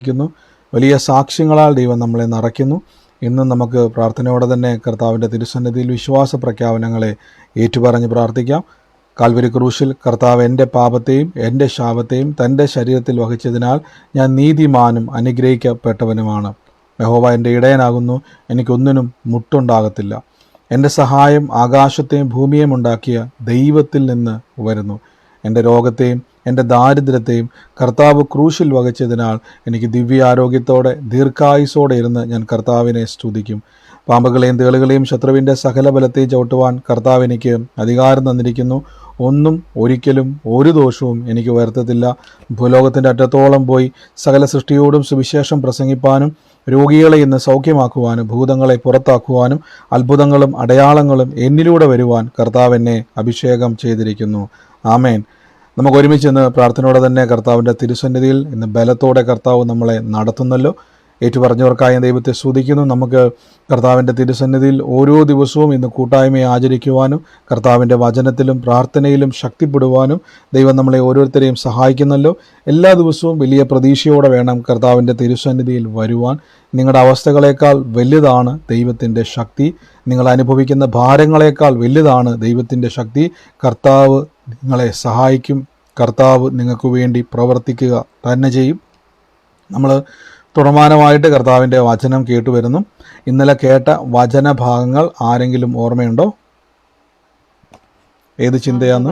ക്കുന്നു. വലിയ സാക്ഷ്യങ്ങളാൽ ദൈവം നമ്മളെ നിറയ്ക്കുന്നു. ഇന്നും നമുക്ക് പ്രാർത്ഥനയോടെ തന്നെ കർത്താവിൻ്റെ തിരുസന്നിധിയിൽ വിശ്വാസ പ്രഖ്യാപനങ്ങളെ ഏറ്റുപറഞ്ഞ് പ്രാർത്ഥിക്കാം. കാൽവരി ക്രൂശിൽ കർത്താവ് എൻ്റെ പാപത്തെയും എൻ്റെ ശാപത്തെയും തൻ്റെ ശരീരത്തിൽ വഹിച്ചതിനാൽ ഞാൻ നീതിമാനും അനുഗ്രഹിക്കപ്പെട്ടവനുമാണ്. യഹോവ എൻ്റെ ഇടയനാകുന്നു, എനിക്കൊന്നിനും മുട്ടുണ്ടാകത്തില്ല. എൻ്റെ സഹായം ആകാശത്തെയും ഭൂമിയെയും ഉണ്ടാക്കിയ ദൈവത്തിൽ നിന്ന് വരുന്നു. എൻ്റെ രോഗത്തെയും എൻ്റെ ദാരിദ്ര്യത്തെയും കർത്താവ് ക്രൂശിൽ വഹിച്ചതിനാൽ എനിക്ക് ദിവ്യാരോഗ്യത്തോടെ ദീർഘായുസോടെ ഇരുന്ന് ഞാൻ കർത്താവിനെ സ്തുതിക്കും. പാമ്പുകളെയും തേളുകളെയും ശത്രുവിൻ്റെ സകല ബലത്തെയും ചവിട്ടുവാൻ കർത്താവ് എനിക്ക് അധികാരം തന്നിരിക്കുന്നു. ഒന്നും ഒരിക്കലും ഒരു ദോഷവും എനിക്ക് വരുത്തത്തില്ല. ഭൂലോകത്തിൻ്റെ അറ്റത്തോളം പോയി സകല സൃഷ്ടിയോടും സുവിശേഷം പ്രസംഗിപ്പാനും രോഗികളെ ഇന്ന് സൗഖ്യമാക്കുവാനും ഭൂതങ്ങളെ പുറത്താക്കുവാനും അത്ഭുതങ്ങളും അടയാളങ്ങളും എന്നിലൂടെ വരുവാൻ കർത്താവ് എന്നെ അഭിഷേകം ചെയ്തിരിക്കുന്നു. ആമേൻ. നമുക്ക് ഒരുമിച്ച് ഇന്ന് പ്രാർത്ഥനയോടെ തന്നെ കർത്താവിൻ്റെ തിരുസന്നിധിയിൽ ഇന്ന് ബലത്തോടെ കർത്താവ് നമ്മളെ നടത്തുന്നല്ലോ. ഏറ്റുപറഞ്ഞവർക്കായി ദൈവത്തെ സ്തുതിക്കുന്നു. നമുക്ക് കർത്താവിൻ്റെ തിരുസന്നിധിയിൽ ഓരോ ദിവസവും ഇന്ന് കൂട്ടായ്മയെ ആചരിക്കുവാനും കർത്താവിൻ്റെ വചനത്തിലും പ്രാർത്ഥനയിലും ശക്തിപ്പെടുവാനും ദൈവം നമ്മളെ ഓരോരുത്തരെയും സഹായിക്കുന്നല്ലോ. എല്ലാ ദിവസവും വലിയ പ്രതീക്ഷയോടെ വേണം കർത്താവിൻ്റെ തിരുസന്നിധിയിൽ വരുവാൻ. നിങ്ങളുടെ അവസ്ഥകളേക്കാൾ വലുതാണ് ദൈവത്തിൻ്റെ ശക്തി. നിങ്ങൾ അനുഭവിക്കുന്ന ഭാരങ്ങളേക്കാൾ വലുതാണ് ദൈവത്തിൻ്റെ ശക്തി. കർത്താവ് നിങ്ങളെ സഹായിക്കും. കർത്താവ് നിങ്ങൾക്ക് വേണ്ടി പ്രവർത്തിക്കുക തന്നെ ചെയ്യും. നമ്മൾ തുടർമാനമായിട്ട് കർത്താവിൻ്റെ വചനം കേട്ടുവരുന്നു. ഇന്നലെ കേട്ട വചനഭാഗങ്ങൾ ആരെങ്കിലും ഓർമ്മയുണ്ടോ? ഏത് ചിന്തയാന്ന്?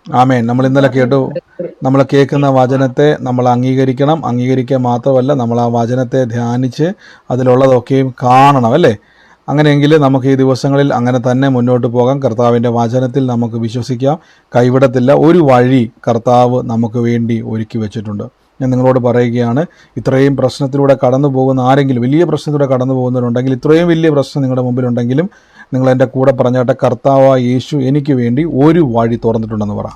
ആമേൻ. നമ്മൾ ഇന്നലെ കേട്ടു. നമ്മൾ കേൾക്കുന്ന വചനത്തെ നമ്മൾ അംഗീകരിക്കണം. അംഗീകരിക്കുക മാത്രമല്ല, നമ്മൾ ആ വചനത്തെ ധ്യാനിച്ച് അതിലുള്ളതൊക്കെയും കാണണം, അല്ലേ? അങ്ങനെയെങ്കിൽ നമുക്ക് ഈ ദിവസങ്ങളിൽ അങ്ങനെ തന്നെ മുന്നോട്ട് പോകാം. കർത്താവിൻ്റെ വചനത്തിൽ നമുക്ക് വിശ്വസിക്കാം. കൈവിടത്തില്ല. ഒരു വഴി കർത്താവ് നമുക്ക് വേണ്ടി ഒരുക്കി വെച്ചിട്ടുണ്ട്. ഞാൻ നിങ്ങളോട് പറയുകയാണ്, ഇത്രയും പ്രശ്നത്തിലൂടെ കടന്നു പോകുന്ന ആരെങ്കിലും, വലിയ പ്രശ്നത്തിലൂടെ കടന്നു പോകുന്നവരുണ്ടെങ്കിൽ, ഇത്രയും വലിയ പ്രശ്നം നിങ്ങളുടെ മുമ്പിലുണ്ടെങ്കിലും നിങ്ങൾ എൻ്റെ കൂടെ പറഞ്ഞാട്ടെ, കർത്താവായ യേശു എനിക്ക് വേണ്ടി ഒരു വഴി തുറന്നിട്ടുണ്ടെന്ന് പറ.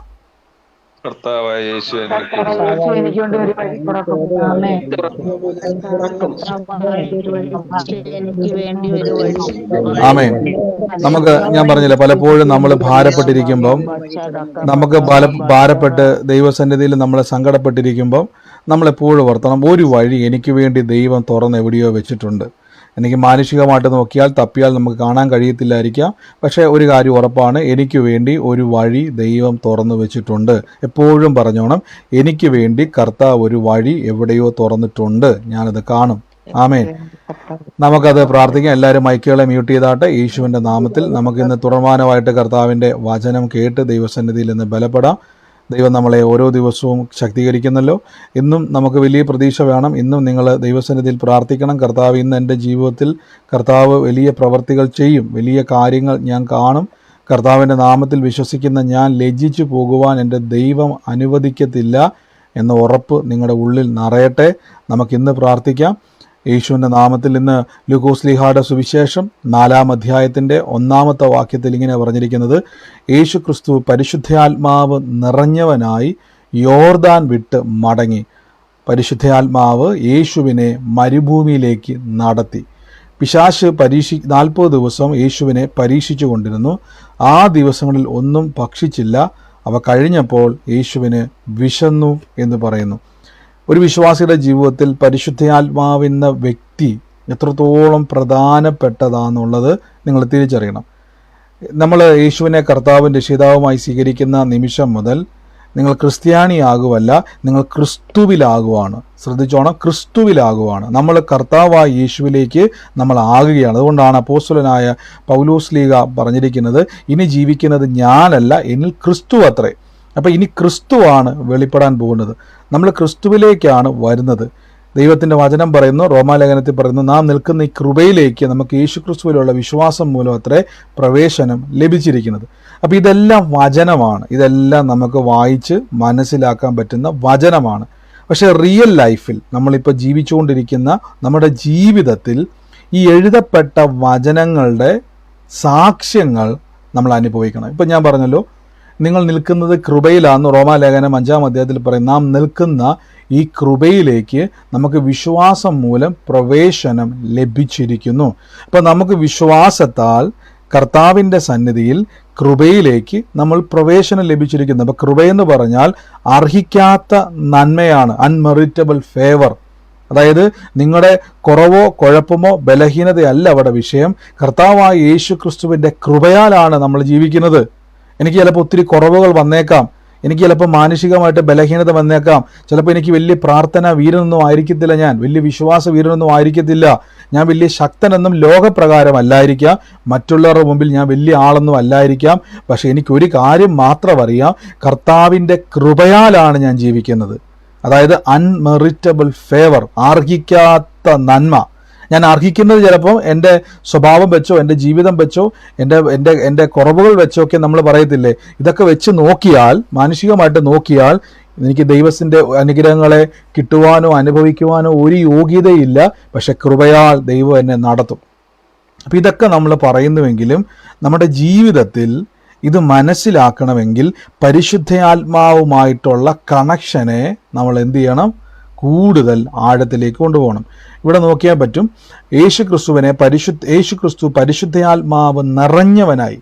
കർത്താവായ യേശു ആമേൻ. ഞാൻ പറഞ്ഞില്ല, പലപ്പോഴും നമ്മൾ ഭാരപ്പെട്ടിരിക്കുമ്പം, നമുക്ക് ഭാരപ്പെട്ട് ദൈവസന്നിധിയിൽ നമ്മൾ സങ്കടപ്പെട്ടിരിക്കുമ്പം നമ്മളെപ്പോഴും ഓർത്തണം, ഒരു വഴി എനിക്ക് വേണ്ടി ദൈവം തുറന്ന് എവിടെയോ വെച്ചിട്ടുണ്ട്. എനിക്ക് മാനുഷികമായിട്ട് നോക്കിയാൽ തപ്പിയാൽ നമുക്ക് കാണാൻ കഴിയത്തില്ലായിരിക്കാം. പക്ഷേ ഒരു കാര്യം ഉറപ്പാണ്, എനിക്ക് വേണ്ടി ഒരു വഴി ദൈവം തുറന്നു വെച്ചിട്ടുണ്ട്. എപ്പോഴും പറഞ്ഞോണം, എനിക്ക് വേണ്ടി കർത്താവ് ഒരു വഴി എവിടെയോ തുറന്നിട്ടുണ്ട്, ഞാനത് കാണും. ആമേൻ. നമുക്കത് പ്രാർത്ഥിക്കാം. എല്ലാവരും മൈക്കുകളെ മ്യൂട്ട് ചെയ്താട്ടെ. യേശുവിൻ്റെ നാമത്തിൽ നമുക്ക് ഇന്ന് തുടർമാനമായിട്ട് കർത്താവിൻ്റെ വചനം കേട്ട് ദൈവസന്നിധിയിൽ നിന്ന് ബലപ്പെടാം. ദൈവം നമ്മളെ ഓരോ ദിവസവും ശക്തീകരിക്കുന്നല്ലോ. ഇന്നും നമുക്ക് വലിയ പ്രതീക്ഷ വേണം. ഇന്നും നിങ്ങൾ ദൈവസന്നിധിയിൽ പ്രാർത്ഥിക്കണം. കർത്താവ് ഇന്ന് എൻ്റെ ജീവിതത്തിൽ കർത്താവ് വലിയ പ്രവർത്തികൾ ചെയ്യും, വലിയ കാര്യങ്ങൾ ഞാൻ കാണും. കർത്താവിൻ്റെ നാമത്തിൽ വിശ്വസിക്കുന്ന ഞാൻ ലജ്ജിച്ചു പോകുവാൻ എൻ്റെ ദൈവം അനുവദിക്കത്തില്ല എന്ന ഉറപ്പ് നിങ്ങളുടെ ഉള്ളിൽ നിറയട്ടെ. നമുക്കിന്ന് പ്രാർത്ഥിക്കാം. യേശുവിൻ്റെ നാമത്തിൽ ഇന്ന് ലൂക്കോസ് ലീഹായുടെ സുവിശേഷം 4-ാം അധ്യായത്തിൻ്റെ 1-ാമത്തെ വാക്യത്തിൽ ഇങ്ങനെ പറഞ്ഞിരിക്കുന്നത്, യേശു ക്രിസ്തു പരിശുദ്ധാത്മാവ് നിറഞ്ഞവനായി യോർദാൻ വിട്ട് മടങ്ങി. പരിശുദ്ധാത്മാവ് യേശുവിനെ മരുഭൂമിയിലേക്ക് നടത്തി. പിശാച് 40 ദിവസം യേശുവിനെ പരീക്ഷിച്ചു കൊണ്ടിരുന്നു. ആ ദിവസങ്ങളിൽ ഒന്നും ഭക്ഷിച്ചില്ല. അവ കഴിഞ്ഞപ്പോൾ യേശുവിന് വിശന്നു എന്ന് പറയുന്നു. ഒരു വിശ്വാസിയുടെ ജീവിതത്തിൽ പരിശുദ്ധാത്മാവെന്ന വ്യക്തി എത്രത്തോളം പ്രധാനപ്പെട്ടതാണെന്നുള്ളത് നിങ്ങൾ തിരിച്ചറിയണം. നമ്മൾ യേശുവിനെ കർത്താവും രക്ഷിതാവുമായി സ്വീകരിക്കുന്ന നിമിഷം മുതൽ നിങ്ങൾ ക്രിസ്ത്യാനിയാകുവല്ല, നിങ്ങൾ ക്രിസ്തുവിലാകുവാണ്. ശ്രദ്ധിച്ചോണം, ക്രിസ്തുവിലാകുവാണ്. നമ്മൾ കർത്താവായ യേശുവിലേക്ക് നമ്മൾ ആകുകയാണ്. അതുകൊണ്ടാണ് അപ്പോസ്തലനായ പൗലോസ് ലീഗ പറഞ്ഞിരിക്കുന്നത്, ഇനി ജീവിക്കുന്നത് ഞാനല്ല, എന്നിൽ ക്രിസ്തു അത്രേ. അപ്പോൾ ഇനി ക്രിസ്തുവാണ് വെളിപ്പെടാൻ പോകുന്നത്. നമ്മൾ ക്രിസ്തുവിലേക്കാണ് വരുന്നത്. ദൈവത്തിൻ്റെ വചനം പറയുന്നു, റോമാലേഖനത്തിൽ പറയുന്നു, നാം നിൽക്കുന്ന ഈ കൃപയിലേക്ക് നമുക്ക് യേശു ക്രിസ്തുവിലുള്ള വിശ്വാസം മൂലം അത്രേ പ്രവേശനം ലഭിച്ചിരിക്കുന്നത്. അപ്പോൾ ഇതെല്ലാം വചനമാണ്. ഇതെല്ലാം നമുക്ക് വായിച്ച് മനസ്സിലാക്കാൻ പറ്റുന്ന വചനമാണ്. പക്ഷേ റിയൽ ലൈഫിൽ നമ്മളിപ്പോൾ ജീവിച്ചുകൊണ്ടിരിക്കുന്ന നമ്മുടെ ജീവിതത്തിൽ ഈ എഴുതപ്പെട്ട വചനങ്ങളുടെ സാക്ഷ്യങ്ങൾ നമ്മൾ അനുഭവിക്കണം. ഇപ്പം ഞാൻ പറഞ്ഞല്ലോ, നിങ്ങൾ നിൽക്കുന്നത് കൃപയിലാണെന്ന് റോമാലേഖനം 5-ാം അധ്യായത്തിൽ പറയും. നാം നിൽക്കുന്ന ഈ കൃപയിലേക്ക് നമുക്ക് വിശ്വാസം മൂലം പ്രവേശനം ലഭിച്ചിരിക്കുന്നു. അപ്പം നമുക്ക് വിശ്വാസത്താൽ കർത്താവിൻ്റെ സന്നിധിയിൽ കൃപയിലേക്ക് നമ്മൾ പ്രവേശനം ലഭിച്ചിരിക്കുന്നു. അപ്പോൾ കൃപയെന്ന് പറഞ്ഞാൽ അർഹിക്കാത്ത നന്മയാണ്, അൺമെറിറ്റബിൾ ഫേവർ. അതായത് നിങ്ങളുടെ കുറവോ കുഴപ്പമോ ബലഹീനതയല്ല അവിടെ വിഷയം. കർത്താവായ യേശു ക്രിസ്തുവിൻ്റെ കൃപയാലാണ് നമ്മൾ ജീവിക്കുന്നത്. എനിക്ക് ചിലപ്പോൾ ഒത്തിരി കുറവുകൾ വന്നേക്കാം, എനിക്ക് ചിലപ്പോൾ മാനസികമായിട്ട് ബലഹീനത വന്നേക്കാം, ചിലപ്പോൾ എനിക്ക് വലിയ പ്രാർത്ഥന വീരനൊന്നും ആയിരിക്കത്തില്ല, ഞാൻ വലിയ വിശ്വാസ വീരനൊന്നും ആയിരിക്കത്തില്ല, ഞാൻ വലിയ ശക്തനെന്നും ലോകപ്രകാരം അല്ലായിരിക്കാം, മറ്റുള്ളവരുടെ മുമ്പിൽ ഞാൻ വലിയ ആളൊന്നും അല്ലായിരിക്കാം. പക്ഷെ എനിക്കൊരു കാര്യം മാത്രം അറിയാം, കർത്താവിൻ്റെ കൃപയാലാണ് ഞാൻ ജീവിക്കുന്നത്. അതായത് അൺമെറിറ്റബിൾ ഫേവർ, അർഹിക്കാത്ത നന്മ. ഞാൻ അർഹിക്കുന്നത് ചിലപ്പോൾ എൻ്റെ സ്വഭാവം വെച്ചോ എൻ്റെ ജീവിതം വെച്ചോ എൻ്റെ കുറവുകൾ വെച്ചോ ഒക്കെ നമ്മൾ പറയത്തില്ലേ, ഇതൊക്കെ വെച്ച് നോക്കിയാൽ, മാനുഷികമായിട്ട് നോക്കിയാൽ എനിക്ക് ദൈവത്തിൻ്റെ അനുഗ്രഹങ്ങളെ കിട്ടുവാനോ അനുഭവിക്കുവാനോ ഒരു യോഗ്യതയില്ല. പക്ഷെ കൃപയാൽ ദൈവം എന്നെ നടത്തും. അപ്പം ഇതൊക്കെ നമ്മൾ പറയുന്നുവെങ്കിലും നമ്മുടെ ജീവിതത്തിൽ ഇത് മനസ്സിലാക്കണമെങ്കിൽ പരിശുദ്ധാത്മാവുമായിട്ടുള്ള കണക്ഷനെ നമ്മൾ എന്ത് ചെയ്യണം? കൂടുതൽ ആഴത്തിലേക്ക് കൊണ്ടുപോകണം. ഇവിടെ നോക്കിയാൽ പറ്റും, യേശു ക്രിസ്തു പരിശുദ്ധാത്മാവ് നിറഞ്ഞവനായി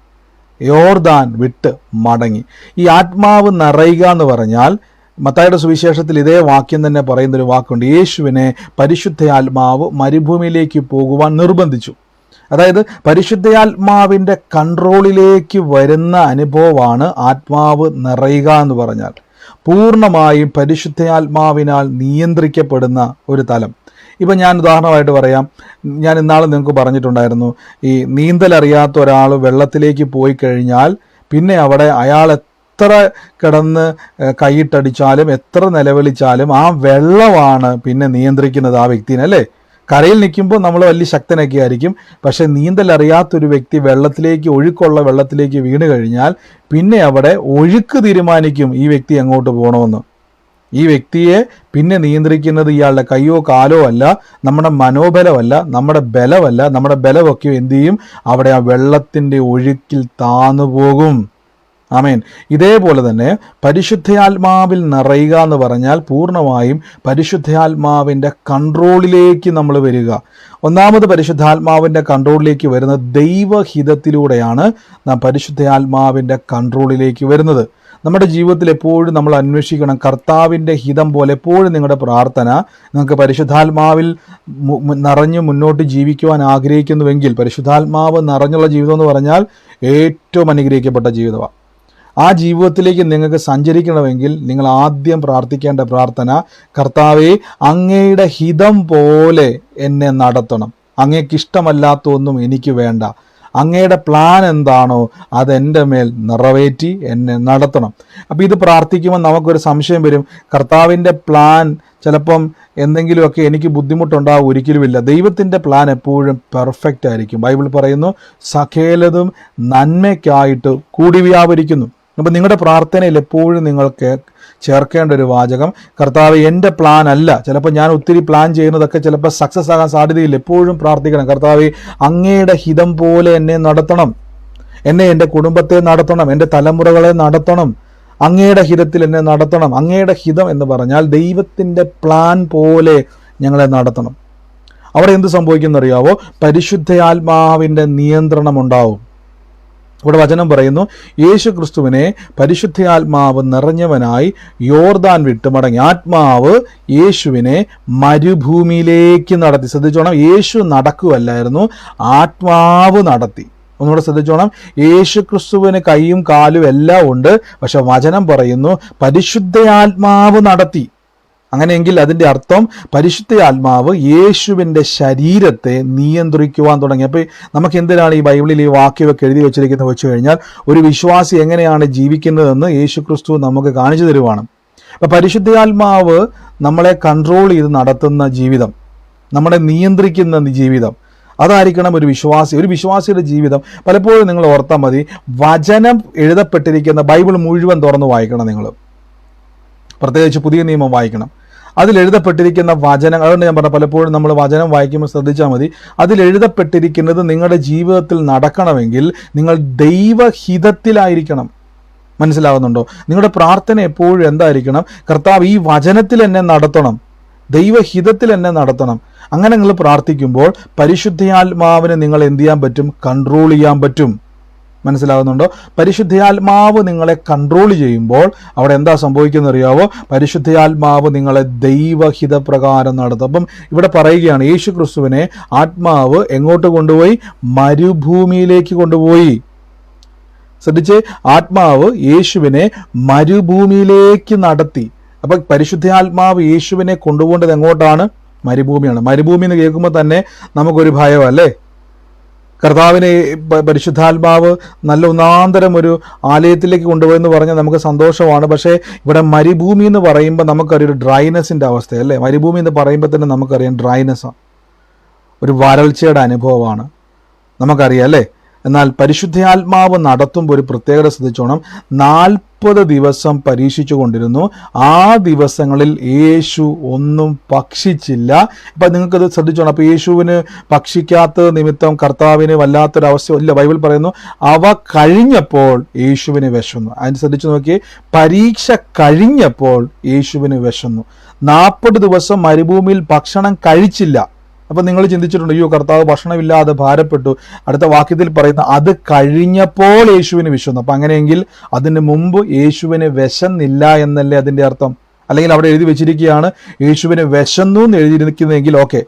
യോർദാൻ വിട്ട് മടങ്ങി. ഈ ആത്മാവ് നിറയുക എന്ന് പറഞ്ഞാൽ മത്തായിയുടെ സുവിശേഷത്തിൽ ഇതേ വാക്യം തന്നെ പറയുന്നൊരു വാക്കുണ്ട്. യേശുവിനെ പരിശുദ്ധാത്മാവ് മരുഭൂമിയിലേക്ക് പോകുവാൻ നിർബന്ധിച്ചു. അതായത് പരിശുദ്ധാത്മാവിൻ്റെ കൺട്രോളിലേക്ക് വരുന്ന അനുഭവമാണ് ആത്മാവ് നിറയുക എന്ന് പറഞ്ഞാൽ. പൂർണ്ണമായും പരിശുദ്ധാത്മാവിനാൽ നിയന്ത്രിക്കപ്പെടുന്ന ഒരു തലം. ഇപ്പം ഞാൻ ഉദാഹരണമായിട്ട് പറയാം, ഞാൻ ഇന്നാൾ നിങ്ങൾക്ക് പറഞ്ഞിട്ടുണ്ടായിരുന്നു, ഈ നീന്തൽ അറിയാത്ത ഒരാൾ വെള്ളത്തിലേക്ക് പോയി കഴിഞ്ഞാൽ പിന്നെ അവിടെ അയാൾ എത്ര കിടന്ന് കൈയിട്ടടിച്ചാലും എത്ര നിലവിളിച്ചാലും ആ വെള്ളമാണ് പിന്നെ നിയന്ത്രിക്കുന്നത് ആ വ്യക്തിനെ, അല്ലേ? കരയിൽ നിൽക്കുമ്പോൾ നമ്മൾ വലിയ ശക്തനൊക്കെ ആയിരിക്കും, പക്ഷെ നീന്തൽ അറിയാത്തൊരു വ്യക്തി ഒഴുക്കുള്ള വെള്ളത്തിലേക്ക് വീണ് കഴിഞ്ഞാൽ പിന്നെ അവിടെ ഒഴുക്ക് തീരുമാനിക്കും ഈ വ്യക്തി എങ്ങോട്ട് പോകണമെന്ന്. ഈ വ്യക്തിയെ പിന്നെ നിയന്ത്രിക്കുന്നത് ഇയാളുടെ കയ്യോ കാലോ അല്ല, നമ്മുടെ മനോബലമല്ല, നമ്മുടെ ബലമല്ല. നമ്മുടെ ബലമൊക്കെ എന്ത് ചെയ്യും? അവിടെ ആ വെള്ളത്തിൻ്റെ ഒഴുക്കിൽ താന്നു പോകും. ആമേൻ. ഇതേപോലെ തന്നെ പരിശുദ്ധാത്മാവിൽ നിറയുക എന്ന് പറഞ്ഞാൽ പൂർണ്ണമായും പരിശുദ്ധാത്മാവിൻ്റെ കൺട്രോളിലേക്ക് നമ്മൾ വരിക. ഒന്നാമത് പരിശുദ്ധാത്മാവിൻ്റെ കൺട്രോളിലേക്ക് വരുന്നത് ദൈവഹിതത്തിലൂടെയാണ്. നാം പരിശുദ്ധാത്മാവിൻ്റെ കൺട്രോളിലേക്ക് വരുന്നത്. നമ്മുടെ ജീവിതത്തിൽ എപ്പോഴും നമ്മൾ അന്വേഷിക്കണം കർത്താവിൻ്റെ ഹിതം പോലെ. എപ്പോഴും നിങ്ങളുടെ പ്രാർത്ഥന, നിങ്ങൾക്ക് പരിശുദ്ധാത്മാവിൽ നിറഞ്ഞ് മുന്നോട്ട് ജീവിക്കുവാൻ ആഗ്രഹിക്കുന്നുവെങ്കിൽ, പരിശുദ്ധാത്മാവ് നിറഞ്ഞുള്ള ജീവിതം എന്ന് പറഞ്ഞാൽ ഏറ്റവും അനുഗ്രഹിക്കപ്പെട്ട ജീവിതമാണ്. ആ ജീവിതത്തിലേക്ക് നിങ്ങൾക്ക് സഞ്ചരിക്കണമെങ്കിൽ നിങ്ങൾ ആദ്യം പ്രാർത്ഥിക്കേണ്ട പ്രാർത്ഥന, കർത്താവേ അങ്ങയുടെ ഹിതം പോലെ എന്നെ നടത്തണം, അങ്ങേക്കിഷ്ടമല്ലാത്ത ഒന്നും എനിക്ക് വേണ്ട, അങ്ങയുടെ പ്ലാൻ എന്താണോ അതെൻ്റെ മേൽ നിറവേറ്റി എന്നെ നടത്തണം. അപ്പോൾ ഇത് പ്രാർത്ഥിക്കുമ്പോൾ നമുക്കൊരു സംശയം വരും, കർത്താവിൻ്റെ പ്ലാൻ ചിലപ്പം എന്തെങ്കിലുമൊക്കെ എനിക്ക് ബുദ്ധിമുട്ടുണ്ടാവും. ഒരിക്കലുമില്ല. ദൈവത്തിൻ്റെ പ്ലാൻ എപ്പോഴും പെർഫെക്റ്റ് ആയിരിക്കും. ബൈബിൾ പറയുന്നു, സകലതും നന്മയ്ക്കായിട്ട് കൂടി വ്യാപരിക്കുന്നു. അപ്പം നിങ്ങളുടെ പ്രാർത്ഥനയിൽ എപ്പോഴും നിങ്ങൾക്ക് ചേർക്കേണ്ട ഒരു വാചകം, കർത്താവ് എൻ്റെ പ്ലാൻ അല്ല. ചിലപ്പോൾ ഞാൻ ഒത്തിരി പ്ലാൻ ചെയ്യുന്നതൊക്കെ ചിലപ്പോൾ സക്സസ് ആകാൻ സാധ്യതയില്ല. എപ്പോഴും പ്രാർത്ഥിക്കണം, കർത്താവ് അങ്ങയുടെ ഹിതം പോലെ എന്നെ നടത്തണം, എന്നെ എൻ്റെ കുടുംബത്തെ നടത്തണം, എൻ്റെ തലമുറകളെ നടത്തണം, അങ്ങയുടെ ഹിതത്തിൽ എന്നെ നടത്തണം. അങ്ങയുടെ ഹിതം എന്ന് പറഞ്ഞാൽ ദൈവത്തിൻ്റെ പ്ലാൻ പോലെ ഞങ്ങളെ നടത്തണം. അവിടെ എന്ത് സംഭവിക്കുന്നറിയാവോ? പരിശുദ്ധാത്മാവിൻ്റെ നിയന്ത്രണം ഉണ്ടാവും. ഇവിടെ വചനം പറയുന്നു, യേശു ക്രിസ്തുവിനെ പരിശുദ്ധാത്മാവ് നിറഞ്ഞവനായി യോർദാൻ വിട്ട് മടങ്ങി. ആത്മാവ് യേശുവിനെ മരുഭൂമിയിലേക്ക് നടത്തി. ശ്രദ്ധിച്ചോണം, യേശു നടക്കുകയല്ലായിരുന്നു, ആത്മാവ് നടത്തി. ഒന്നുകൂടെ ശ്രദ്ധിച്ചോണം, യേശു ക്രിസ്തുവിന് കൈയും കാലും എല്ലാം ഉണ്ട്, പക്ഷെ വചനം പറയുന്നു പരിശുദ്ധാത്മാവ് നടത്തി. അങ്ങനെയെങ്കിൽ അതിൻ്റെ അർത്ഥം പരിശുദ്ധാത്മാവ് യേശുവിൻ്റെ ശരീരത്തെ നിയന്ത്രിക്കുവാൻ തുടങ്ങി. അപ്പോൾ നമുക്ക് എന്തിനാണ് ഈ ബൈബിളിൽ ഈ വാക്യമൊക്കെ എഴുതി വെച്ചിരിക്കുന്നത് വെച്ച് കഴിഞ്ഞാൽ, ഒരു വിശ്വാസി എങ്ങനെയാണ് ജീവിക്കുന്നതെന്ന് യേശു ക്രിസ്തു നമുക്ക് കാണിച്ചു തരുവാണ്. അപ്പോൾ പരിശുദ്ധാത്മാവ് നമ്മളെ കൺട്രോൾ ചെയ്ത് നടത്തുന്ന ജീവിതം, നമ്മളെ നിയന്ത്രിക്കുന്ന ജീവിതം, അതായിരിക്കണം ഒരു വിശ്വാസി. ഒരു വിശ്വാസിയുടെ ജീവിതം പലപ്പോഴും നിങ്ങൾ ഓർത്താൽ മതി, വചനം എഴുതപ്പെട്ടിരിക്കുന്ന ബൈബിൾ മുഴുവൻ തുറന്ന് വായിക്കണം നിങ്ങൾ. പ്രത്യേകിച്ച് പുതിയ നിയമം വായിക്കണം. അതിലെഴുതപ്പെട്ടിരിക്കുന്ന വചനം, അതുകൊണ്ട് ഞാൻ പറഞ്ഞ പലപ്പോഴും നമ്മൾ വചനം വായിക്കുമ്പോൾ ശ്രദ്ധിച്ചാൽ മതി, അതിലെഴുതപ്പെട്ടിരിക്കുന്നത് നിങ്ങളുടെ ജീവിതത്തിൽ നടക്കണമെങ്കിൽ നിങ്ങൾ ദൈവഹിതത്തിലായിരിക്കണം. മനസ്സിലാവുന്നുണ്ടോ? നിങ്ങളുടെ പ്രാർത്ഥന എപ്പോഴും എന്തായിരിക്കണം? കർത്താവ് ഈ വചനത്തിൽ എന്നെ നടത്തണം, ദൈവഹിതത്തിൽ എന്നെ നടത്തണം. അങ്ങനെ നിങ്ങൾ പ്രാർത്ഥിക്കുമ്പോൾ പരിശുദ്ധാത്മാവിനെ നിങ്ങൾ എന്ത് ചെയ്യാൻ പറ്റും? കൺട്രോൾ ചെയ്യാൻ പറ്റും. മനസ്സിലാകുന്നുണ്ടോ? പരിശുദ്ധാത്മാവ് നിങ്ങളെ കൺട്രോൾ ചെയ്യുമ്പോൾ അവിടെ എന്താ സംഭവിക്കുന്നത് അറിയാവോ? പരിശുദ്ധാത്മാവ് നിങ്ങളെ ദൈവഹിതപ്രകാരം നടത്തും. അപ്പം ഇവിടെ പറയുകയാണ്, യേശു ക്രിസ്തുവിനെ ആത്മാവ് എങ്ങോട്ട് കൊണ്ടുപോയി? മരുഭൂമിയിലേക്ക് കൊണ്ടുപോയി. ശ്രദ്ധിച്ച്, ആത്മാവ് യേശുവിനെ മരുഭൂമിയിലേക്ക് നടത്തി. അപ്പൊ പരിശുദ്ധാത്മാവ് യേശുവിനെ കൊണ്ടുപോകേണ്ടത് എങ്ങോട്ടാണ്? മരുഭൂമിയാണ്. മരുഭൂമി എന്ന് കേൾക്കുമ്പോൾ തന്നെ നമുക്കൊരു ഭയമല്ലേ? കർത്താവിനെ പരിശുദ്ധാത്മാവ് നല്ല ഒന്നാന്തരം ഒരു ആലയത്തിലേക്ക് കൊണ്ടുപോയെന്ന് പറഞ്ഞാൽ നമുക്ക് സന്തോഷമാണ്. പക്ഷേ ഇവിടെ മരുഭൂമി എന്ന് പറയുമ്പോൾ നമുക്കറിയാം ഒരു ഡ്രൈനെസ്സിൻ്റെ അവസ്ഥയല്ലേ? മരുഭൂമി എന്ന് പറയുമ്പോൾ തന്നെ നമുക്കറിയാം ഡ്രൈനെസ്സാണ്, ഒരു വരൾച്ചയുടെ അനുഭവമാണ്, നമുക്കറിയാം അല്ലേ? എന്നാൽ പരിശുദ്ധാത്മാവ് നടത്തുമ്പോൾ ഒരു പ്രത്യേകത ശ്രദ്ധിച്ചോണം. 40 ദിവസം പരീക്ഷിച്ചു കൊണ്ടിരുന്നു. ആ ദിവസങ്ങളിൽ യേശു ഒന്നും ഭക്ഷിച്ചില്ല. ഇപ്പം നിങ്ങൾക്കത് ശ്രദ്ധിച്ചോണം. അപ്പോൾ യേശുവിന് ഭക്ഷിക്കാത്ത നിമിത്തം കർത്താവിന് വല്ലാത്തൊരവസ്ഥ ഇല്ല. ബൈബിൾ പറയുന്നു, അവ കഴിഞ്ഞപ്പോൾ യേശുവിന് വിശന്നു. അതിന് ശ്രദ്ധിച്ചു നോക്കിയേ, പരീക്ഷ കഴിഞ്ഞപ്പോൾ യേശുവിന് വിശന്നു. 40 ദിവസം മരുഭൂമിയിൽ ഭക്ഷണം കഴിച്ചില്ല. അപ്പം നിങ്ങൾ ചിന്തിച്ചിട്ടുണ്ട്, അയ്യോ കർത്താവ് ഭക്ഷണമില്ലാതെ ഭാരപ്പെട്ടു. അടുത്ത വാക്യത്തിൽ പറയുന്ന അത് കഴിഞ്ഞപ്പോൾ യേശുവിന് വിശന്നു. അപ്പം അങ്ങനെയെങ്കിൽ അതിന് മുമ്പ് യേശുവിന് വിശന്നില്ല എന്നല്ലേ അതിൻ്റെ അർത്ഥം? അല്ലെങ്കിൽ അവിടെ എഴുതി വെച്ചിരിക്കുകയാണ് യേശുവിന് വിശന്നു എന്ന് എഴുതിയിരിക്കുന്നതെങ്കിൽ ഓക്കെ.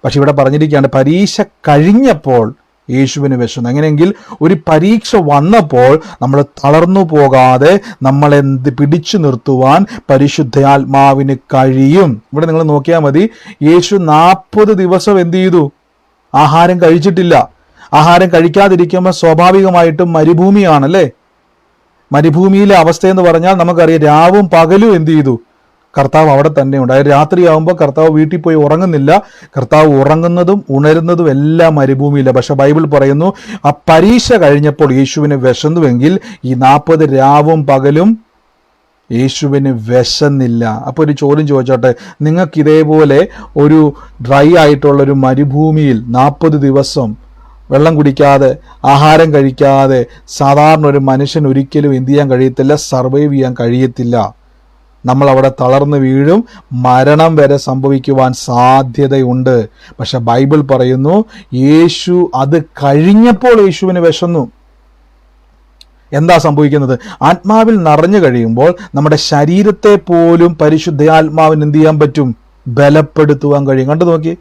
പക്ഷെ ഇവിടെ പറഞ്ഞിരിക്കുകയാണ് പരീക്ഷ കഴിഞ്ഞപ്പോൾ യേശുവിന് വിശന്നു. അങ്ങനെയെങ്കിൽ ഒരു പരീക്ഷ വന്നപ്പോൾ നമ്മൾ തളർന്നു പോകാതെ നമ്മളെ പിടിച്ചു നിർത്തുവാൻ പരിശുദ്ധാത്മാവിന് കഴിയും. ഇവിടെ നിങ്ങൾ നോക്കിയാൽ മതി, യേശു 40 ദിവസം എന്ത് ചെയ്തു? ആഹാരം കഴിച്ചിട്ടില്ല. ആഹാരം കഴിക്കാതിരിക്കുമ്പോൾ സ്വാഭാവികമായിട്ടും മരുഭൂമിയാണല്ലേ? മരുഭൂമിയിലെ അവസ്ഥയെന്ന് പറഞ്ഞാൽ നമുക്കറിയാം, രാവും പകലും എന്ത് ചെയ്തു? കർത്താവ് അവിടെ തന്നെ ഉണ്ട്. അതായത് രാത്രിയാവുമ്പോൾ കർത്താവ് വീട്ടിൽ പോയി ഉറങ്ങുന്നില്ല. കർത്താവ് ഉറങ്ങുന്നതും ഉണരുന്നതും എല്ലാം മരുഭൂമിയില്ല. പക്ഷെ ബൈബിൾ പറയുന്നു, ആ പരീക്ഷ കഴിഞ്ഞപ്പോൾ യേശുവിന് വിശന്നുവെങ്കിൽ ഈ 40 രാവും പകലും യേശുവിന് വിശന്നില്ല. അപ്പോൾ ഒരു ചോദ്യം ചോദിച്ചോട്ടെ, നിങ്ങൾക്ക് ഇതേപോലെ ഒരു ഡ്രൈ ആയിട്ടുള്ളൊരു മരുഭൂമിയിൽ 40 ദിവസം വെള്ളം കുടിക്കാതെ ആഹാരം കഴിക്കാതെ സാധാരണ ഒരു മനുഷ്യൻ ഒരിക്കലും എന്ത് ചെയ്യാൻ കഴിയത്തില്ല? സർവൈവ് ചെയ്യാൻ കഴിയത്തില്ല. നമ്മൾ അവിടെ തളർന്നു വീഴും, മരണം വരെ സംഭവിക്കുവാൻ സാധ്യതയുണ്ട്. പക്ഷെ ബൈബിൾ പറയുന്നു, യേശു അത് കഴിഞ്ഞപ്പോൾ യേശുവിന് വിശന്നു. എന്താ സംഭവിക്കുന്നത്? ആത്മാവിൽ നിറഞ്ഞു കഴിയുമ്പോൾ നമ്മുടെ ശരീരത്തെ പോലും പരിശുദ്ധാത്മാവിന് എന്ത് ചെയ്യാൻ പറ്റും? ബലപ്പെടുത്തുവാൻ കഴിയും. കണ്ടു നോക്കി,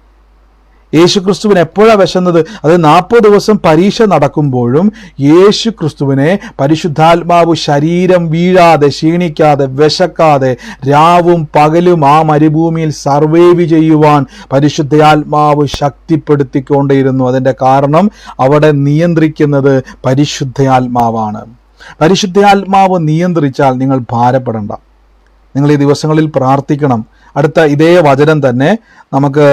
യേശു ക്രിസ്തുവിന് എപ്പോഴാണ് വിശന്നത്? അത് 40 ദിവസം പരീക്ഷ നടക്കുമ്പോഴും യേശു ക്രിസ്തുവിനെ പരിശുദ്ധാത്മാവ് ശരീരം വീഴാതെ, ക്ഷീണിക്കാതെ, വിശക്കാതെ രാവും പകലും ആ മരുഭൂമിയിൽ സർവൈവ് ചെയ്യുവാൻ പരിശുദ്ധാത്മാവ് ശക്തിപ്പെടുത്തിക്കൊണ്ടേയിരുന്നു. അതിൻ്റെ കാരണം അവിടെ നിയന്ത്രിക്കുന്നത് പരിശുദ്ധാത്മാവാണ്. പരിശുദ്ധാത്മാവ് നിയന്ത്രിച്ചാൽ നിങ്ങൾ ഭാരപ്പെടണ്ട. നിങ്ങൾ ഈ ദിവസങ്ങളിൽ പ്രാർത്ഥിക്കണം. അടുത്ത ഇതേ വചനം തന്നെ നമുക്ക്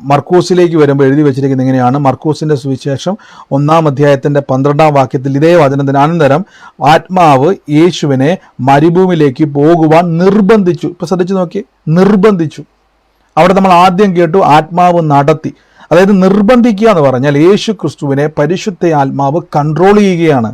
മർക്കോസിലേക്ക് വരുമ്പോൾ എഴുതി വെച്ചിരിക്കുന്നത് ഇങ്ങനെയാണ്. മർക്കോസിന്റെ സുവിശേഷം 1-ാം അധ്യായത്തിന്റെ 12-ാം വാക്യത്തിൽ ഇതേ വചനത്തിന് അനന്തരം ആത്മാവ് യേശുവിനെ മരുഭൂമിയിലേക്ക് പോകുവാൻ നിർബന്ധിച്ചു. ഇപ്പൊ ശ്രദ്ധിച്ചു നോക്കി, നിർബന്ധിച്ചു. അവിടെ നമ്മൾ ആദ്യം കേട്ടു ആത്മാവ് നടത്തി. അതായത് നിർബന്ധിക്കുക എന്ന് പറഞ്ഞാൽ യേശു ക്രിസ്തുവിനെ പരിശുദ്ധ ആത്മാവ് കൺട്രോൾ ചെയ്യുകയാണ്.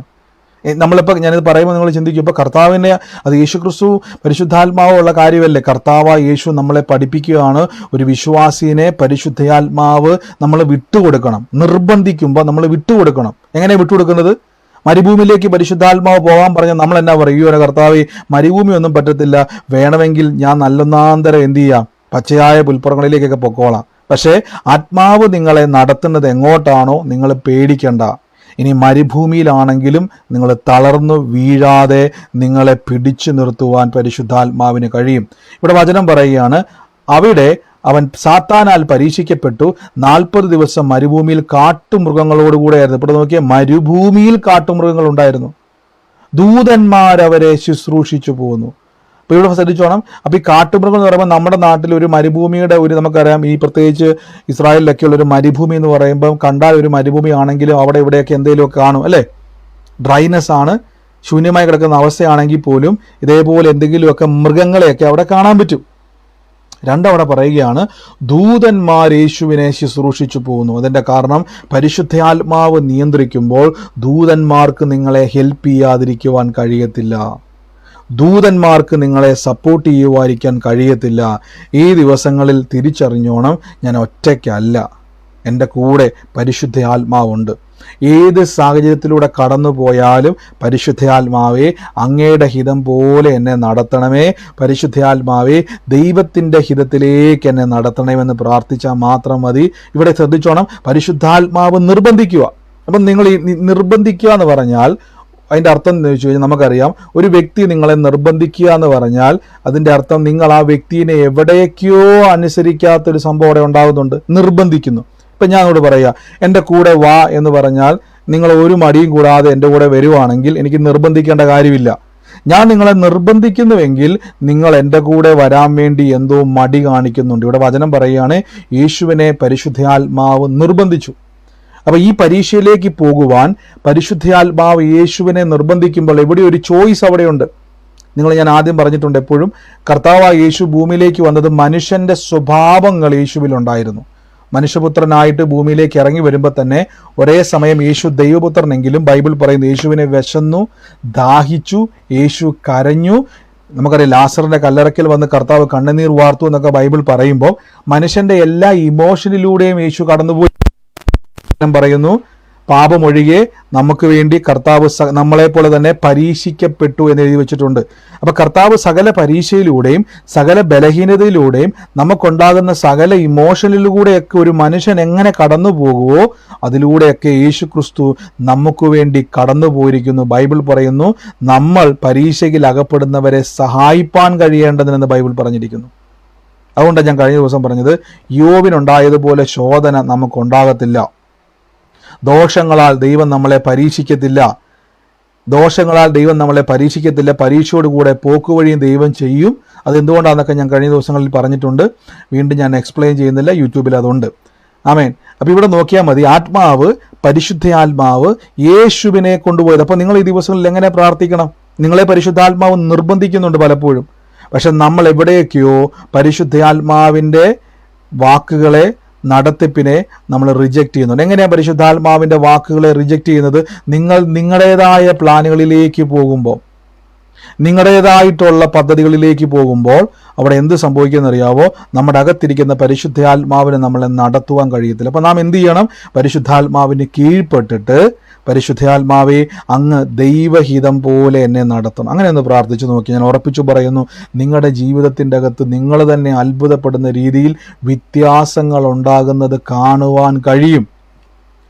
നമ്മളിപ്പോൾ ഞാനിത് പറയുമ്പോൾ നിങ്ങൾ ചിന്തിക്കും, ഇപ്പോൾ കർത്താവിനെ അത് യേശു ക്രിസ്തു പരിശുദ്ധാത്മാവുള്ള കാര്യമല്ലേ? കർത്താവ് യേശു നമ്മളെ പഠിപ്പിക്കുകയാണ്, ഒരു വിശ്വാസിനെ പരിശുദ്ധാത്മാവ് നമ്മൾ വിട്ടുകൊടുക്കണം. നിർബന്ധിക്കുമ്പോൾ നമ്മൾ വിട്ടുകൊടുക്കണം. എങ്ങനെ വിട്ടുകൊടുക്കുന്നത്? മരുഭൂമിയിലേക്ക് പരിശുദ്ധാത്മാവ് പോകാൻ പറഞ്ഞാൽ നമ്മൾ എന്നാ പറയും? ഒരു കർത്താവ് മരുഭൂമി ഒന്നും പറ്റത്തില്ല, വേണമെങ്കിൽ ഞാൻ നല്ലൊന്നാന്തരം എന്ത് ചെയ്യാം, പച്ചയായ പുൽപ്പുറങ്ങളിലേക്കൊക്കെ പൊക്കോളാം. പക്ഷേ ആത്മാവ് നിങ്ങളെ നടത്തുന്നത് എങ്ങോട്ടാണോ നിങ്ങൾ പേടിക്കണ്ട. ഇനി മരുഭൂമിയിലാണെങ്കിലും നിങ്ങൾ തളർന്നു വീഴാതെ നിങ്ങളെ പിടിച്ചു നിർത്തുവാൻ പരിശുദ്ധാത്മാവിന് കഴിയും. ഇവിടെ വചനം പറയുകയാണ്, അവിടെ അവൻ സാത്താനാൽ പരീക്ഷിക്കപ്പെട്ടു 40 ദിവസം മരുഭൂമിയിൽ കാട്ടുമൃഗങ്ങളോടുകൂടെയായിരുന്നു. ഇവിടെ നോക്കിയാൽ മരുഭൂമിയിൽ കാട്ടുമൃഗങ്ങൾ ഉണ്ടായിരുന്നു. ദൂതന്മാരവരെ ശുശ്രൂഷിച്ചു പോകുന്നു. അപ്പോൾ ഇവിടെ ശ്രദ്ധിച്ചോണം. അപ്പോൾ ഈ കാട്ടുമൃഗം എന്ന് പറയുമ്പോൾ നമ്മുടെ നാട്ടിൽ ഒരു മരുഭൂമിയുടെ ഒരു നമുക്കറിയാം, ഈ പ്രത്യേകിച്ച് ഇസ്രായേലിലൊക്കെയുള്ള ഒരു മരുഭൂമി എന്ന് പറയുമ്പം കണ്ടാൽ ഒരു മരുഭൂമി ആണെങ്കിലും അവിടെ ഇവിടെയൊക്കെ എന്തെങ്കിലുമൊക്കെ കാണും അല്ലേ? ഡ്രൈനെസ് ആണ്, ശൂന്യമായി കിടക്കുന്ന അവസ്ഥയാണെങ്കിൽ പോലും ഇതേപോലെ എന്തെങ്കിലുമൊക്കെ മൃഗങ്ങളെയൊക്കെ അവിടെ കാണാൻ പറ്റും. രണ്ടവിടെ പറയുകയാണ്, ദൂതന്മാർ യേശുവിനെ ശുശ്രൂഷിച്ചു പോകുന്നു. അതിൻ്റെ കാരണം പരിശുദ്ധാത്മാവ് നിയന്ത്രിക്കുമ്പോൾ ദൂതന്മാർക്ക് നിങ്ങളെ ഹെൽപ്പ് ചെയ്യാതിരിക്കുവാൻ കഴിയത്തില്ല. ദൂതന്മാർക്ക് നിങ്ങളെ സപ്പോർട്ട് ചെയ്യുവാതിരിക്കാൻ കഴിയത്തില്ല. ഈ ദിവസങ്ങളിൽ തിരിച്ചറിഞ്ഞോണം, ഞാൻ ഒറ്റയ്ക്കല്ല, എൻ്റെ കൂടെ പരിശുദ്ധ ആത്മാവുണ്ട്. ഏത് സാഹചര്യത്തിലൂടെ കടന്നു പോയാലും പരിശുദ്ധാത്മാവേ അങ്ങയുടെ ഹിതം പോലെ എന്നെ നടത്തണമേ, പരിശുദ്ധാത്മാവേ ദൈവത്തിൻ്റെ ഹിതത്തിലേക്ക് എന്നെ നടത്തണമെന്ന് പ്രാർത്ഥിച്ചാൽ മാത്രം മതി. ഇവിടെ ശ്രദ്ധിച്ചോണം, പരിശുദ്ധാത്മാവ് നിർബന്ധിക്കുക. അപ്പം നിങ്ങൾ ഈ നിർബന്ധിക്കുക എന്ന് പറഞ്ഞാൽ അതിൻ്റെ അർത്ഥം എന്ന് വെച്ച് കഴിഞ്ഞാൽ നമുക്കറിയാം, ഒരു വ്യക്തി നിങ്ങളെ നിർബന്ധിക്കുക എന്ന് പറഞ്ഞാൽ അതിൻ്റെ അർത്ഥം നിങ്ങൾ ആ വ്യക്തിയെ എവിടേക്കോ അനുസരിക്കാത്തൊരു സംഭവം അവിടെ ഉണ്ടാകുന്നുണ്ട്. നിർബന്ധിക്കുന്നു. ഇപ്പം ഞാൻ അങ്ങോട്ട് പറയുക, എൻ്റെ കൂടെ വാ എന്ന് പറഞ്ഞാൽ നിങ്ങൾ ഒരു മടിയും കൂടാതെ എൻ്റെ കൂടെ വരുവാണെങ്കിൽ എനിക്ക് നിർബന്ധിക്കേണ്ട കാര്യമില്ല. ഞാൻ നിങ്ങളെ നിർബന്ധിക്കുന്നുവെങ്കിൽ നിങ്ങൾ എൻ്റെ കൂടെ വരാൻ വേണ്ടി എന്തോ മടി കാണിക്കുന്നുണ്ട്. ഇവിടെ വചനം പറയുകയാണ്, യേശുവിനെ പരിശുദ്ധാത്മാവ് നിർബന്ധിച്ചു. അപ്പോൾ ഈ പരീക്ഷയിലേക്ക് പോകുവാൻ പരിശുദ്ധാത്മാവ് യേശുവിനെ നിർബന്ധിക്കുമ്പോൾ എവിടെ ഒരു ചോയ്സ് അവിടെയുണ്ട്. ഞാൻ ആദ്യം പറഞ്ഞിട്ടുണ്ട്, എപ്പോഴും കർത്താവായ യേശു ഭൂമിയിലേക്ക് വന്നത് മനുഷ്യൻ്റെ സ്വഭാവങ്ങൾ യേശുവിലുണ്ടായിരുന്നു. മനുഷ്യപുത്രനായിട്ട് ഭൂമിയിലേക്ക് ഇറങ്ങി വരുമ്പോൾ തന്നെ ഒരേ സമയം യേശു ദൈവപുത്രനെങ്കിലും ബൈബിൾ പറയുന്നു യേശുവിനെ വിശന്നു, ദാഹിച്ചു, യേശു കരഞ്ഞു. നമുക്കറിയാം, ലാസറിന്റെ കല്ലറയ്ക്കൽ വന്ന് കർത്താവ് കണ്ണുനീർ വാർത്തു എന്നൊക്കെ ബൈബിൾ പറയുമ്പോൾ മനുഷ്യന്റെ എല്ലാ ഇമോഷനിലൂടെയും യേശു കടന്നുപോയി. പറയുന്നു, പാപമൊഴികെ നമുക്ക് വേണ്ടി കർത്താവ് നമ്മളെപ്പോലെ തന്നെ പരീക്ഷിക്കപ്പെട്ടു എന്ന് എഴുതി വെച്ചിട്ടുണ്ട്. അപ്പൊ കർത്താവ് സകല പരീക്ഷയിലൂടെയും സകല ബലഹീനതയിലൂടെയും നമുക്കുണ്ടാകുന്ന സകല ഇമോഷനിലൂടെയൊക്കെ ഒരു മനുഷ്യൻ എങ്ങനെ കടന്നു പോകുമോ അതിലൂടെയൊക്കെ യേശു ക്രിസ്തു നമുക്ക് വേണ്ടി കടന്നു പോയിരിക്കുന്നു. ബൈബിൾ പറയുന്നു, നമ്മൾ പരീക്ഷയിൽ അകപ്പെടുന്നവരെ സഹായിപ്പാൻ കഴിയേണ്ടതിനെന്ന് ബൈബിൾ പറഞ്ഞിരിക്കുന്നു. അതുകൊണ്ടാണ് ഞാൻ കഴിഞ്ഞ ദിവസം പറഞ്ഞത്, യോബിനുണ്ടായതുപോലെ ശോധന നമുക്കുണ്ടാകത്തില്ല. ദോഷങ്ങളാൽ ദൈവം നമ്മളെ പരീക്ഷിക്കത്തില്ല. പരീക്ഷയോടുകൂടെ പോക്കുവഴിയും ദൈവം ചെയ്യും. അതെന്തുകൊണ്ടാണെന്നൊക്കെ ഞാൻ കഴിഞ്ഞ ദിവസങ്ങളിൽ പറഞ്ഞിട്ടുണ്ട്. വീണ്ടും ഞാൻ എക്സ്പ്ലെയിൻ ചെയ്യുന്നില്ല, യൂട്യൂബിൽ അതുണ്ട്. ആമേൻ. അപ്പോൾ ഇവിടെ നോക്കിയാൽ മതി, ആത്മാവ്, പരിശുദ്ധാത്മാവ് യേശുവിനെ കൊണ്ടുപോയത്. അപ്പോൾ നിങ്ങൾ ഈ ദിവസങ്ങളിൽ എങ്ങനെ പ്രാർത്ഥിക്കണം? നിങ്ങളെ പരിശുദ്ധാത്മാവ് നിർബന്ധിക്കുന്നുണ്ട് പലപ്പോഴും. പക്ഷെ നമ്മൾ എവിടെയൊക്കെയോ പരിശുദ്ധാത്മാവിൻ്റെ വാക്കുകളെ, നടത്തിപ്പിനെ നമ്മൾ റിജക്റ്റ് ചെയ്യുന്നുണ്ട്. എങ്ങനെയാണ് പരിശുദ്ധാത്മാവിൻ്റെ വാക്കുകളെ റിജക്റ്റ് ചെയ്യുന്നത്? നിങ്ങൾ നിങ്ങളുടേതായ പ്ലാനുകളിലേക്ക് പോകുമ്പോൾ, നിങ്ങളുടേതായിട്ടുള്ള പദ്ധതികളിലേക്ക് പോകുമ്പോൾ അവിടെ എന്ത് സംഭവിക്കുമെന്നറിയാവോ? നമ്മുടെ അകത്തിരിക്കുന്ന പരിശുദ്ധാത്മാവിനെ നമ്മളെ നടത്തുവാൻ കഴിയത്തില്ല. അപ്പം നാം എന്ത് ചെയ്യണം? പരിശുദ്ധാത്മാവിന് കീഴ്പ്പെട്ടിട്ട്, പരിശുദ്ധാത്മാവെ അങ്ങ് ദൈവഹിതം പോലെ എന്നെ നടത്തണം, അങ്ങനെ ഒന്ന് പ്രാർത്ഥിച്ചു നോക്കി. ഞാൻ ഉറപ്പിച്ചു പറയുന്നു, നിങ്ങളുടെ ജീവിതത്തിൻ്റെ അകത്ത് നിങ്ങൾ തന്നെ അത്ഭുതപ്പെടുന്ന രീതിയിൽ വ്യത്യാസങ്ങൾ ഉണ്ടാകുന്നത് കാണുവാൻ കഴിയും.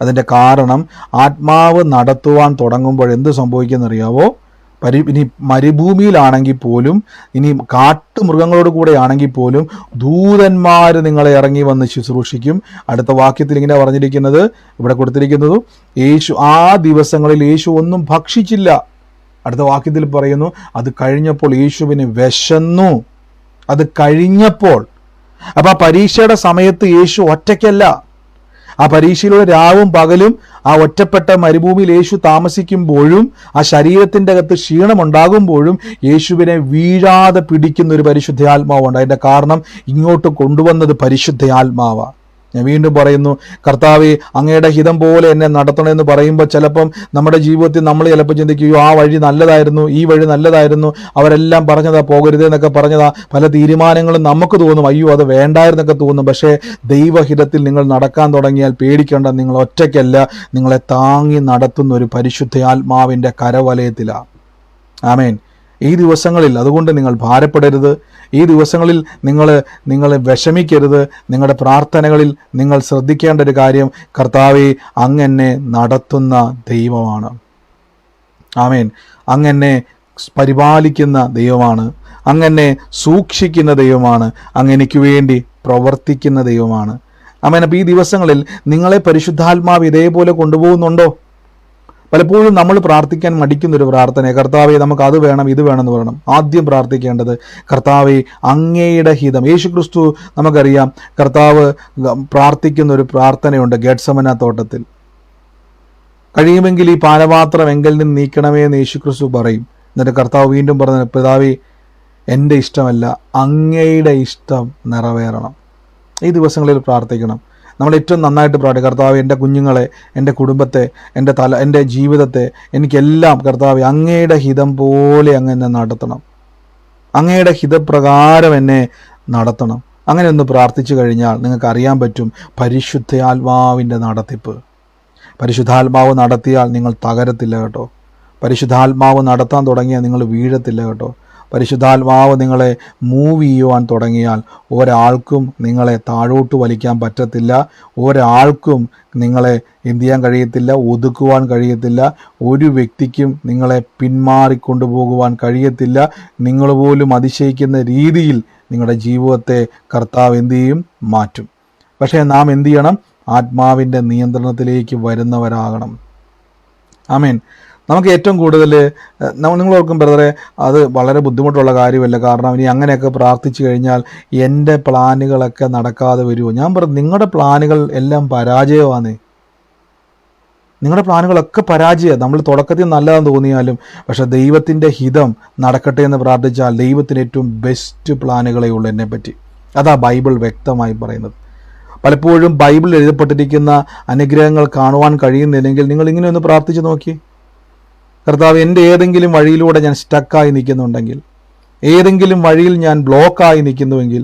അതിൻ്റെ കാരണം, ആത്മാവ് നടത്തുവാൻ തുടങ്ങുമ്പോൾ എന്ത് സംഭവിക്കുമെന്നറിയാവോ? ഇനി മരുഭൂമിയിലാണെങ്കിൽ പോലും, ഇനി കാട്ടുമൃഗങ്ങളോട് കൂടെ ആണെങ്കിൽ പോലും ദൂതന്മാർ നിങ്ങളെ ഇറങ്ങി വന്ന് ശുശ്രൂഷിക്കും. അടുത്ത വാക്യത്തിൽ ഇങ്ങനെ പറഞ്ഞിരിക്കുന്നത്, ഇവിടെ കൊടുത്തിരിക്കുന്നത്, യേശു ആ ദിവസങ്ങളിൽ യേശു ഒന്നും ഭക്ഷിച്ചില്ല. അടുത്ത വാക്യത്തിൽ പറയുന്നു, അത് കഴിഞ്ഞപ്പോൾ യേശുവിന് വിശന്നു. അത് കഴിഞ്ഞപ്പോൾ. അപ്പം ആ പരീക്ഷയുടെ സമയത്ത് യേശു ഒറ്റയ്ക്കല്ല. ആ പരീക്ഷയിലൂടെ രാവും പകലും ആ ഒറ്റപ്പെട്ട മരുഭൂമിയിൽ യേശു താമസിക്കുമ്പോഴും ആ ശരീരത്തിൻ്റെ അകത്ത് ക്ഷീണമുണ്ടാകുമ്പോഴും യേശുവിനെ വീഴാതെ പിടിക്കുന്ന ഒരു പരിശുദ്ധാത്മാവുണ്ട്. അതിൻ്റെ കാരണം ഇങ്ങോട്ട് കൊണ്ടുവന്നത് പരിശുദ്ധാത്മാവാണ്. ഞാൻ വീണ്ടും പറയുന്നു, കർത്താവേ അങ്ങയുടെ ഹിതം പോലെ എന്നെ നടത്തണമെന്ന് പറയുമ്പോൾ ചിലപ്പം നമ്മുടെ ജീവിതത്തിൽ നമ്മൾ ചിലപ്പോൾ ചിന്തിക്കുകയോ ആ വഴി നല്ലതായിരുന്നു, ഈ വഴി നല്ലതായിരുന്നു, അവരെല്ലാം പറഞ്ഞതാ പോകരുത് എന്നൊക്കെ പറഞ്ഞതാ, പല തീരുമാനങ്ങളും നമുക്ക് തോന്നും അയ്യോ അത് വേണ്ടായിരുന്നൊക്കെ തോന്നും. പക്ഷേ ദൈവഹിതത്തിൽ നിങ്ങൾ നടക്കാൻ തുടങ്ങിയാൽ പേടിക്കേണ്ട, നിങ്ങൾ ഒറ്റയ്ക്കല്ല, നിങ്ങളെ താങ്ങി നടത്തുന്ന ഒരു പരിശുദ്ധാത്മാവിൻ്റെ കരവലയത്തിലാണ്. ആമേൻ. ഈ ദിവസങ്ങളിൽ അതുകൊണ്ട് നിങ്ങൾ ഭാരപ്പെടരുത്. ഈ ദിവസങ്ങളിൽ നിങ്ങൾ വിഷമിക്കരുത്. നിങ്ങളുടെ പ്രാർത്ഥനകളിൽ നിങ്ങൾ ശ്രദ്ധിക്കേണ്ട ഒരു കാര്യം, കർത്താവേ അങ്ങെന്നെ നടത്തുന്ന ദൈവമാണ്. ആമേൻ. അങ്ങെന്നെ പരിപാലിക്കുന്ന ദൈവമാണ്, അങ്ങെന്നെ സൂക്ഷിക്കുന്ന ദൈവമാണ്, അങ്ങെനിക്ക് വേണ്ടി പ്രവർത്തിക്കുന്ന ദൈവമാണ്. ആമേൻ. അപ്പോൾ ഈ ദിവസങ്ങളിൽ നിങ്ങളെ പരിശുദ്ധാത്മാവ് ഇതേപോലെ കൊണ്ടുപോകുന്നുണ്ടോ? പലപ്പോഴും നമ്മൾ പ്രാർത്ഥിക്കാൻ മടിക്കുന്നൊരു പ്രാർത്ഥന, കർത്താവെ നമുക്ക് അത് വേണം ഇത് വേണമെന്ന് പറയണം. ആദ്യം പ്രാർത്ഥിക്കേണ്ടത്, കർത്താവെ അങ്ങയുടെ ഹിതം. യേശു ക്രിസ്തു നമുക്കറിയാം, കർത്താവ് പ്രാർത്ഥിക്കുന്ന ഒരു പ്രാർത്ഥനയുണ്ട് ഗെത്സമന തോട്ടത്തിൽ. കഴിയുമെങ്കിൽ ഈ പാനപാത്രം എങ്കിൽ നിന്ന് നീക്കണമേ എന്ന് യേശു ക്രിസ്തു പറയും. എന്നിട്ട് കർത്താവ് വീണ്ടും പറഞ്ഞു, പിതാവേ എൻ്റെ ഇഷ്ടമല്ല അങ്ങയുടെ ഇഷ്ടം നിറവേറണം. ഈ ദിവസങ്ങളിൽ പ്രാർത്ഥിക്കണം. നമ്മൾ ഏറ്റവും നന്നായിട്ട് പ്രാർത്ഥിക്കുക, കർത്താവ് എൻ്റെ കുഞ്ഞുങ്ങളെ, എൻ്റെ കുടുംബത്തെ, എൻ്റെ ജീവിതത്തെ, എനിക്കെല്ലാം കർത്താവ് അങ്ങയുടെ ഹിതം പോലെ അങ്ങ് എന്നെ നടത്തണം, അങ്ങയുടെ ഹിതപ്രകാരം എന്നെ നടത്തണം. അങ്ങനെ ഒന്ന് പ്രാർത്ഥിച്ചു കഴിഞ്ഞാൽ നിങ്ങൾക്ക് അറിയാൻ പറ്റും പരിശുദ്ധാത്മാവിൻ്റെ നടത്തിപ്പ്. പരിശുദ്ധാത്മാവ് നടത്തിയാൽ നിങ്ങൾ തകരത്തില്ല കേട്ടോ. പരിശുദ്ധാത്മാവ് നടത്താൻ തുടങ്ങിയാൽ നിങ്ങൾ വീഴത്തില്ല കേട്ടോ. പരിശുദ്ധാത്മാവ് നിങ്ങളെ മൂവ് ചെയ്യുവാൻ തുടങ്ങിയാൽ ഒരാൾക്കും നിങ്ങളെ താഴോട്ട് വലിക്കാൻ പറ്റത്തില്ല, ഒരാൾക്കും നിങ്ങളെ എന്ത് ചെയ്യാൻ കഴിയത്തില്ല, ഒതുക്കുവാൻ കഴിയത്തില്ല, ഒരു വ്യക്തിക്കും നിങ്ങളെ പിന്മാറിക്കൊണ്ടുപോകുവാൻ കഴിയത്തില്ല. നിങ്ങൾ പോലും അതിശയിക്കുന്ന രീതിയിൽ നിങ്ങളുടെ ജീവിതത്തെ കർത്താവ് എന്തു ചെയ്യും, മാറ്റും. പക്ഷേ നാം എന്തു ചെയ്യണം, ആത്മാവിൻ്റെ നിയന്ത്രണത്തിലേക്ക് വരുന്നവരാകണം. ആമേൻ. നമുക്ക് ഏറ്റവും കൂടുതൽ നിങ്ങൾ ഓർക്കും ബ്രദറെ, അത് വളരെ ബുദ്ധിമുട്ടുള്ള കാര്യമല്ല, കാരണം ഇനി അങ്ങനെയൊക്കെ പ്രാർത്ഥിച്ചു കഴിഞ്ഞാൽ എൻ്റെ പ്ലാനുകളൊക്കെ നടക്കാതെ വരുമോ? ഞാൻ പറഞ്ഞു, നിങ്ങളുടെ പ്ലാനുകൾ എല്ലാം പരാജയമാണ്. നിങ്ങളുടെ പ്ലാനുകളൊക്കെ പരാജയമാണ്. നമ്മൾ തുടക്കത്തിൽ നല്ലതെന്ന് തോന്നിയാലും പക്ഷേ ദൈവത്തിൻ്റെ ഹിതം നടക്കട്ടെ എന്ന് പ്രാർത്ഥിച്ചാൽ ദൈവത്തിന് ഏറ്റവും ബെസ്റ്റ് പ്ലാനുകളേ ഉള്ളൂ എന്നെപ്പറ്റി. അതാ ബൈബിൾ വ്യക്തമായി പറയുന്നത്. പലപ്പോഴും ബൈബിളിൽ എഴുതപ്പെട്ടിരിക്കുന്ന അനുഗ്രഹങ്ങൾ കാണുവാൻ കഴിയുന്നില്ലെങ്കിൽ നിങ്ങൾ ഇങ്ങനെ ഒന്ന് പ്രാർത്ഥിച്ച് നോക്കി. കർത്താവ്, എൻ്റെ ഏതെങ്കിലും വഴിയിലൂടെ ഞാൻ സ്റ്റക്കായി നിൽക്കുന്നുണ്ടെങ്കിൽ, ഏതെങ്കിലും വഴിയിൽ ഞാൻ ബ്ലോക്കായി നിൽക്കുന്നുവെങ്കിൽ,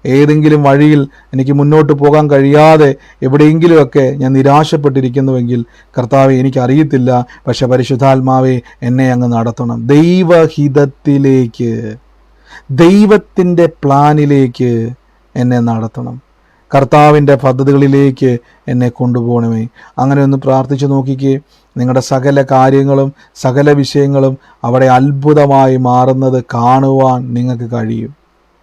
ഏതെങ്കിലും വഴിയിൽ എനിക്ക് മുന്നോട്ട് പോകാൻ കഴിയാതെ എവിടെയെങ്കിലുമൊക്കെ ഞാൻ നിരാശപ്പെട്ടിരിക്കുന്നുവെങ്കിൽ, കർത്താവെ എനിക്കറിയത്തില്ല, പക്ഷെ പരിശുദ്ധാത്മാവെ എന്നെ അങ്ങ് നടത്തണം. ദൈവഹിതത്തിലേക്ക്, ദൈവത്തിൻ്റെ പ്ലാനിലേക്ക് എന്നെ നടത്തണം. കർത്താവിൻ്റെ പദ്ധതികളിലേക്ക് എന്നെ കൊണ്ടുപോകണമേ. അങ്ങനെ ഒന്ന് പ്രാർത്ഥിച്ചു നോക്കിക്കേ. നിങ്ങളുടെ സകല കാര്യങ്ങളും സകല വിഷയങ്ങളും അവിടെ അത്ഭുതമായി മാറുന്നത് കാണുവാൻ നിങ്ങൾക്ക് കഴിയും.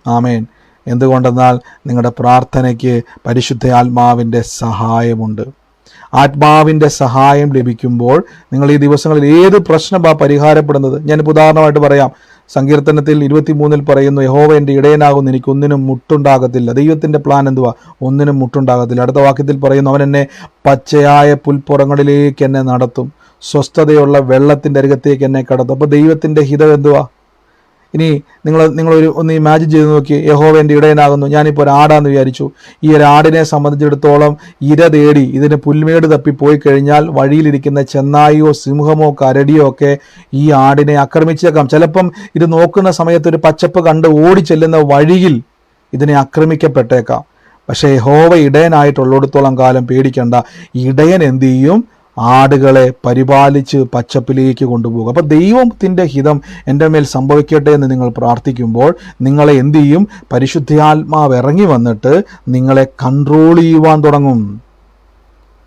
ആമേൻ. എന്തുകൊണ്ടെന്നാൽ നിങ്ങളുടെ പ്രാർത്ഥനയ്ക്ക് പരിശുദ്ധ ആത്മാവിൻ്റെ സഹായമുണ്ട്. ആത്മാവിൻ്റെ സഹായം ലഭിക്കുമ്പോൾ നിങ്ങൾ ഈ ദിവസങ്ങളിൽ ഏത് പ്രശ്നമാണ് പരിഹാരപ്പെടുന്നത്? ഞാനിപ്പോൾ ഉദാഹരണമായിട്ട് പറയാം. സങ്കീർത്തനത്തിൽ 23 പറയുന്നു, യഹോവ എൻ്റെ ഇടയനാകുന്നു, എനിക്കൊന്നിനും മുട്ടുണ്ടാകത്തില്ല. ദൈവത്തിൻ്റെ പ്ലാൻ എന്തുവാ? ഒന്നിനും മുട്ടുണ്ടാകത്തില്ല. അടുത്ത വാക്യത്തിൽ പറയുന്നു, അവൻ എന്നെ പച്ചയായ പുൽപ്പുറങ്ങളിലേക്ക് എന്നെ നടത്തും, സ്വസ്ഥതയുള്ള വെള്ളത്തിൻ്റെ അരികത്തേക്ക് എന്നെ കടത്തും. അപ്പോൾ ദൈവത്തിൻ്റെ ഹിതം എന്തുവാ? ഇനി നിങ്ങളൊരു ഒന്ന് ഇമാജിൻ ചെയ്ത് നോക്കി, യഹോവ എൻ്റെ ഇടയനാകുന്നു, ഞാനിപ്പോൾ ഒരു ആടാന്ന് വിചാരിച്ചു. ഈ ഒരു ആടിനെ സംബന്ധിച്ചിടത്തോളം ഇര തേടി ഇതിന് പുൽമേട് തപ്പി പോയി കഴിഞ്ഞാൽ വഴിയിലിരിക്കുന്ന ചെന്നായിയോ സിംഹമോ കരടിയോ ഒക്കെ ഈ ആടിനെ ആക്രമിച്ചേക്കാം. ചിലപ്പം ഇത് നോക്കുന്ന സമയത്ത് ഒരു പച്ചപ്പ് കണ്ട് ഓടിച്ചെല്ലുന്ന വഴിയിൽ ഇതിനെ ആക്രമിക്കപ്പെട്ടേക്കാം. പക്ഷേ യഹോവ ഇടയനായിട്ടുള്ളിടത്തോളം കാലം പേടിക്കണ്ട. ഇടയൻ എന്ത് ചെയ്യും? ആടുകളെ പരിപാലിച്ച് പച്ചപ്പിലേക്ക് കൊണ്ടുപോകും. അപ്പോൾ ദൈവത്തിൻ്റെ ഹിതം എൻ്റെ മേൽ സംഭവിക്കട്ടെ എന്ന് നിങ്ങൾ പ്രാർത്ഥിക്കുമ്പോൾ നിങ്ങളെ എന്ത് ചെയ്യും? പരിശുദ്ധാത്മാവ് ഇറങ്ങി വന്നിട്ട് നിങ്ങളെ കൺട്രോൾ ചെയ്യുവാൻ തുടങ്ങും.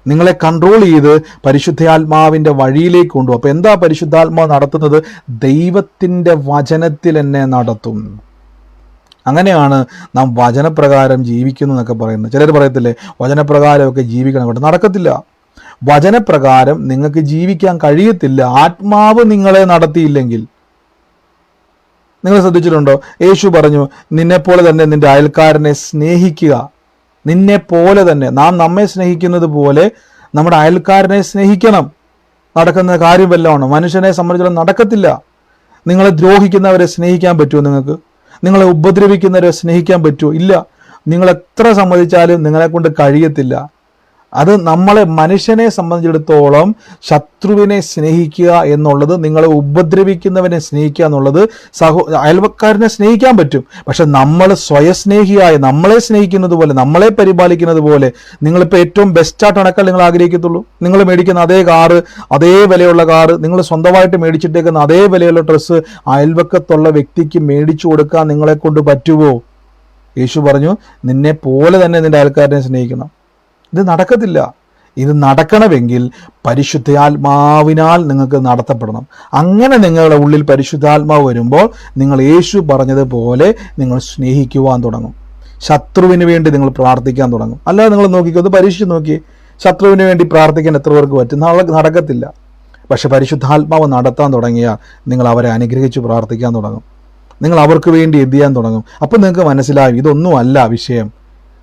നിങ്ങളെ കൺട്രോൾ ചെയ്ത് പരിശുദ്ധാത്മാവിൻ്റെ വഴിയിലേക്ക് കൊണ്ടുപോകും. അപ്പോൾ എന്താ പരിശുദ്ധാത്മാവ് നടത്തുന്നത്? ദൈവത്തിൻ്റെ വചനത്തിൽ എന്നെ നടത്തും. അങ്ങനെയാണ് നാം വചനപ്രകാരം ജീവിക്കുന്നു എന്നൊക്കെ പറയുന്നത്. ചിലർ പറയത്തില്ലേ വചനപ്രകാരമൊക്കെ ജീവിക്കണം. കേട്ടോ, നടക്കത്തില്ല. വചനപ്രകാരം നിങ്ങൾക്ക് ജീവിക്കാൻ കഴിയത്തില്ല ആത്മാവ് നിങ്ങളെ നടത്തിയില്ലെങ്കിൽ. നിങ്ങൾ ശ്രദ്ധിച്ചിട്ടുണ്ടോ? യേശു പറഞ്ഞു, നിന്നെപ്പോലെ തന്നെ നിന്റെ അയൽക്കാരനെ സ്നേഹിക്കുക. നിന്നെപ്പോലെ തന്നെ, നാം നമ്മെ സ്നേഹിക്കുന്നത് പോലെ നമ്മുടെ അയൽക്കാരനെ സ്നേഹിക്കണം. നടക്കുന്ന കാര്യം വല്ലതാണോ? മനുഷ്യനെ സംബന്ധിച്ചിടത്തോളം നടക്കത്തില്ല. നിങ്ങളെ ദ്രോഹിക്കുന്നവരെ സ്നേഹിക്കാൻ പറ്റുമോ നിങ്ങൾക്ക്? നിങ്ങളെ ഉപദ്രവിക്കുന്നവരെ സ്നേഹിക്കാൻ പറ്റുമോ? ഇല്ല. നിങ്ങൾ എത്ര സമ്മതിച്ചാലും നിങ്ങളെ കൊണ്ട് കഴിയത്തില്ല. അത് നമ്മളെ മനുഷ്യനെ സംബന്ധിച്ചിടത്തോളം ശത്രുവിനെ സ്നേഹിക്കുക എന്നുള്ളത്, നിങ്ങളെ ഉപദ്രവിക്കുന്നവനെ സ്നേഹിക്കുക എന്നുള്ളത്, അയൽവക്കാരനെ സ്നേഹിക്കാൻ പറ്റും. പക്ഷെ നമ്മൾ സ്വയസ്നേഹിയായ, നമ്മളെ സ്നേഹിക്കുന്നത് പോലെ, നമ്മളെ പരിപാലിക്കുന്നത് പോലെ, നിങ്ങളിപ്പോൾ ഏറ്റവും ബെസ്റ്റായിട്ട് നടക്കാൻ നിങ്ങൾ ആഗ്രഹിക്കത്തുള്ളൂ. നിങ്ങൾ മേടിക്കുന്ന അതേ കാറ്, അതേ വിലയുള്ള കാറ്, നിങ്ങൾ സ്വന്തമായിട്ട് മേടിച്ചിട്ടേക്കുന്ന അതേ വിലയുള്ള ഡ്രസ്സ് അയൽവക്കത്തുള്ള വ്യക്തിക്ക് മേടിച്ചു കൊടുക്കാൻ നിങ്ങളെ കൊണ്ട് പറ്റുമോ? യേശു പറഞ്ഞു, നിന്നെ പോലെ തന്നെ നിന്റെ അയൽക്കാരനെ സ്നേഹിക്കണം. ഇത് നടക്കത്തില്ല. ഇത് നടക്കണമെങ്കിൽ പരിശുദ്ധാത്മാവിനാൽ നിങ്ങൾക്ക് നടത്തപ്പെടണം. അങ്ങനെ നിങ്ങളുടെ ഉള്ളിൽ പരിശുദ്ധാത്മാവ് വരുമ്പോൾ നിങ്ങൾ യേശു പറഞ്ഞതുപോലെ നിങ്ങൾ സ്നേഹിക്കുവാൻ തുടങ്ങും. ശത്രുവിന് വേണ്ടി നിങ്ങൾ പ്രാർത്ഥിക്കാൻ തുടങ്ങും. അല്ലാതെ നിങ്ങൾ നോക്കിക്കോ, അത് പരീക്ഷിച്ച് നോക്കി, ശത്രുവിന് വേണ്ടി പ്രാർത്ഥിക്കാൻ എത്ര പേർക്ക് പറ്റും? നടക്കത്തില്ല. പക്ഷെ പരിശുദ്ധാത്മാവ് നടത്താൻ തുടങ്ങിയാൽ നിങ്ങൾ അവരെ അനുഗ്രഹിച്ച് പ്രാർത്ഥിക്കാൻ തുടങ്ങും. നിങ്ങൾ അവർക്ക് വേണ്ടി എന്ത് ചെയ്യാൻ തുടങ്ങും. അപ്പം നിങ്ങൾക്ക് മനസ്സിലാവും ഇതൊന്നുമല്ല വിഷയം.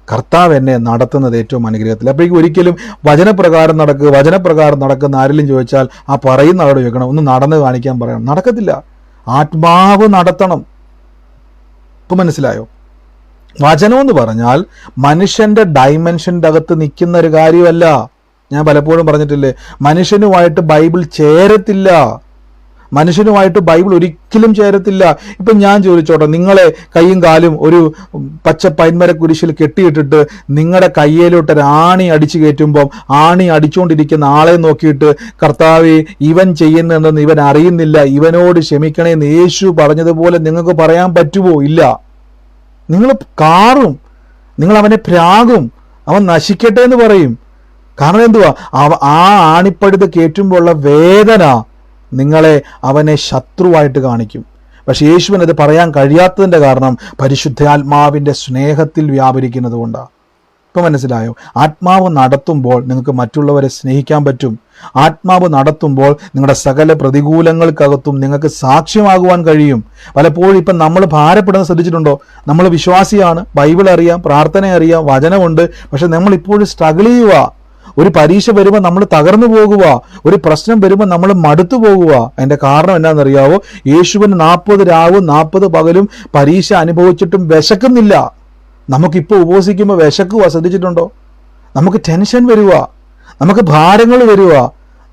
കർത്താവ് എന്നെ നടത്തുന്നത് ഏറ്റവും അനുഗ്രഹത്തിൽ. അപ്പോഴേക്കും ഒരിക്കലും വചനപ്രകാരം നടക്കുന്ന ആരെങ്കിലും ചോദിച്ചാൽ ആ പറയുന്ന ആളോട് ചോദിക്കണം, ഒന്ന് നടന്ന് കാണിക്കാൻ പറയണം. നടക്കത്തില്ല. ആത്മാവ് നടത്തണം. ഇപ്പം മനസ്സിലായോ? വചനം എന്ന് പറഞ്ഞാൽ മനുഷ്യന്റെ ഡൈമെൻഷൻ്റെ അകത്ത് നിൽക്കുന്ന ഒരു കാര്യമല്ല. ഞാൻ പലപ്പോഴും പറഞ്ഞിട്ടില്ലേ, മനുഷ്യനുമായിട്ട് ബൈബിൾ ചേരത്തില്ല. മനുഷ്യനുമായിട്ട് ബൈബിൾ ഒരിക്കലും ചേരത്തില്ല. ഇപ്പം ഞാൻ ചോദിച്ചോട്ടെ, നിങ്ങളെ കൈയും കാലും ഒരു പച്ച പൈന്മര കുരിശിൽ കെട്ടിയിട്ടിട്ട് നിങ്ങളുടെ കയ്യിലോട്ട് ഒരു ആണി അടിച്ചു കയറ്റുമ്പം ആണി അടിച്ചുകൊണ്ടിരിക്കുന്ന ആളെ നോക്കിയിട്ട് കർത്താവേ ഇവൻ ചെയ്യുന്നതെന്ന് ഇവൻ അറിയുന്നില്ല, ഇവനോട് ക്ഷമിക്കണേന്ന് യേശു പറഞ്ഞതുപോലെ നിങ്ങൾക്ക് പറയാൻ പറ്റുമോ? ഇല്ല. നിങ്ങൾ കാറും, നിങ്ങൾ അവനെ പ്രാകും, അവൻ നശിക്കട്ടെ എന്ന് പറയും. കാരണം എന്തുവാ? ആ ആണിപ്പഴുത് കയറ്റുമ്പോൾ ഉള്ള വേദന നിങ്ങളെ അവനെ ശത്രുവായിട്ട് കാണിക്കും. പക്ഷെ യേശുവിന് അത് പറയാൻ കഴിയാത്തതിൻ്റെ കാരണം പരിശുദ്ധാത്മാവിൻ്റെ സ്നേഹത്തിൽ വ്യാപരിക്കുന്നത് കൊണ്ടാണ്. ഇപ്പം മനസ്സിലായോ? ആത്മാവ് നടത്തുമ്പോൾ നിങ്ങൾക്ക് മറ്റുള്ളവരെ സ്നേഹിക്കാൻ പറ്റും. ആത്മാവ് നടത്തുമ്പോൾ നിങ്ങളുടെ സകല പ്രതികൂലങ്ങൾക്കകത്തും നിങ്ങൾക്ക് സാക്ഷ്യമാകുവാൻ കഴിയും. പലപ്പോഴും ഇപ്പം നമ്മൾ ഭാരപ്പെടുന്നത് ശ്രദ്ധിച്ചിട്ടുണ്ടോ? നമ്മൾ വിശ്വാസിയാണ്, ബൈബിൾ അറിയാം, പ്രാർത്ഥന അറിയാം, വചനമുണ്ട്, പക്ഷെ നമ്മൾ ഇപ്പോഴും സ്ട്രഗിൾ ചെയ്യുക. ഒരു പരീക്ഷ വരുമ്പോൾ നമ്മൾ തകർന്നു പോകുക, ഒരു പ്രശ്നം വരുമ്പോൾ നമ്മൾ മടുത്തു പോകുക. അതിൻ്റെ കാരണം എന്താണെന്നറിയാവോ? യേശുവിന് 40 രാവും 40 പകലും പരീക്ഷ അനുഭവിച്ചിട്ടും വിശക്കുന്നില്ല. നമുക്കിപ്പോൾ ഉപവസിക്കുമ്പോൾ വിശക്കുക, ശ്രദ്ധിച്ചിട്ടുണ്ടോ? നമുക്ക് ടെൻഷൻ വരിക, നമുക്ക് ഭാരങ്ങൾ വരിക,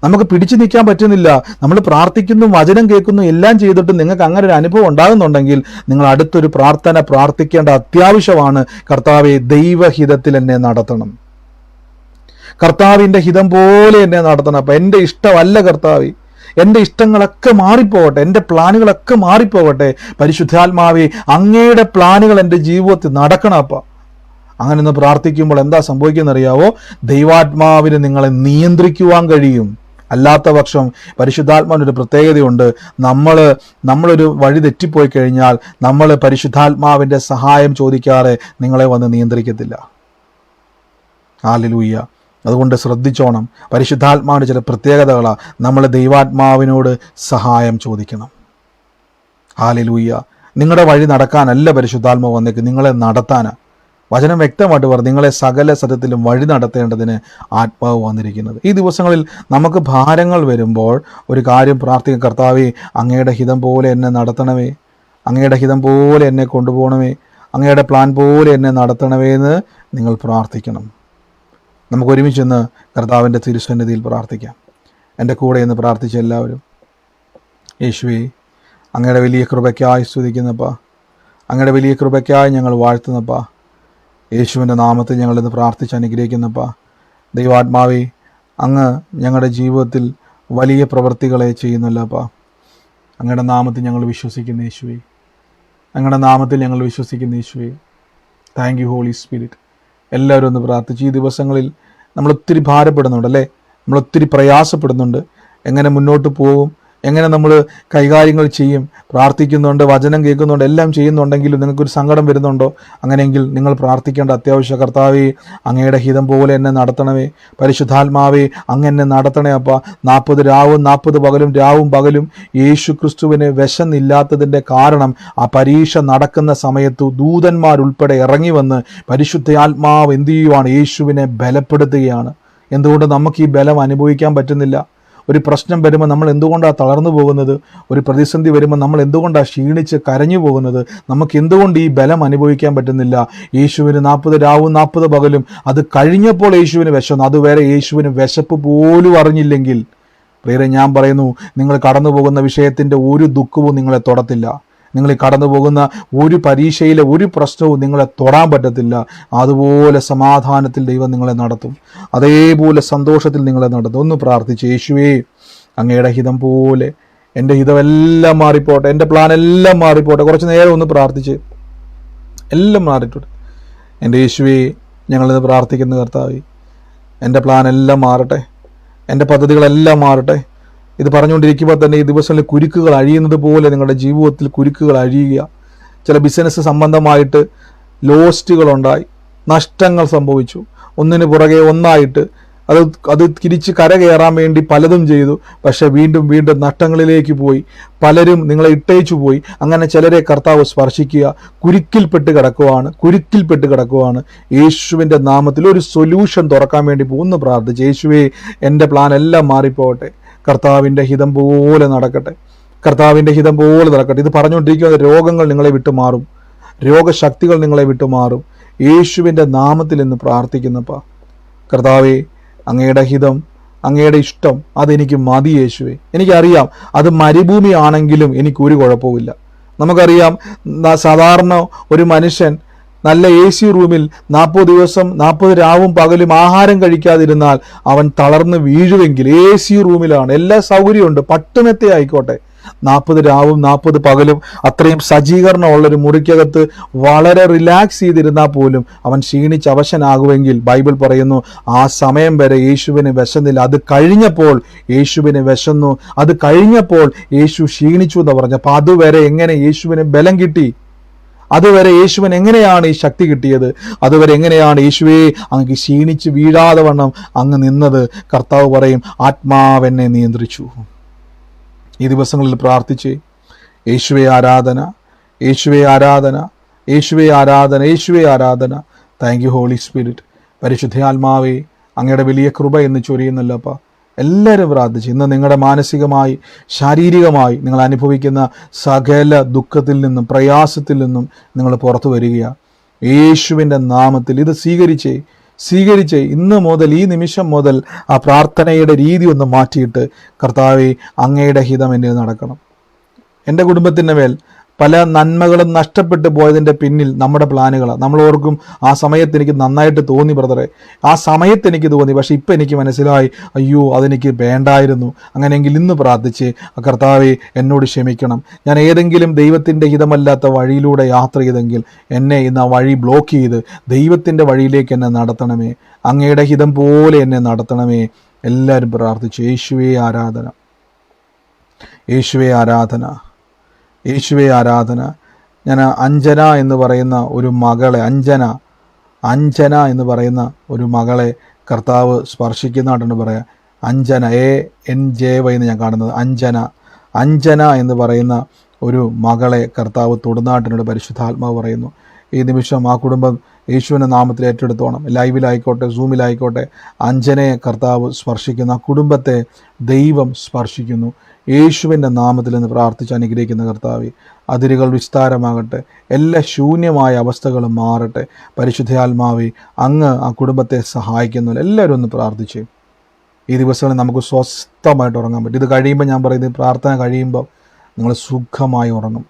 നമുക്ക് പിടിച്ചു നിൽക്കാൻ പറ്റുന്നില്ല. നമ്മൾ പ്രാർത്ഥിക്കുന്നു, വചനം കേൾക്കുന്നു, എല്ലാം ചെയ്തിട്ട് നിങ്ങൾക്ക് അങ്ങനെ ഒരു അനുഭവം ഉണ്ടാകുന്നുണ്ടെങ്കിൽ നിങ്ങൾ അടുത്തൊരു പ്രാർത്ഥന പ്രാർത്ഥിക്കേണ്ട അത്യാവശ്യമാണ്. കർത്താവേ, ദൈവഹിതത്തിൽ എന്നെ നടത്തണം, കർത്താവിൻ്റെ ഹിതം പോലെ എന്നെ നടത്തണം. അപ്പം എൻ്റെ ഇഷ്ടമല്ല കർത്താവേ, എൻ്റെ ഇഷ്ടങ്ങളൊക്കെ മാറിപ്പോകട്ടെ, എൻ്റെ പ്ലാനുകളൊക്കെ മാറിപ്പോകട്ടെ. പരിശുദ്ധാത്മാവേ, അങ്ങയുടെ പ്ലാനുകൾ എൻ്റെ ജീവിതത്തിൽ നടക്കണം. അപ്പം അങ്ങനെ ഒന്ന് പ്രാർത്ഥിക്കുമ്പോൾ എന്താ സംഭവിക്കുന്നറിയാവോ? ദൈവാത്മാവിന് നിങ്ങളെ നിയന്ത്രിക്കുവാൻ കഴിയും. അല്ലാത്ത പക്ഷം പരിശുദ്ധാത്മാവിനൊരു പ്രത്യേകതയുണ്ട്. നമ്മളൊരു വഴി തെറ്റിപ്പോയി കഴിഞ്ഞാൽ നമ്മൾ പരിശുദ്ധാത്മാവിൻ്റെ സഹായം ചോദിക്കാതെ നിങ്ങളെ വന്ന് നിയന്ത്രിക്കത്തില്ല. ഹല്ലേലൂയ. അതുകൊണ്ട് ശ്രദ്ധിച്ചോണം, പരിശുദ്ധാത്മാവിൻ്റെ ചില പ്രത്യേകതകളാണ്. നമ്മൾ ദൈവാത്മാവിനോട് സഹായം ചോദിക്കണം. ഹല്ലേലൂയ. നിങ്ങളുടെ വഴി നടക്കാനല്ല പരിശുദ്ധാത്മാവ് വന്നേക്ക്, നിങ്ങളെ നടത്താനാണ്. വചനം വ്യക്തമായിട്ട് പറഞ്ഞു, നിങ്ങളെ സകല സത്യത്തിലും വഴി നടത്തേണ്ടതിന് ആത്മാവ് വന്നിരിക്കുന്നത്. ഈ ദിവസങ്ങളിൽ നമുക്ക് ഭാരങ്ങൾ വരുമ്പോൾ ഒരു കാര്യം പ്രാർത്ഥിക്കുക, കർത്താവേ, അങ്ങയുടെ ഹിതം പോലെ എന്നെ നടത്തണമേ, അങ്ങയുടെ ഹിതം പോലെ എന്നെ കൊണ്ടുപോകണമേ, അങ്ങയുടെ പ്ലാൻ പോലെ എന്നെ നടത്തണമേ എന്ന് നിങ്ങൾ പ്രാർത്ഥിക്കണം. നമുക്ക് ഒരുമിച്ചൊന്ന് കർത്താവിൻ്റെ തിരുസന്നിധിയിൽ പ്രാർത്ഥിക്കാം. എൻ്റെ കൂടെ ഇന്ന് പ്രാർത്ഥിച്ച എല്ലാവരും, യേശുവേ, അങ്ങയുടെ വലിയ കൃപയ്ക്കായി സ്തുതിക്കുന്നപ്പാ, അങ്ങയുടെ വലിയ കൃപയ്ക്കായി ഞങ്ങൾ വാഴ്ത്തുന്നപ്പാ. യേശുവിൻ്റെ നാമത്തിൽ ഞങ്ങളിന്ന് പ്രാർത്ഥിച്ച് അനുഗ്രഹിക്കുന്നപ്പാ. ദൈവാത്മാവേ, അങ്ങ് ഞങ്ങളുടെ ജീവിതത്തിൽ വലിയ പ്രവൃത്തികളെ ചെയ്യുന്നല്ലപ്പാ. അങ്ങയുടെ നാമത്തിൽ ഞങ്ങൾ വിശ്വസിക്കുന്ന യേശുവേ, അങ്ങയുടെ നാമത്തിൽ ഞങ്ങൾ വിശ്വസിക്കുന്ന യേശുവേ. Thank you holy spirit. എല്ലാവരും ഒന്ന് പ്രാർത്ഥിച്ച്. ഈ ദിവസങ്ങളിൽ നമ്മളൊത്തിരി ഭാരപ്പെടുന്നുണ്ട് അല്ലേ, നമ്മളൊത്തിരി പ്രയാസപ്പെടുന്നുണ്ട്. എങ്ങനെ മുന്നോട്ട് പോകും, എങ്ങനെ നമ്മൾ കൈകാര്യങ്ങൾ ചെയ്യും? പ്രാർത്ഥിക്കുന്നുണ്ട്, വചനം കേൾക്കുന്നുണ്ട്, എല്ലാം ചെയ്യുന്നുണ്ടെങ്കിലും നിങ്ങൾക്കൊരു സങ്കടം വരുന്നുണ്ടോ? അങ്ങനെയെങ്കിൽ നിങ്ങൾ പ്രാർത്ഥിക്കേണ്ട അത്യാവശ്യ, കർത്താവേ, അങ്ങയുടെ ഹിതം പോലെ എന്നെ നടത്തണമേ, പരിശുദ്ധാത്മാവേ, അങ്ങ് എന്നെ നടത്തണേ അപ്പ. 40 രാവും 40 പകലും രാവും പകലും യേശു ക്രിസ്തുവിന് വിശന്നില്ലാത്തതിൻ്റെ കാരണം ആ പരീക്ഷ നടക്കുന്ന സമയത്ത് ദൂതന്മാരുൾപ്പെടെ ഇറങ്ങി വന്ന് പരിശുദ്ധാത്മാവ് എന്ത് ചെയ്യുവാണ്? യേശുവിനെ ബലപ്പെടുത്തുകയാണ്. എന്തുകൊണ്ട് നമുക്ക് ഈ ബലം അനുഭവിക്കാൻ പറ്റുന്നില്ല? ഒരു പ്രശ്നം വരുമ്പോൾ നമ്മൾ എന്തുകൊണ്ടാണ് തളർന്നു പോകുന്നത്? ഒരു പ്രതിസന്ധി വരുമ്പോൾ നമ്മൾ എന്തുകൊണ്ടാണ് ക്ഷീണിച്ച് കരഞ്ഞു പോകുന്നത്? നമുക്ക് എന്തുകൊണ്ട് ഈ ബലം അനുഭവിക്കാൻ പറ്റുന്നില്ല? യേശുവിന് 40 രാവും 40 പകലും അത് കഴിഞ്ഞപ്പോൾ യേശുവിന് വിശന്നു. അതുവരെ യേശുവിന് വിശപ്പ് പോലും അറിഞ്ഞില്ലെങ്കിൽ, പ്രിയരെ, ഞാൻ പറയുന്നു, നിങ്ങൾ കടന്നു പോകുന്ന വിഷയത്തിൻ്റെ ഒരു ദുഃഖവും നിങ്ങളെ തൊടത്തില്ല. നിങ്ങൾ കടന്നു പോകുന്ന ഒരു പരീക്ഷയിലെ ഒരു പ്രശ്നവും നിങ്ങളെ തൊടാൻ പറ്റത്തില്ല. അതുപോലെ സമാധാനത്തിൽ ദൈവം നിങ്ങളെ നടത്തും, അതേപോലെ സന്തോഷത്തിൽ നിങ്ങളെ നടത്തും. ഒന്ന് പ്രാർത്ഥിച്ച്, യേശുവേ, അങ്ങയുടെ ഹിതം പോലെ എൻ്റെ ഹിതമെല്ലാം മാറിപ്പോട്ടെ, എൻ്റെ പ്ലാൻ എല്ലാം മാറിപ്പോട്ടെ. കുറച്ച് നേരം ഒന്ന് പ്രാർത്ഥിച്ച് എല്ലാം മാറിയിട്ടുണ്ട്. എൻ്റെ യേശുവേ, ഞങ്ങളിന്ന് പ്രാർത്ഥിക്കുന്ന കർത്താവേ, എൻ്റെ പ്ലാൻ എല്ലാം മാറട്ടെ, എൻ്റെ പദ്ധതികളെല്ലാം മാറട്ടെ. ഇത് പറഞ്ഞുകൊണ്ടിരിക്കുമ്പോൾ തന്നെ ഈ ദിവസങ്ങളിൽ കുരുക്കുകൾ അഴിയുന്നത് പോലെ നിങ്ങളുടെ ജീവിതത്തിൽ കുരുക്കുകൾ അഴിയുക. ചില ബിസിനസ് സംബന്ധമായിട്ട് ലോസ്റ്റുകളുണ്ടായി, നഷ്ടങ്ങൾ സംഭവിച്ചു, ഒന്നിനു പുറകെ ഒന്നായിട്ട്. അത് തിരിച്ച് കരകയറാൻ വേണ്ടി പലതും ചെയ്തു, പക്ഷെ വീണ്ടും വീണ്ടും നഷ്ടങ്ങളിലേക്ക് പോയി. പലരും നിങ്ങളെ ഇട്ടേച്ചു പോയി. അങ്ങനെ ചിലരെ കർത്താവ് സ്പർശിക്കുക. കുരുക്കിൽപ്പെട്ട് കിടക്കുവാണ്. യേശുവിൻ്റെ നാമത്തിൽ ഒരു സൊല്യൂഷൻ തുറക്കാൻ വേണ്ടി ഒന്ന് പ്രാർത്ഥിച്ച്, യേശുവേ, എൻ്റെ പ്ലാൻ എല്ലാം മാറിപ്പോകട്ടെ, കർത്താവിൻ്റെ ഹിതം പോലെ നടക്കട്ടെ, കർത്താവിൻ്റെ ഹിതം പോലെ നടക്കട്ടെ. ഇത് പറഞ്ഞുകൊണ്ടിരിക്കുന്ന രോഗങ്ങൾ നിങ്ങളെ വിട്ടു മാറും. രോഗശക്തികൾ നിങ്ങളെ വിട്ടുമാറും. യേശുവിൻ്റെ നാമത്തിൽ ഇന്ന് പ്രാർത്ഥിക്കുന്നപ്പാ. കർത്താവേ, അങ്ങയുടെ ഹിതം, അങ്ങയുടെ ഇഷ്ടം അതെനിക്ക് മതി യേശുവേ. എനിക്കറിയാം അത് മരുഭൂമി ആണെങ്കിലും എനിക്കൊരു കുഴപ്പമില്ല. നമുക്കറിയാം, സാധാരണ ഒരു മനുഷ്യൻ നല്ല AC റൂമിൽ 40 ദിവസം 40 രാവും പകലും ആഹാരം കഴിക്കാതിരുന്നാൽ അവൻ തളർന്ന് വീഴുമെങ്കിൽ AC റൂമിലാണ്, എല്ലാ സൗകര്യമുണ്ട്, പട്ടുമെത്തെ ആയിക്കോട്ടെ, 40 രാവും 40 പകലും അത്രയും സജ്ജീകരണമുള്ളൊരു മുറിക്കകത്ത് വളരെ റിലാക്സ് ചെയ്തിരുന്നാൽ പോലും അവൻ ക്ഷീണിച്ച് അവശനാകുമെങ്കിൽ ബൈബിൾ പറയുന്നു ആ സമയം വരെ യേശുവിന് വിശന്നില്ല. അത് കഴിഞ്ഞപ്പോൾ യേശുവിന് വിശന്നു, അത് കഴിഞ്ഞപ്പോൾ യേശു ക്ഷീണിച്ചു എന്ന് പറഞ്ഞു. അപ്പം അതുവരെ എങ്ങനെ യേശുവിന് ബലം കിട്ടി? അതുവരെ യേശുവിന് എങ്ങനെയാണ് ഈ ശക്തി കിട്ടിയത്? അതുവരെ എങ്ങനെയാണ് യേശുവേ അങ്ങ് ക്ഷീണിച്ച് വീഴാതെ വണ്ണം അങ്ങ് നിന്നത്? കർത്താവ് പറയും, ആത്മാവെന്നെ നിയന്ത്രിച്ചു. ഈ ദിവസങ്ങളിൽ പ്രാർത്ഥിച്ച് യേശുവേ ആരാധന, യേശുവേ ആരാധന, യേശുവേ ആരാധന, യേശുവേ ആരാധന. Thank you holy spirit. പരിശുദ്ധാത്മാവേ, അങ്ങയുടെ വലിയ കൃപ എന്ന് ചൊരിയുന്നല്ലപ്പാ. എല്ലാവരും പ്രാർത്ഥിച്ച് ഇന്ന് നിങ്ങളുടെ മാനസികമായി ശാരീരികമായി നിങ്ങൾ അനുഭവിക്കുന്ന സകല ദുഃഖത്തിൽ നിന്നും പ്രയാസത്തിൽ നിന്നും നിങ്ങൾ പുറത്തു വരികയാണ്. യേശുവിൻ്റെ നാമത്തിൽ ഇത് സ്വീകരിച്ച് ഇന്ന് മുതൽ, ഈ നിമിഷം മുതൽ ആ പ്രാർത്ഥനയുടെ രീതി ഒന്ന് മാറ്റിയിട്ട്, കർത്താവേ അങ്ങയുടെ ഹിതം എന്നിൽ നടക്കണം. എൻ്റെ കുടുംബത്തിൻ്റെ മേൽ പല നന്മകളും നഷ്ടപ്പെട്ടു പോയതിൻ്റെ പിന്നിൽ നമ്മുടെ പ്ലാനുകളാണ്. നമ്മൾ ഓർക്കും ആ സമയത്ത് എനിക്ക് നന്നായിട്ട് തോന്നി ബ്രദറെ, ആ സമയത്ത് എനിക്ക് തോന്നി, പക്ഷെ ഇപ്പം എനിക്ക് മനസ്സിലായി അയ്യോ അതെനിക്ക് വേണ്ടായിരുന്നു. അങ്ങനെയെങ്കിൽ ഇന്ന് പ്രാർത്ഥിച്ച് കർത്താവേ എന്നോട് ക്ഷമിക്കണം, ഞാൻ ഏതെങ്കിലും ദൈവത്തിൻ്റെ ഹിതമല്ലാത്ത വഴിയിലൂടെ യാത്ര ചെയ്തെങ്കിൽ എന്നെ ഇന്ന് ആ വഴി ബ്ലോക്ക് ചെയ്ത് ദൈവത്തിൻ്റെ വഴിയിലേക്ക് എന്നെ നടത്തണമേ, അങ്ങയുടെ ഹിതം പോലെ എന്നെ നടത്തണമേ. എല്ലാവരും പ്രാർത്ഥിച്ചു. യേശുവേ ആരാധന, യേശുവേ ആരാധന, യേശുവേ ആരാധന. ഞാൻ അഞ്ജന എന്ന് പറയുന്ന ഒരു മകളെ, അഞ്ജന എന്ന് പറയുന്ന ഒരു മകളെ കർത്താവ് സ്പർശിക്കുന്നതായിട്ടാണ് പറയാം. അഞ്ജന, ANJY എന്ന് ഞാൻ കാണുന്നത്. അഞ്ജന എന്ന് പറയുന്ന ഒരു മകളെ കർത്താവ് തൊടുന്നാട്ടിനോട് പരിശുദ്ധാത്മാവ് പറയുന്നു. ഈ നിമിഷം ആ കുടുംബം യേശുവിൻ്റെ നാമത്തിൽ ഏറ്റെടുത്തോണം. ലൈവിലായിക്കോട്ടെ, സൂമിലായിക്കോട്ടെ, അഞ്ജനയെ കർത്താവ് സ്പർശിക്കുന്നു, ആ കുടുംബത്തെ ദൈവം സ്പർശിക്കുന്നു. യേശുവിൻ്റെ നാമത്തിൽ നിന്ന് പ്രാർത്ഥിച്ച് അനുഗ്രഹിക്കുന്ന കർത്താവേ, അതിരുകൾ വിസ്താരമാകട്ടെ, എല്ലാ ശൂന്യമായ അവസ്ഥകളും മാറട്ടെ. പരിശുദ്ധാത്മാവേ, അങ്ങ് ആ കുടുംബത്തെ സഹായിക്കുന്നു. എല്ലാവരും ഒന്ന് പ്രാർത്ഥിച്ച് ഈ ദിവസങ്ങളിൽ നമുക്ക് സ്വസ്ഥമായിട്ട് ഉറങ്ങാൻ പറ്റും. ഇത് കഴിയുമ്പോൾ ഞാൻ പറയുന്നത്, പ്രാർത്ഥന കഴിയുമ്പോൾ നിങ്ങൾ സുഖമായി ഉറങ്ങും,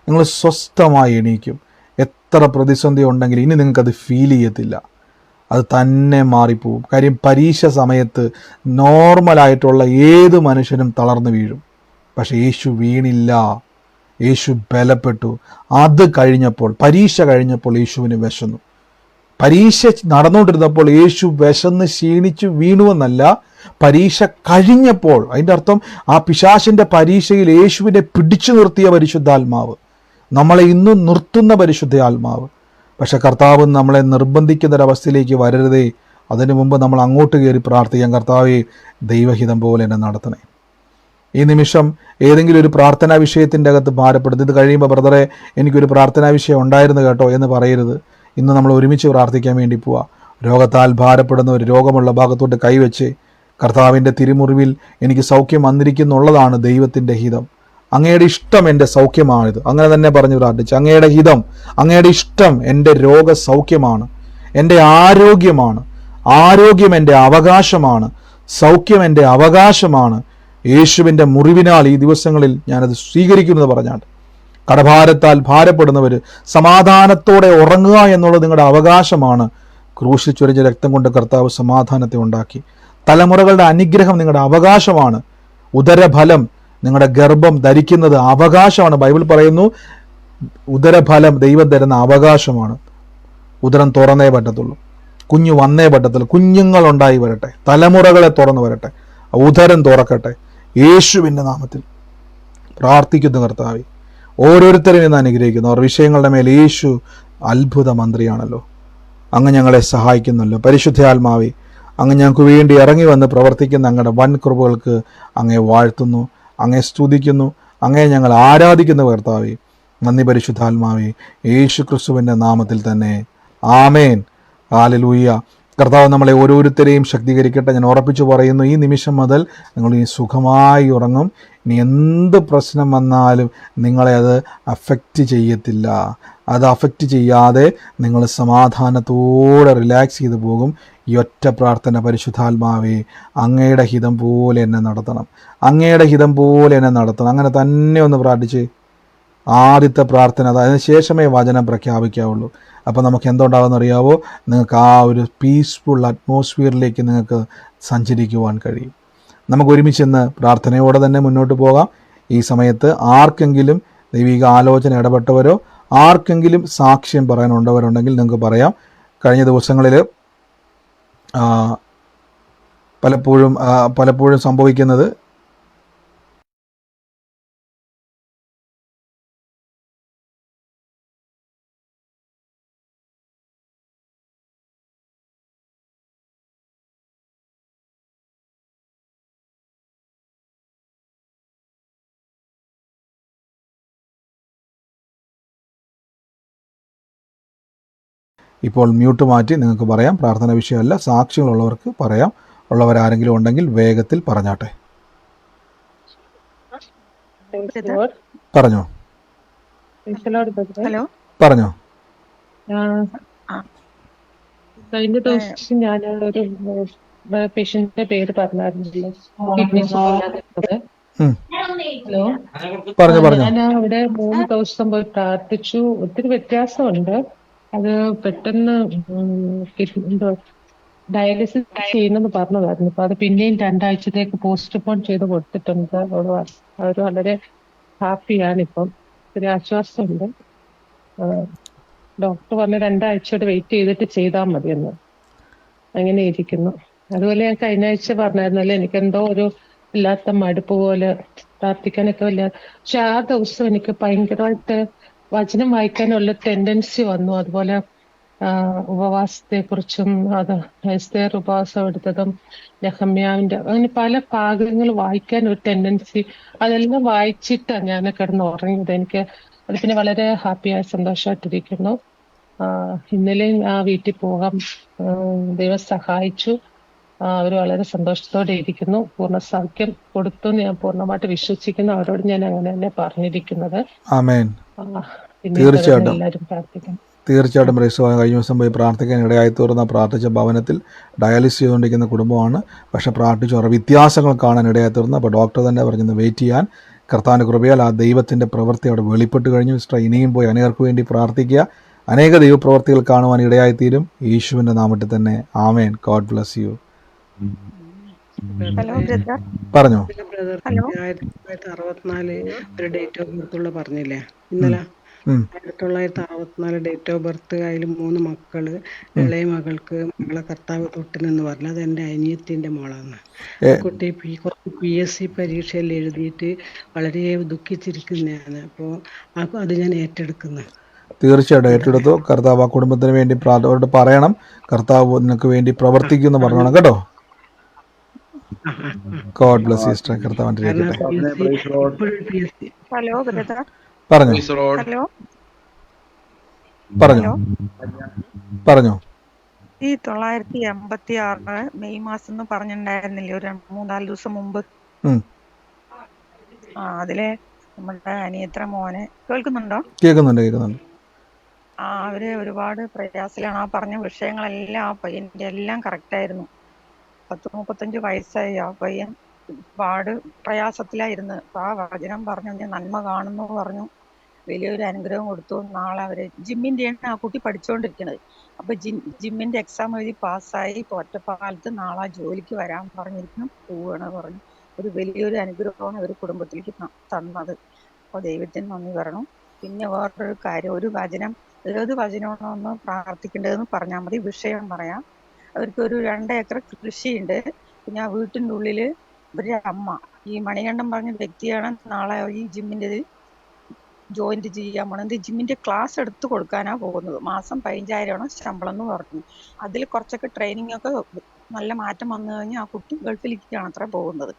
നിങ്ങൾ സ്വസ്ഥമായി എണീക്കും. എത്ര പ്രതിസന്ധി ഉണ്ടെങ്കിലും ഇനി നിങ്ങൾക്കത് ഫീൽ ചെയ്യത്തില്ല, അത് തന്നെ മാറിപ്പോവും. കാര്യം പരീക്ഷ സമയത്ത് നോർമലായിട്ടുള്ള ഏത് മനുഷ്യനും തളർന്നു വീഴും, പക്ഷെ യേശു വീണില്ല, യേശു ബലപ്പെട്ടു. അത് കഴിഞ്ഞപ്പോൾ, പരീക്ഷ കഴിഞ്ഞപ്പോൾ യേശുവിന് വിശന്നു. പരീക്ഷ നടന്നുകൊണ്ടിരുന്നപ്പോൾ യേശു വിശന്ന് ക്ഷീണിച്ചു വീണുവെന്നല്ല, പരീക്ഷ കഴിഞ്ഞപ്പോൾ, അതിൻ്റെ അർത്ഥം ആ പിശാചിൻ്റെ പരീക്ഷയിൽ യേശുവിനെ പിടിച്ചു നിർത്തിയ പരിശുദ്ധാത്മാവ്, നമ്മളെ ഇന്നും നിർത്തുന്ന പരിശുദ്ധാത്മാവ്. പക്ഷെ കർത്താവ് നമ്മളെ നിർബന്ധിക്കുന്നൊരവസ്ഥയിലേക്ക് വരരുതേ. അതിനു മുമ്പ് നമ്മൾ അങ്ങോട്ട് കയറി പ്രാർത്ഥിക്കാം, കർത്താവേ ദൈവഹിതം പോലെ എന്നെ നടത്തണേ. ഈ നിമിഷം ഏതെങ്കിലും ഒരു പ്രാർത്ഥനാ വിഷയത്തിൻ്റെ അകത്ത് ഭാരപ്പെടുന്നത്, ഇത് കഴിയുമ്പോൾ ബ്രദറെ എനിക്കൊരു പ്രാർത്ഥനാ വിഷയം ഉണ്ടായിരുന്നു കേട്ടോ എന്ന് പറയരുത്. ഇന്ന് നമ്മൾ ഒരുമിച്ച് പ്രാർത്ഥിക്കാൻ വേണ്ടി പോവാം. രോഗത്താൽ ഭാരപ്പെടുന്ന ഒരു രോഗമുള്ള ഭാഗത്തോട്ട് കൈവച്ച്, കർത്താവിൻ്റെ തിരുമുറിവിൽ എനിക്ക് സൗഖ്യം വന്നിരിക്കുന്നുള്ളതാണ് ദൈവത്തിൻ്റെ ഹിതം, അങ്ങയുടെ ഇഷ്ടം എൻ്റെ സൗഖ്യമാണിത്. അങ്ങനെ തന്നെ പറഞ്ഞ് പ്രാർത്ഥിച്ച്, അങ്ങയുടെ ഹിതം, അങ്ങയുടെ ഇഷ്ടം എൻ്റെ രോഗസൗഖ്യമാണ്, എൻ്റെ ആരോഗ്യമാണ്, ആരോഗ്യം എൻ്റെ അവകാശമാണ്, സൗഖ്യം എൻ്റെ അവകാശമാണ്. യേശുവിൻ്റെ മുറിവിനാൽ ഈ ദിവസങ്ങളിൽ ഞാനത് സ്വീകരിക്കുന്നത് പറഞ്ഞാൽ, കടഭാരത്താൽ ഭാരപ്പെടുന്നവർ സമാധാനത്തോടെ ഉറങ്ങുക എന്നുള്ളത് നിങ്ങളുടെ അവകാശമാണ്. ക്രൂശിൽ ചൊരിഞ്ഞ രക്തം കൊണ്ട് കർത്താവ് സമാധാനത്തെ ഉണ്ടാക്കി. തലമുറകളുടെ അനുഗ്രഹം നിങ്ങളുടെ അവകാശമാണ്. ഉദരഫലം, നിങ്ങളുടെ ഗർഭം ധരിക്കുന്നത് അവകാശമാണ്. ബൈബിൾ പറയുന്നു ഉദരഫലം ദൈവം തരുന്ന അവകാശമാണ്. ഉദരം തുറന്നേ പറ്റത്തുള്ളൂ, കുഞ്ഞു വന്നേ പറ്റത്തുള്ളൂ. കുഞ്ഞുങ്ങളുണ്ടായി വരട്ടെ, തലമുറകളെ തുറന്നു വരട്ടെ, ഉദരം തുറക്കട്ടെ. യേശുവിൻ്റെ നാമത്തിൽ പ്രാർത്ഥിക്കുന്നു കർത്താവേ. ഓരോരുത്തരും ഇന്ന് അനുഗ്രഹിക്കുന്നു. അവർ വിഷയങ്ങളുടെ മേൽ യേശു അത്ഭുത മന്ത്രിയാണല്ലോ. അങ്ങ് ഞങ്ങളെ സഹായിക്കുന്നല്ലോ. പരിശുദ്ധാത്മാവേ, അങ്ങ് ഞങ്ങൾക്ക് വേണ്ടി ഇറങ്ങി വന്ന് പ്രവർത്തിക്കുന്ന അങ്ങയുടെ വൻ കൃപകൾക്ക് അങ്ങേ വാഴ്ത്തുന്നു, അങ്ങേ സ്തുതിക്കുന്നു, അങ്ങേ ഞങ്ങൾ ആരാധിക്കുന്ന കർത്താവേ. നന്ദി പരിശുദ്ധാത്മാവേ, യേശു ക്രിസ്തുവിൻ്റെ നാമത്തിൽ തന്നെ. ആമേൻ. ഹല്ലേലൂയ. കർത്താവ് നമ്മളെ ഓരോരുത്തരെയും ശക്തീകരിക്കട്ടെ. ഞാൻ ഉറപ്പിച്ചു പറയുന്നു, ഈ നിമിഷം മുതൽ നിങ്ങൾ ഇനി സുഖമായി ഉറങ്ങും. ഇനി എന്ത് പ്രശ്നം വന്നാലും നിങ്ങളെ അത് അഫക്റ്റ് ചെയ്യത്തില്ല. അത് അഫക്റ്റ് ചെയ്യാതെ നിങ്ങൾ സമാധാനത്തോടെ റിലാക്സ് ചെയ്തു പോകും. ഈ ഒറ്റ പ്രാർത്ഥന, പരിശുദ്ധാത്മാവേ, അങ്ങയുടെ ഹിതം പോലെ എന്നെ നടത്തണം, അങ്ങയുടെ ഹിതം പോലെ എന്നെ നടത്തണം. അങ്ങനെ തന്നെ ഒന്ന് പ്രാർത്ഥിച്ച് ആദ്യത്തെ പ്രാർത്ഥന, അതിന് ശേഷമേ വചനം പ്രഖ്യാപിക്കാവുള്ളൂ. അപ്പോൾ നമുക്ക് എന്തുണ്ടാകുമെന്ന് അറിയാവോ? നിങ്ങൾക്ക് ആ ഒരു പീസ്ഫുൾ അറ്റ്മോസ്ഫിയറിലേക്ക് നിങ്ങൾക്ക് സഞ്ചരിക്കുവാൻ കഴിയും. നമുക്ക് ഒരുമിച്ചെന്ന് പ്രാർത്ഥനയോടെ തന്നെ മുന്നോട്ട് പോകാം. ഈ സമയത്ത് ആർക്കെങ്കിലും ദൈവിക ആലോചന ഇടപെട്ടവരോ ആർക്കെങ്കിലും സാക്ഷ്യം പറയാനുണ്ടവരുണ്ടെങ്കിൽ നിങ്ങൾക്ക് പറയാം. കഴിഞ്ഞ ദിവസങ്ങളിൽ പലപ്പോഴും സംഭവിക്കുന്നത് ഇപ്പോൾ മ്യൂട്ട് മാറ്റി നിങ്ങൾക്ക് പറയാം. പ്രാർത്ഥന വിഷയമല്ല, സാക്ഷ്യങ്ങളുള്ളവർക്ക് പറയാം. ഉള്ളവരാരെങ്കിലും ഉണ്ടെങ്കിൽ വേഗത്തിൽ പറഞ്ഞാട്ടെ. പറഞ്ഞോ ഹലോ. പറഞ്ഞോ. കഴിഞ്ഞ ദിവസം ഞാൻ ഒരു പേഷ്യന്റിന്റെ പേര് പറഞ്ഞായിരുന്നല്ലോ, കിഡ്നി സുഖമില്ലാതെ. ഹലോ, ഞാൻ അവിടെ 3 ദിവസം പോയി പ്രാർത്ഥിച്ചു. ഒത്തിരി വ്യത്യാസമുണ്ട്. അത് പെട്ടെന്ന് ഡയാലിസിസ് ചെയ്യുന്നെന്ന് പറഞ്ഞതായിരുന്നു. അപ്പൊ അത് പിന്നെയും 2 ആഴ്ചത്തേക്ക് പോസ്റ്റ്പോൺ ചെയ്ത് കൊടുത്തിട്ടുണ്ട്. അവർ വളരെ ഹാപ്പിയാണ്. ഇപ്പം ഒരു ആശ്വാസമുണ്ട്. ഡോക്ടർ പറഞ്ഞ് 2 ആഴ്ചയോടെ വെയിറ്റ് ചെയ്തിട്ട് ചെയ്താൽ മതിയെന്ന്. അങ്ങനെ ഇരിക്കുന്നു. അതുപോലെ ഞാൻ കഴിഞ്ഞ ആഴ്ച പറഞ്ഞായിരുന്നല്ലോ, എനിക്ക് എന്തോ ഒരു ഇല്ലാത്ത മടുപ്പ് പോലെ, പ്രാർത്ഥിക്കാനൊക്കെ പക്ഷെ ആ ദിവസം എനിക്ക് ഭയങ്കരമായിട്ട് വചനം വായിക്കാനുള്ള ടെൻഡൻസി വന്നു. അതുപോലെ ഉപവാസത്തെ കുറിച്ചും, അത് എസ്തേർ ഉപവാസം എടുത്തതും, നെഹമ്യാവിന്റെ, അങ്ങനെ പല ഭാഗങ്ങൾ വായിക്കാൻ ഒരു ടെൻഡൻസി. അതെല്ലാം വായിച്ചിട്ടാണ് ഞാൻ കിടന്ന് ഉറങ്ങിയത്. എനിക്ക് അത് പിന്നെ വളരെ ഹാപ്പിയായി സന്തോഷമായിട്ടിരിക്കുന്നു. ഇന്നലെ ആ വീട്ടിൽ പോകാം, ദൈവം സഹായിച്ചു. അവർ വളരെ സന്തോഷത്തോടെ ഇരിക്കുന്നു. പൂർണ്ണ സൗഖ്യം കൊടുത്തു ഞാൻ പൂർണ്ണമായിട്ട് വിശ്വസിക്കുന്നു. അവരോട് ഞാൻ അങ്ങനെ തന്നെ പറഞ്ഞിരിക്കുന്നത്. ആമേൻ. തീർച്ചയായിട്ടും എല്ലാവരും പ്രാർത്ഥിക്കണം. തീർച്ചയായിട്ടും കഴിഞ്ഞ ദിവസം പോയി പ്രാർത്ഥിക്കാൻ ഇടയായി തീർന്ന പ്രാർത്ഥിച്ച ഭവനത്തിൽ ഡയാലിസിസ് ചെയ്തുകൊണ്ടിരിക്കുന്ന കുടുംബമാണ്. പക്ഷെ പ്രാർത്ഥിച്ചു അവരുടെ വ്യത്യാസങ്ങൾ കാണാൻ ഇടയായി തീർന്നു. അപ്പോൾ ഡോക്ടർ തന്നെ പറഞ്ഞത് വെയിറ്റ് ചെയ്യാൻ. കർത്താവിൻ്റെ കൃപയാൽ ആ ദൈവത്തിൻ്റെ പ്രവൃത്തി അവിടെ വെളിപ്പെട്ട് കഴിഞ്ഞു. സിസ്റ്റർ, ഇനിയും പോയി അനേകർക്ക് വേണ്ടി പ്രാർത്ഥിക്കുക. അനേക ദൈവപ്രവർത്തികൾ കാണുവാൻ ഇടയായിത്തീരും. യേശുവിൻ്റെ നാമത്തിൽ തന്നെ. ആമേൻ. God bless you. പറഞ്ഞോ. 1964 ഒരു ഡേറ്റ് ഓഫ് ബർത്തുള്ള പറഞ്ഞില്ലേ ഇന്നലെ? 1964 ഡേറ്റ് ഓഫ് ബർത്ത്. അതിൽ 3 മക്കള്. ഇളയ മകൾക്ക് മകളെ കർത്താവ് തൊട്ടിനെന്ന് പറഞ്ഞു. അത് എൻ്റെ അനിയത്തിൻ്റെ മോളാണ്. കുട്ടി PSC പരീക്ഷയിൽ എഴുതിയിട്ട് വളരെ ദുഃഖിച്ചിരിക്കുന്നതാണ്. അപ്പോൾ അത് ഞാൻ ഏറ്റെടുക്കുന്നു. തീർച്ചയായിട്ടും ഏറ്റെടുത്തു. കർത്താവ് ആ കുടുംബത്തിന് വേണ്ടി അവരോട് പറയണം, കർത്താവ് നിനക്ക് വേണ്ടി പ്രവർത്തിക്കുമെന്ന് പറഞ്ഞോണം കേട്ടോ. God bless U sister. കർത്താവ് അനുഗ്രഹിക്കട്ടെ. Hello brother. പറഞ്ഞോ. ഹലോ പറഞ്ഞോ. പറഞ്ഞോ. ഈ 986 മെയ് മാസം എന്ന് പറഞ്ഞിട്ടുണ്ടായിരുന്നില്ലേ ഒരു 3-4 ദിവസം മുമ്പ്? അതിലെ നമ്മുടെ അനിയത്ര മോനെ കേൾക്കുന്നുണ്ടോ? കേൾക്കുന്നുണ്ട്. അവര് ഒരുപാട് പ്രയാസത്തിലാണ്. ആ പറഞ്ഞ വിഷയങ്ങളെല്ലാം ആ പയ്യന്റെ എല്ലാം കറക്റ്റായിരുന്നു. 30-35 വയസ്സായി. ആ പയ്യൻ ഒരുപാട് പ്രയാസത്തിലായിരുന്നു. അപ്പൊ ആ വചനം പറഞ്ഞു, ഞാൻ നന്മ കാണുന്നു പറഞ്ഞു. വലിയൊരു അനുഗ്രഹം കൊടുത്തു. നാളെ അവര് ജിമ്മിന്റെയാണ് ആ കുട്ടി പഠിച്ചുകൊണ്ടിരിക്കുന്നത്. അപ്പൊ ജിമ്മിന്റെ എക്സാം എഴുതി പാസ്സായി. ഇപ്പൊ ഒറ്റപ്പാലത്ത് നാളെ ജോലിക്ക് വരാൻ പറഞ്ഞിരിക്കുന്നു. പോവാണ് പറഞ്ഞു. ഒരു വലിയൊരു അനുഗ്രഹമാണ് ഒരു കുടുംബത്തിലേക്ക് തന്നത്. അപ്പൊ ദൈവത്തിന് നന്ദി പറയണം. പിന്നെ വേറൊരു കാര്യം, ഒരു വചനം, ഏത് വചനമാണോ ഒന്ന് പ്രാർത്ഥിക്കേണ്ടതെന്ന് പറഞ്ഞാൽ മതി. വിഷയം പറയാം. അവർക്ക് ഒരു 2 ഏക്കർ കൃഷിയുണ്ട്. പിന്നെ ആ വീട്ടിൻ്റെ ഉള്ളില് ഇവരുടെ അമ്മ, ഈ മണികണ്ഠൻ പറഞ്ഞ വ്യക്തിയാണ് നാളെ ഈ ജിമ്മിൻ്റെ ജോയിന്റ് ചെയ്യാൻ പോണത്. ജിമ്മിന്റെ ക്ലാസ് എടുത്തു കൊടുക്കാനാ പോകുന്നത്. മാസം 15,000 ശമ്പളം എന്ന് പറഞ്ഞു. അതിൽ കുറച്ചൊക്കെ ട്രെയിനിങ് ഒക്കെ നല്ല മാറ്റം വന്നു കഴിഞ്ഞാൽ ആ കുട്ടി ഗൾഫിലേക്കാണ് അത്ര പോകുന്നത്.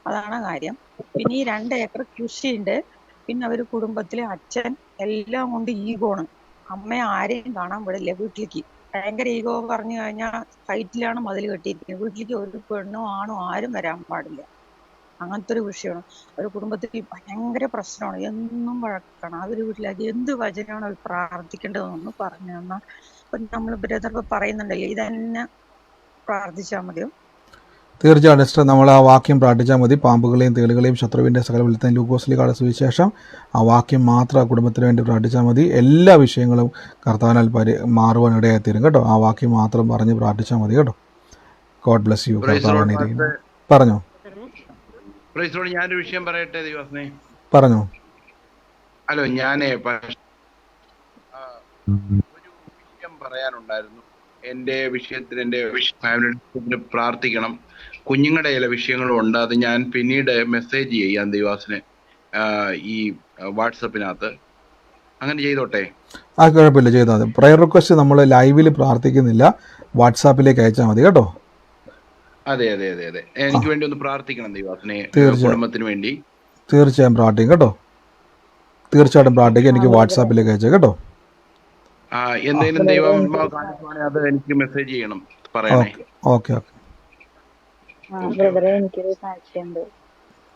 അതാണ് കാര്യം. പിന്നെ ഈ 2 ഏക്കർ കൃഷിയുണ്ട്. പിന്നെ അവര് കുടുംബത്തിലെ അച്ഛൻ എല്ലാം കൊണ്ട് ഈഗോണ്. അമ്മയെ ആരെയും കാണാൻ വിടില്ല വീട്ടിലേക്ക്. ഭയങ്കര ഈഗോ പറഞ്ഞു കഴിഞ്ഞാൽ ഫൈറ്റിലാണ് മതിൽ കെട്ടിയിരിക്കുന്നത്. വീട്ടിലേക്ക് ഒരു പെണ്ണോ ആണോ ആരും വരാൻ പാടില്ല. അങ്ങനത്തെ ഒരു വിഷയമാണ്. ഒരു കുടുംബത്തിൽ ഭയങ്കര പ്രശ്നമാണ്, എന്നും വഴക്കാണ്. ആ ഒരു വീട്ടിലേക്ക് എന്ത് വചനമാണ് അവർ പ്രാർത്ഥിക്കേണ്ടതെന്ന് പറഞ്ഞു തന്നാൽ ഇപ്പൊ നമ്മൾ ബ്രദർ പറയുന്നുണ്ടല്ലേ, ഇതന്നെ പ്രാർത്ഥിച്ചാൽ മതിയോ? തീർച്ചയായും സിസ്റ്റർ, നമ്മൾ ആ വാക്യം പ്രാർത്ഥിച്ചാൽ മതി. പാമ്പുകളെയും തേളുകളെയും ശത്രുവിൻ്റെ സകല വിളിത്തം ലൂക്കോസിലേക്കാണ് സുവിശേഷം. ആ വാക്യം മാത്രം ആ കുടുംബത്തിന് വേണ്ടി പ്രാർത്ഥിച്ചാൽ മതി. എല്ലാ വിഷയങ്ങളും കർത്താവിനാൽ മാറുവാൻ ഇടയായിത്തീരും കേട്ടോ. ആ വാക്യം മാത്രം പറഞ്ഞ് പ്രാർത്ഥിച്ചാൽ മതി കേട്ടോ. God bless you. കർത്താവാണിരിക്കുന്നു. പറഞ്ഞോ ഞാനൊരു വിഷയം പറയട്ടെ ദൈവസ്നേ. പറഞ്ഞോ. ഹലോ, ഞാനേ ഒരു വിഷയം പറയാനുണ്ടായിരുന്നു. എൻ്റെ വിഷയത്തിന്, എൻ്റെ ഫാമിലി പ്രാർത്ഥിക്കണം. കുഞ്ഞുങ്ങളുടെ ചില വിഷയങ്ങളും ഉണ്ട്. അത് ഞാൻ പിന്നീട് മെസ്സേജ് ചെയ്യാം ദൈവാസിന് ഈ വാട്സപ്പിനകത്ത്. അങ്ങനെ ചെയ്തോട്ടെ? ആ, കുഴപ്പമില്ല, ചെയ്താൽ മതി. പ്രയർ റിക്വസ്റ്റ് നമ്മൾ ലൈവിൽ പ്രാർത്ഥിക്കുന്നില്ല, വാട്സാപ്പിലേക്ക് അയച്ചാൽ മതി കേട്ടോ. അതെ അതെ അതെ അതെ, എനിക്ക് വേണ്ടി ഒന്ന് പ്രാർത്ഥിക്കണം ദൈവാസിനെ, കുടുംബത്തിന് വേണ്ടി. തീർച്ചയായും പ്രാർത്ഥിക്കും കേട്ടോ. തീർച്ചയായിട്ടും പ്രാർത്ഥിക്കും. എനിക്ക് വാട്സാപ്പിലേക്ക് അയച്ചാൽ കേട്ടോ. എന്തെങ്കിലും ദൈവം കാണിക്കുവാണെങ്കിൽ അത് എനിക്ക് മെസ്സേജ് ചെയ്യണം, പറയണേ. ഓക്കെ ഓക്കെ, ബ്രദറെ, എനിക്കൊരു സാക്ഷ്യമുണ്ട്.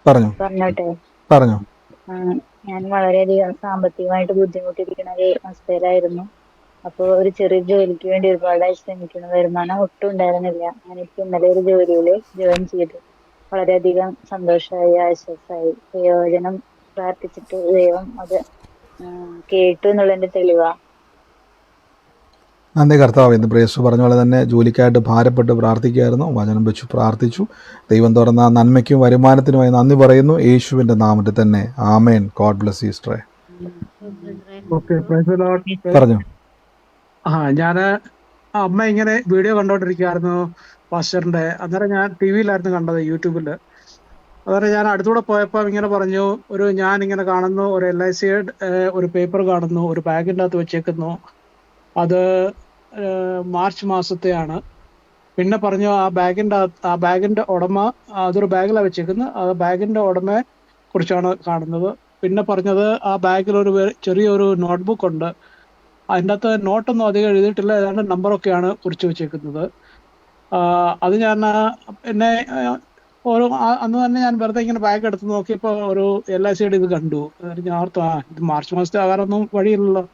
പറഞ്ഞോട്ടെ? പറഞ്ഞോ. ഞാൻ വളരെയധികം സാമ്പത്തികമായിട്ട് ബുദ്ധിമുട്ടിയിരിക്കുന്ന ഒരു അവസ്ഥയിലായിരുന്നു. അപ്പോൾ ഒരു ചെറിയ ജോലിക്ക് വേണ്ടി ഒരുപാടായി ശ്രമിക്കുന്നു. വരുമാനം ഒട്ടും ഉണ്ടായിരുന്നില്ല. ഞാനിപ്പോൾ ഇന്നലെ ഒരു ജോലിയിൽ ജോയിൻ ചെയ്തു. വളരെയധികം സന്തോഷമായി, ആശ്വാസമായി. പ്രയോജനം പ്രാർത്ഥിച്ചിട്ട് ദൈവം അത് കേട്ടു എന്നുള്ളതിന്റെ തെളിവാ. നന്ദി കർത്താവ്. ഇന്ന് പ്രേസ് പറഞ്ഞ പോലെ തന്നെ ജോലിക്കായിട്ട് ഭാരപ്പെട്ട് പ്രാർത്ഥിക്കുകയായിരുന്നു. വചനം വെച്ചു പ്രാർത്ഥിച്ചു. ദൈവം തുറന്ന നന്മയ്ക്കും വരുമാനത്തിനുമായി നന്ദി പറയുന്നു, യേശുവിൻ്റെ നാമത്തിൽ തന്നെ. ആമേൻ. ഗോഡ് ബ്ലസ് യു സിസ്റ്ററെ. പറഞ്ഞു. ഞാൻ അമ്മ ഇങ്ങനെ വീഡിയോ കണ്ടോണ്ടിരിക്കുകയായിരുന്നു പാസ്റ്ററിന്റെ. അന്നേരം ഞാൻ ടി വിയിലായിരുന്നു കണ്ടത്, യൂട്യൂബിൽ. അന്നേരം ഞാൻ അടുത്തൂടെ പോയപ്പോൾ ഇങ്ങനെ പറഞ്ഞു, ഞാൻ ഇങ്ങനെ കാണുന്നു, ഒരു LIC ഒരു പേപ്പർ കാണുന്നു, ഒരു ബാഗിൻ്റെ അകത്ത് വെച്ചേക്കുന്നു. അത് മാർച്ച് മാസത്തെയാണ്. പിന്നെ പറഞ്ഞു ആ ബാഗിന്റെ ഉടമ, അതൊരു ബാഗിലാണ് വെച്ചേക്കുന്നത്, ആ ബാഗിന്റെ ഉടമയെ കുറിച്ചാണ് കാണുന്നത്. പിന്നെ പറഞ്ഞത് ആ ബാഗിൽ ചെറിയൊരു നോട്ട്ബുക്ക് ഉണ്ട്, അതിൻ്റെ അകത്ത് നോട്ടൊന്നും അധികം എഴുതിയിട്ടില്ല, ഏതാണ്ട് നമ്പറൊക്കെയാണ് കുറിച്ച് വെച്ചേക്കുന്നത്. അത് ഞാൻ എന്നെ അന്ന് തന്നെ ഞാൻ വെറുതെ ഇങ്ങനെ ബാഗ് എടുത്ത് നോക്കിയപ്പോൾ ഒരു LICയുടെ ഇത് കണ്ടു. ഞാൻ ഓർത്തു, ഇത് മാർച്ച് മാസത്തെ ആകാറൊന്നും വഴിയില്ലല്ലോ.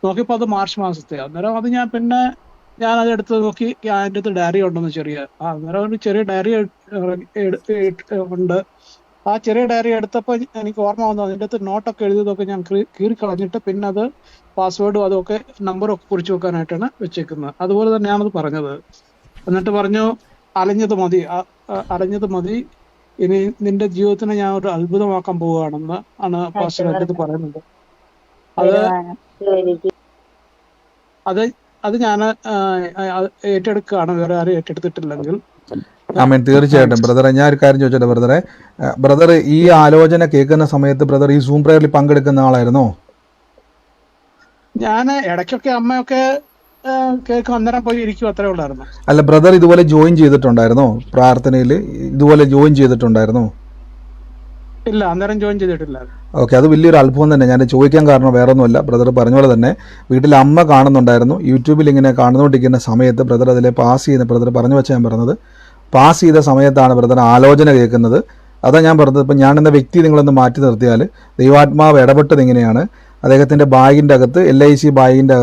നോക്കിയപ്പോൾ അത് മാർച്ച് മാസത്തെ. അന്നേരം അത് ഞാൻ അത് എടുത്ത് നോക്കി, അതിൻ്റെ അടുത്ത് ഡയറി ഉണ്ടെന്ന് അന്നേരം ഒരു ചെറിയ ഡയറി ഉണ്ട്. ആ ചെറിയ ഡയറി എടുത്തപ്പോൾ എനിക്ക് ഓർമ്മ വന്നു, അതിൻ്റെ അടുത്ത് നോട്ടൊക്കെ എഴുതിയതൊക്കെ ഞാൻ കീറിക്കളഞ്ഞിട്ട് പിന്നെ അത് പാസ്വേഡും അതൊക്കെ നമ്പറൊക്കെ കുറിച്ച് വെക്കാനായിട്ടാണ് വെച്ചേക്കുന്നത്. അതുപോലെ തന്നെയാണത് പറഞ്ഞത്. എന്നിട്ട് പറഞ്ഞു, അലഞ്ഞത് മതി, ഇനി നിന്റെ ജീവിതത്തിനെ ഞാൻ ഒരു അത്ഭുതമാക്കാൻ പോവുകയാണെന്ന് ആണ് പാസ്റ്റർ എൻ്റെ അടുത്ത് പറയുന്നത്. അത് ഞാൻ ഏറ്റെടുക്കുകയാണ്, വേറെ ആരും ഏറ്റെടുത്തിട്ടില്ലെങ്കിൽ. ആമേൻ. തീർച്ചയായിട്ടും ബ്രദറെ, ഞാൻ ഒരു കാര്യം ചോദിച്ചോട്ടെ ബ്രദറെ? ബ്രദർ ഈ ആലോചന കേൾക്കുന്ന സമയത്ത് ബ്രദർ ഈ സൂം പ്രയറിൽ പങ്കെടുക്കുന്ന ആളായിരുന്നോ? ഞാൻ ഇടയ്ക്കൊക്കെ അമ്മയൊക്കെ കേൾക്കും, അന്നേരം പോയി ഇരിക്കും, അത്രേ ഉള്ളായിരുന്നു. അല്ല, ബ്രദർ ഇതുപോലെ ജോയിൻ ചെയ്തിട്ടുണ്ടായിരുന്നോ? പ്രാർത്ഥനയിൽ ഇതുപോലെ ജോയിൻ ചെയ്തിട്ടുണ്ടായിരുന്നോ? ഇല്ല, അന്നേരം ജോയിൻ ചെയ്തിട്ടില്ല. ഓക്കെ, അത് വലിയൊരു അത്ഭുതം തന്നെ. ഞാൻ ചോദിക്കാൻ കാരണം വേറെ ഒന്നുമല്ല, ബ്രദർ പറഞ്ഞ പോലെ തന്നെ വീട്ടിൽ അമ്മ കാണുന്നുണ്ടായിരുന്നു. യൂട്യൂബിൽ ഇങ്ങനെ കാണുന്നുകൊണ്ടിരിക്കുന്ന സമയത്ത് ബ്രദർ അതിലെ പാസ് ചെയ്യുന്ന, ബ്രദർ പറഞ്ഞു വെച്ചാൽ ഞാൻ പറഞ്ഞത്, പാസ് ചെയ്ത സമയത്താണ് ബ്രദർ ആലോചന കേൾക്കുന്നത്. അതാ ഞാൻ പറഞ്ഞത്. ഇപ്പം ഞാൻ എന്ന വ്യക്തി നിങ്ങളൊന്ന് മാറ്റി നിർത്തിയാൽ, ദൈവാത്മാവ് ഇടപെട്ടത് ഇങ്ങനെയാണ്. അദ്ദേഹത്തിൻ്റെ ബാഗിൻ്റെ അകത്ത് LIC ബാഗിൻ്റെ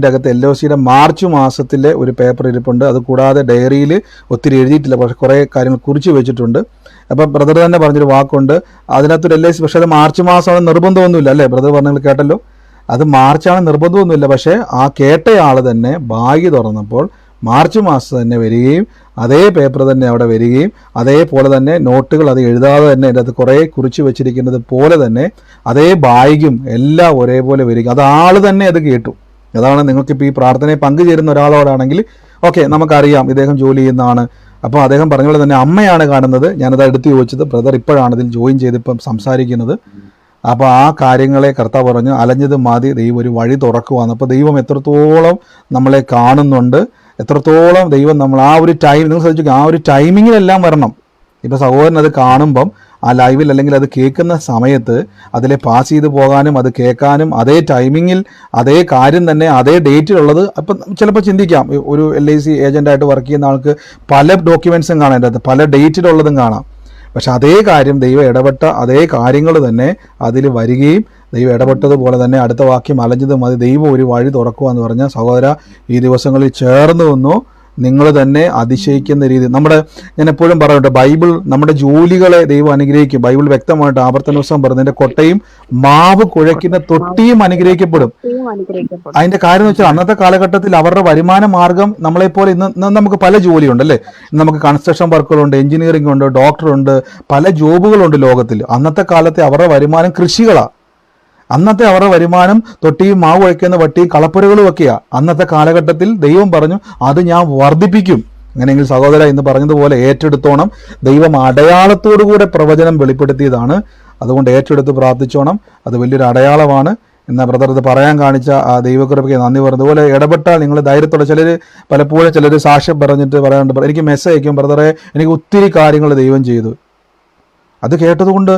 അകത്ത് LOCയുടെ മാർച്ച് മാസത്തിലെ ഒരു പേപ്പർ ഇരിപ്പുണ്ട്. അതുകൂടാതെ ഡയറിയിൽ ഒത്തിരി എഴുതിയിട്ടില്ല, പക്ഷേ കുറേ കാര്യങ്ങൾ കുറിച്ച് വെച്ചിട്ടുണ്ട്. അപ്പം ബ്രദർ തന്നെ പറഞ്ഞൊരു വാക്കുണ്ട്, അതിനകത്തൊരു LIC, പക്ഷേ അത് മാർച്ച് മാസമാണ് നിർബന്ധമൊന്നുമില്ല അല്ലേ? ബ്രദർ പറഞ്ഞാൽ കേട്ടല്ലോ, അത് മാർച്ചാണ് നിർബന്ധമൊന്നുമില്ല. പക്ഷേ ആ കേട്ടയാൾ തന്നെ ബാഗ് തുറന്നപ്പോൾ മാർച്ച് മാസം തന്നെ വരികയും അതേ പേപ്പർ തന്നെ അവിടെ വരികയും അതേപോലെ തന്നെ നോട്ടുകൾ അത് എഴുതാതെ തന്നെ അതിൻ്റെ അത് കുറേ കുറിച്ച് വെച്ചിരിക്കുന്നത് പോലെ തന്നെ അതേ ബാഗും എല്ലാം ഒരേപോലെ വരിക. അത് ആൾ തന്നെ അത് കേട്ടു. അതാണ് നിങ്ങൾക്കിപ്പോൾ ഈ പ്രാർത്ഥനയിൽ പങ്കുചേരുന്ന ഒരാളോടാണെങ്കിൽ ഓക്കെ, നമുക്കറിയാം ഇദ്ദേഹം ജോലി ചെയ്യുന്നതാണ്. അപ്പോൾ അദ്ദേഹം പറഞ്ഞ പോലെ തന്നെ അമ്മയാണ് കാണുന്നത്. ഞാനത് എടുത്ത് ചോദിച്ചത്, ബ്രദർ ഇപ്പോഴാണ് ഇതിൽ ജോയിൻ ചെയ്തിപ്പം സംസാരിക്കുന്നത്. അപ്പോൾ ആ കാര്യങ്ങളെ കർത്താവ് പറഞ്ഞു, അലഞ്ഞത് മതി, ദൈവം ഒരു വഴി തുറക്കുവാന്ന്. അപ്പോൾ ദൈവം എത്രത്തോളം നമ്മളെ കാണുന്നുണ്ട്, എത്രത്തോളം ദൈവം നമ്മൾ ആ ഒരു ടൈം, നിങ്ങൾ ശ്രദ്ധിച്ചു, ആ ഒരു ടൈമിങ്ങിലെല്ലാം വരണം. ഇപ്പോൾ സഹോദരൻ അത് കാണുമ്പം ആ ലൈവിൽ അല്ലെങ്കിൽ അത് കേൾക്കുന്ന സമയത്ത് അതിലെ പാസ് ചെയ്ത് പോകാനും അത് കേൾക്കാനും അതേ ടൈമിങ്ങിൽ അതേ കാര്യം തന്നെ അതേ ഡേറ്റിലുള്ളത് അപ്പം ചിലപ്പോൾ ചിന്തിക്കാം, ഒരു LIC ഏജൻ്റായിട്ട് വർക്ക് ചെയ്യുന്ന ആൾക്ക് പല ഡോക്യുമെൻസും കാണാൻ അതിനകത്ത് പല ഡേറ്റിലുള്ളതും കാണാം. പക്ഷെ അതേ കാര്യം ദൈവം ഇടപെട്ട അതേ കാര്യങ്ങൾ തന്നെ അതിൽ വരികയും ദൈവം ഇടപെട്ടതുപോലെ തന്നെ അടുത്ത വാക്യം അലഞ്ഞത് മതി, ദൈവം ഒരു വഴി തുറക്കുക എന്ന് പറഞ്ഞാൽ സഹോദര ഈ ദിവസങ്ങളിൽ ചേർന്ന് വന്നു നിങ്ങൾ തന്നെ അതിശയിക്കുന്ന രീതി. ഞാൻ എപ്പോഴും പറയുന്നുണ്ട്, ബൈബിൾ നമ്മുടെ ജോലികളെ ദൈവം അനുഗ്രഹിക്കും. ബൈബിൾ വ്യക്തമായിട്ട് ആവർത്തന ദിവസം പറഞ്ഞതിന്റെ കൊട്ടയും മാവ് കുഴയ്ക്കുന്ന തൊട്ടിയും അനുഗ്രഹിക്കപ്പെടും. അതിന്റെ കാര്യം എന്ന് വെച്ചാൽ അന്നത്തെ കാലഘട്ടത്തിൽ അവരുടെ വരുമാന മാർഗം നമ്മളെപ്പോലെ ഇന്ന് നമുക്ക് പല ജോലിയുണ്ട് അല്ലേ. ഇന്ന് നമുക്ക് കൺസ്ട്രക്ഷൻ വർക്കുകളുണ്ട്, എഞ്ചിനീയറിംഗ് ഉണ്ട്, ഡോക്ടറുണ്ട്, പല ജോബുകളുണ്ട് ലോകത്തിൽ. അന്നത്തെ കാലത്തെ അവരുടെ വരുമാനം കൃഷികളാണ്. അന്നത്തെ അവരുടെ വരുമാനം തൊട്ടിയും മാവ് കുഴയ്ക്കുന്ന വട്ടിയും കളപ്പുരകളും ഒക്കെയാണ്. അന്നത്തെ കാലഘട്ടത്തിൽ ദൈവം പറഞ്ഞു അത് ഞാൻ വർദ്ധിപ്പിക്കും. അങ്ങനെയെങ്കിൽ സഹോദര ഇന്ന് പറഞ്ഞതുപോലെ ഏറ്റെടുത്തോണം. ദൈവം അടയാളത്തോടുകൂടെ പ്രവചനം വെളിപ്പെടുത്തിയതാണ്. അതുകൊണ്ട് ഏറ്റെടുത്ത് പ്രാർത്ഥിച്ചോണം. അത് വലിയൊരു അടയാളമാണ്. എന്നാൽ ബ്രദർ ഇത് പറയാൻ കാണിച്ച ആ ദൈവകൃപയ്ക്ക് നന്ദി പറഞ്ഞു. അതുപോലെ ഇടപെട്ടാൽ നിങ്ങൾ ധൈര്യത്തോടെ, പലപ്പോഴും ചിലർ സാക്ഷ്യം പറഞ്ഞിട്ട് പറയാറുണ്ട്, എനിക്ക് മെസ്സേജ് അയക്കും, ബ്രദറെ എനിക്ക് ഒത്തിരി കാര്യങ്ങൾ ദൈവം ചെയ്തു. അത് കേട്ടതുകൊണ്ട്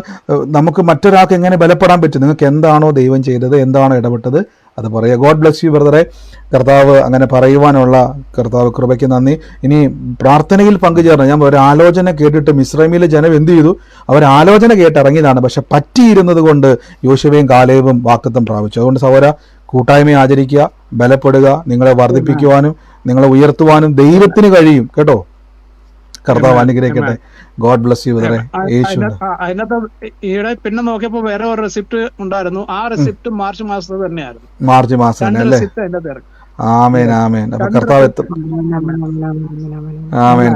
നമുക്ക് മറ്റൊരാൾക്ക് എങ്ങനെ ബലപ്പെടാൻ പറ്റും? നിങ്ങൾക്ക് എന്താണോ ദൈവം ചെയ്തത്, എന്താണോ ഇടപെട്ടത് അത് പറയുക. ഗോഡ് ബ്ലെസ് യു ബ്രദറെ. കർത്താവ് അങ്ങനെ പറയുവാനുള്ള കർത്താവ് കൃപയ്ക്ക് നന്ദി. ഇനി പ്രാർത്ഥനയിൽ പങ്കുചേർന്ന് ഞാൻ ഒരു ആലോചന കേട്ടിട്ട് മിസ്രൈമിലെ ജനം എന്ത് ചെയ്തു? അവർ ആലോചന കേട്ടിറങ്ങിയതാണ്, പക്ഷെ പറ്റിയിരുന്നത് കൊണ്ട് യോശുവയും കാലേബും വാഗ്ദത്തം പ്രാപിച്ചു. അതുകൊണ്ട് സഹോദര കൂട്ടായ്മ ആചരിക്കുക, ബലപ്പെടുക, നിങ്ങളെ വർദ്ധിപ്പിക്കുവാനും നിങ്ങളെ ഉയർത്തുവാനും ദൈവത്തിന് കഴിയും കേട്ടോ. കർത്താവ് അനുഗ്രഹിക്കട്ടെ. ഗോഡ് ബ്ലസ് യു ബ്രദറെ. അതിനകത്ത് ഈയിടെ പിന്നെ നോക്കിയപ്പോ വേറെ ഒരു റെസിപ്റ്റ് ഉണ്ടായിരുന്നു. ആ റെസിപ്റ്റ് മാർച്ച് മാസത്തിൽ തന്നെയായിരുന്നു. മാർച്ച് മാസം തന്നെ അല്ലേ? ആമേൻ ആമേൻ. അപ്പൊ കർത്താവ്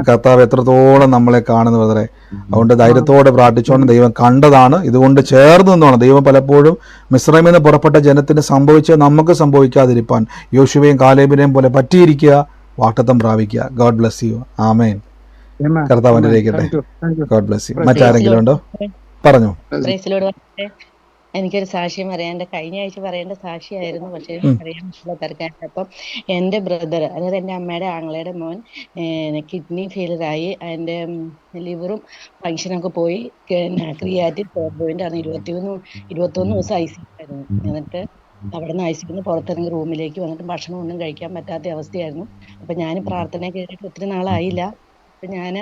കർത്താവ് എത്രത്തോളം നമ്മളെ കാണുന്നു ബ്രദറെ. അതുകൊണ്ട് ധൈര്യത്തോടെ പ്രാർത്ഥിച്ചോണ്ട് ദൈവം കണ്ടതാണ്. ഇതുകൊണ്ട് ചേർന്ന് നിന്നോണം. ദൈവം പലപ്പോഴും മിസ്രൈമിൽ നിന്ന് പുറപ്പെട്ട ജനത്തിന് സംഭവിച്ച് നമുക്ക് സംഭവിക്കാതിരിപ്പാൻ യോശുവയും കാലേബിനെയും പോലെ പറ്റിയിരിക്കുക, വാഗ്ദത്തം പ്രാപിക്കുക. God bless you. ആമേൻ. കർത്താവ് അനുഗ്രഹിക്കട്ടെ. God bless you. മറ്റാരെങ്കിലും ഉണ്ടോ? പറഞ്ഞു. എനിക്കൊരു സാക്ഷ്യം പറയാം. എന്റെ കഴിഞ്ഞ ആഴ്ച പറയേണ്ട സാക്ഷിയായിരുന്നു, പക്ഷെ പറയാൻ പറ്റില്ല തിരക്കായിട്ട്. അപ്പം എന്റെ ബ്രദർ, അതായത് എന്റെ അമ്മയുടെ ആങ്ങളയുടെ മോൻ കിഡ്നി ഫെയിലറായി. അതിന്റെ ലിവറും ഫങ്ഷനൊക്കെ പോയി. ക്രിയാറ്റിൻ 4 ആണ്. 21 ദിവസം ICU ആയിരുന്നു. എന്നിട്ട് അവിടെ നിന്ന് ICU പുറത്തിറങ്ങി റൂമിലേക്ക് വന്നിട്ട് ഭക്ഷണം ഒന്നും കഴിക്കാൻ പറ്റാത്ത അവസ്ഥയായിരുന്നു. അപ്പൊ ഞാൻ പ്രാർത്ഥന കേട്ടിട്ട് ഒത്തിരി നാളായില്ല. അപ്പൊ ഞാൻ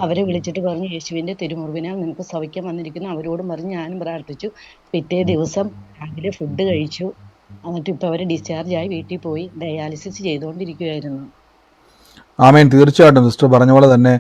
അവരെ വിളിച്ചിട്ട് പറഞ്ഞു, യേശുവിന്റെ തിരുമുറിവിനാൽ നിനക്ക് സൗഖ്യം വന്നിരിക്കുന്നു. അവരോടും പറഞ്ഞ് ഞാനും പ്രാർത്ഥിച്ചു. പിറ്റേ ദിവസം രാവിലെ ഫുഡ് കഴിച്ചു. എന്നിട്ട് ഇപ്പൊ അവര് ഡിസ്ചാർജ് ആയി വീട്ടിൽ പോയി ഡയാലിസിസ് ചെയ്തുകൊണ്ടിരിക്കുകയായിരുന്നു. ആമേൻ. തീർച്ചയായിട്ടും സിസ്റ്റർ പറഞ്ഞ പോലെ തന്നെ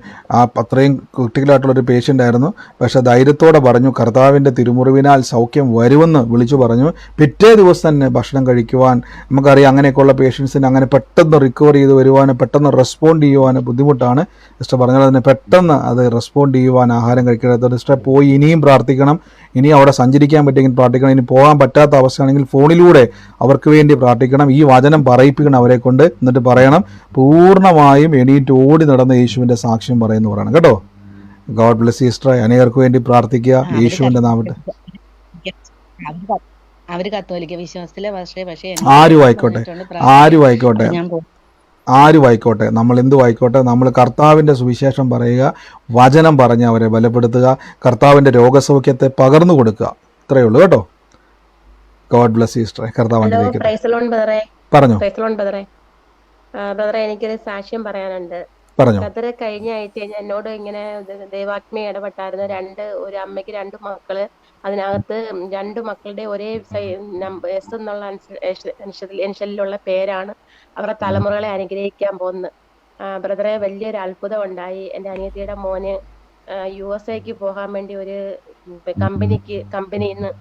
അത്രയും ക്രിട്ടിക്കലായിട്ടുള്ളൊരു പേഷ്യൻ്റ് ആയിരുന്നു. പക്ഷെ ധൈര്യത്തോടെ പറഞ്ഞു കർത്താവിൻ്റെ തിരുമുറിവിനാൽ സൗഖ്യം വരുമെന്ന് വിളിച്ചു പറഞ്ഞു. പിറ്റേ ദിവസം തന്നെ ഭക്ഷണം കഴിക്കുവാൻ, നമുക്കറിയാം അങ്ങനെയൊക്കെയുള്ള പേഷ്യൻസിന് അങ്ങനെ പെട്ടെന്ന് റിക്കവർ ചെയ്ത് വരുവാനും പെട്ടെന്ന് റെസ്പോണ്ട് ചെയ്യുവാനും ബുദ്ധിമുട്ടാണ്. സിസ്റ്റർ പറഞ്ഞ പോലെ തന്നെ പെട്ടെന്ന് അത് റെസ്പോണ്ട് ചെയ്യുവാൻ ആഹാരം കഴിക്കരുത്. സിസ്റ്റർ പോയി ഇനിയും പ്രാർത്ഥിക്കണം. ഇനി അവിടെ സഞ്ചരിക്കാൻ പറ്റിയെങ്കിൽ പ്രാർത്ഥിക്കണം. ഇനി പോകാൻ പറ്റാത്ത അവസ്ഥയാണെങ്കിൽ ഫോണിലൂടെ അവർക്ക് വേണ്ടി പ്രാർത്ഥിക്കണം. ഈ വചനം പറയിപ്പിക്കണം അവരെ കൊണ്ട്. എന്നിട്ട് പറയണം പൂർണ്ണമായും എണീറ്റ് ഓടി നടന്ന യേശുവിന്റെ സാക്ഷ്യം പറയുന്നു പറയണം കേട്ടോ. God bless you sister. അനേകർക്ക് വേണ്ടി പ്രാർത്ഥിക്കുക യേശുവിന്റെ നാമത്തിൽ. അവര് കത്തോലിക്ക വിശ്വാസത്തിലെ പക്ഷേ ആരും ആയിക്കോട്ടെ നമ്മൾ എന്തു ആയിക്കോട്ടെ, നമ്മൾ കർത്താവിൻ്റെ സുവിശേഷം പറയുക, വചനം പറഞ്ഞ് അവരെ ബലപ്പെടുത്തുക, കർത്താവിൻ്റെ രോഗസൗഖ്യത്തെ പകർന്നു കൊടുക്കുക. ഇത്രയേ ഉള്ളൂ കേട്ടോ. God bless you sister. കർത്താവ് അനുഗ്രഹിക്കട്ടെ. പറഞ്ഞു ബ്രദറെ, എനിക്കൊരു സാക്ഷ്യം പറയാനുണ്ട്. ബ്രദറെ, കഴിഞ്ഞ ആഴ്ച എന്നോട് ഇങ്ങനെ ദൈവാത്മീയ ഇടപെട്ടായിരുന്നു. ഒരു അമ്മയ്ക്ക് 2 മക്കള്. അതിനകത്ത് 2 മക്കളുടെ ഒരേ S എന്നുള്ള ഇൻഷലിലുള്ള പേരാണ്. അവരുടെ തലമുറകളെ അനുഗ്രഹിക്കാൻ പോകുന്നത്. ബ്രദറെ, വലിയൊരു അത്ഭുതം ഉണ്ടായി. എൻ്റെ അനിയത്തിയുടെ മോന് USA പോകാൻ വേണ്ടി ഒരു കമ്പനിയിൽ നിന്ന്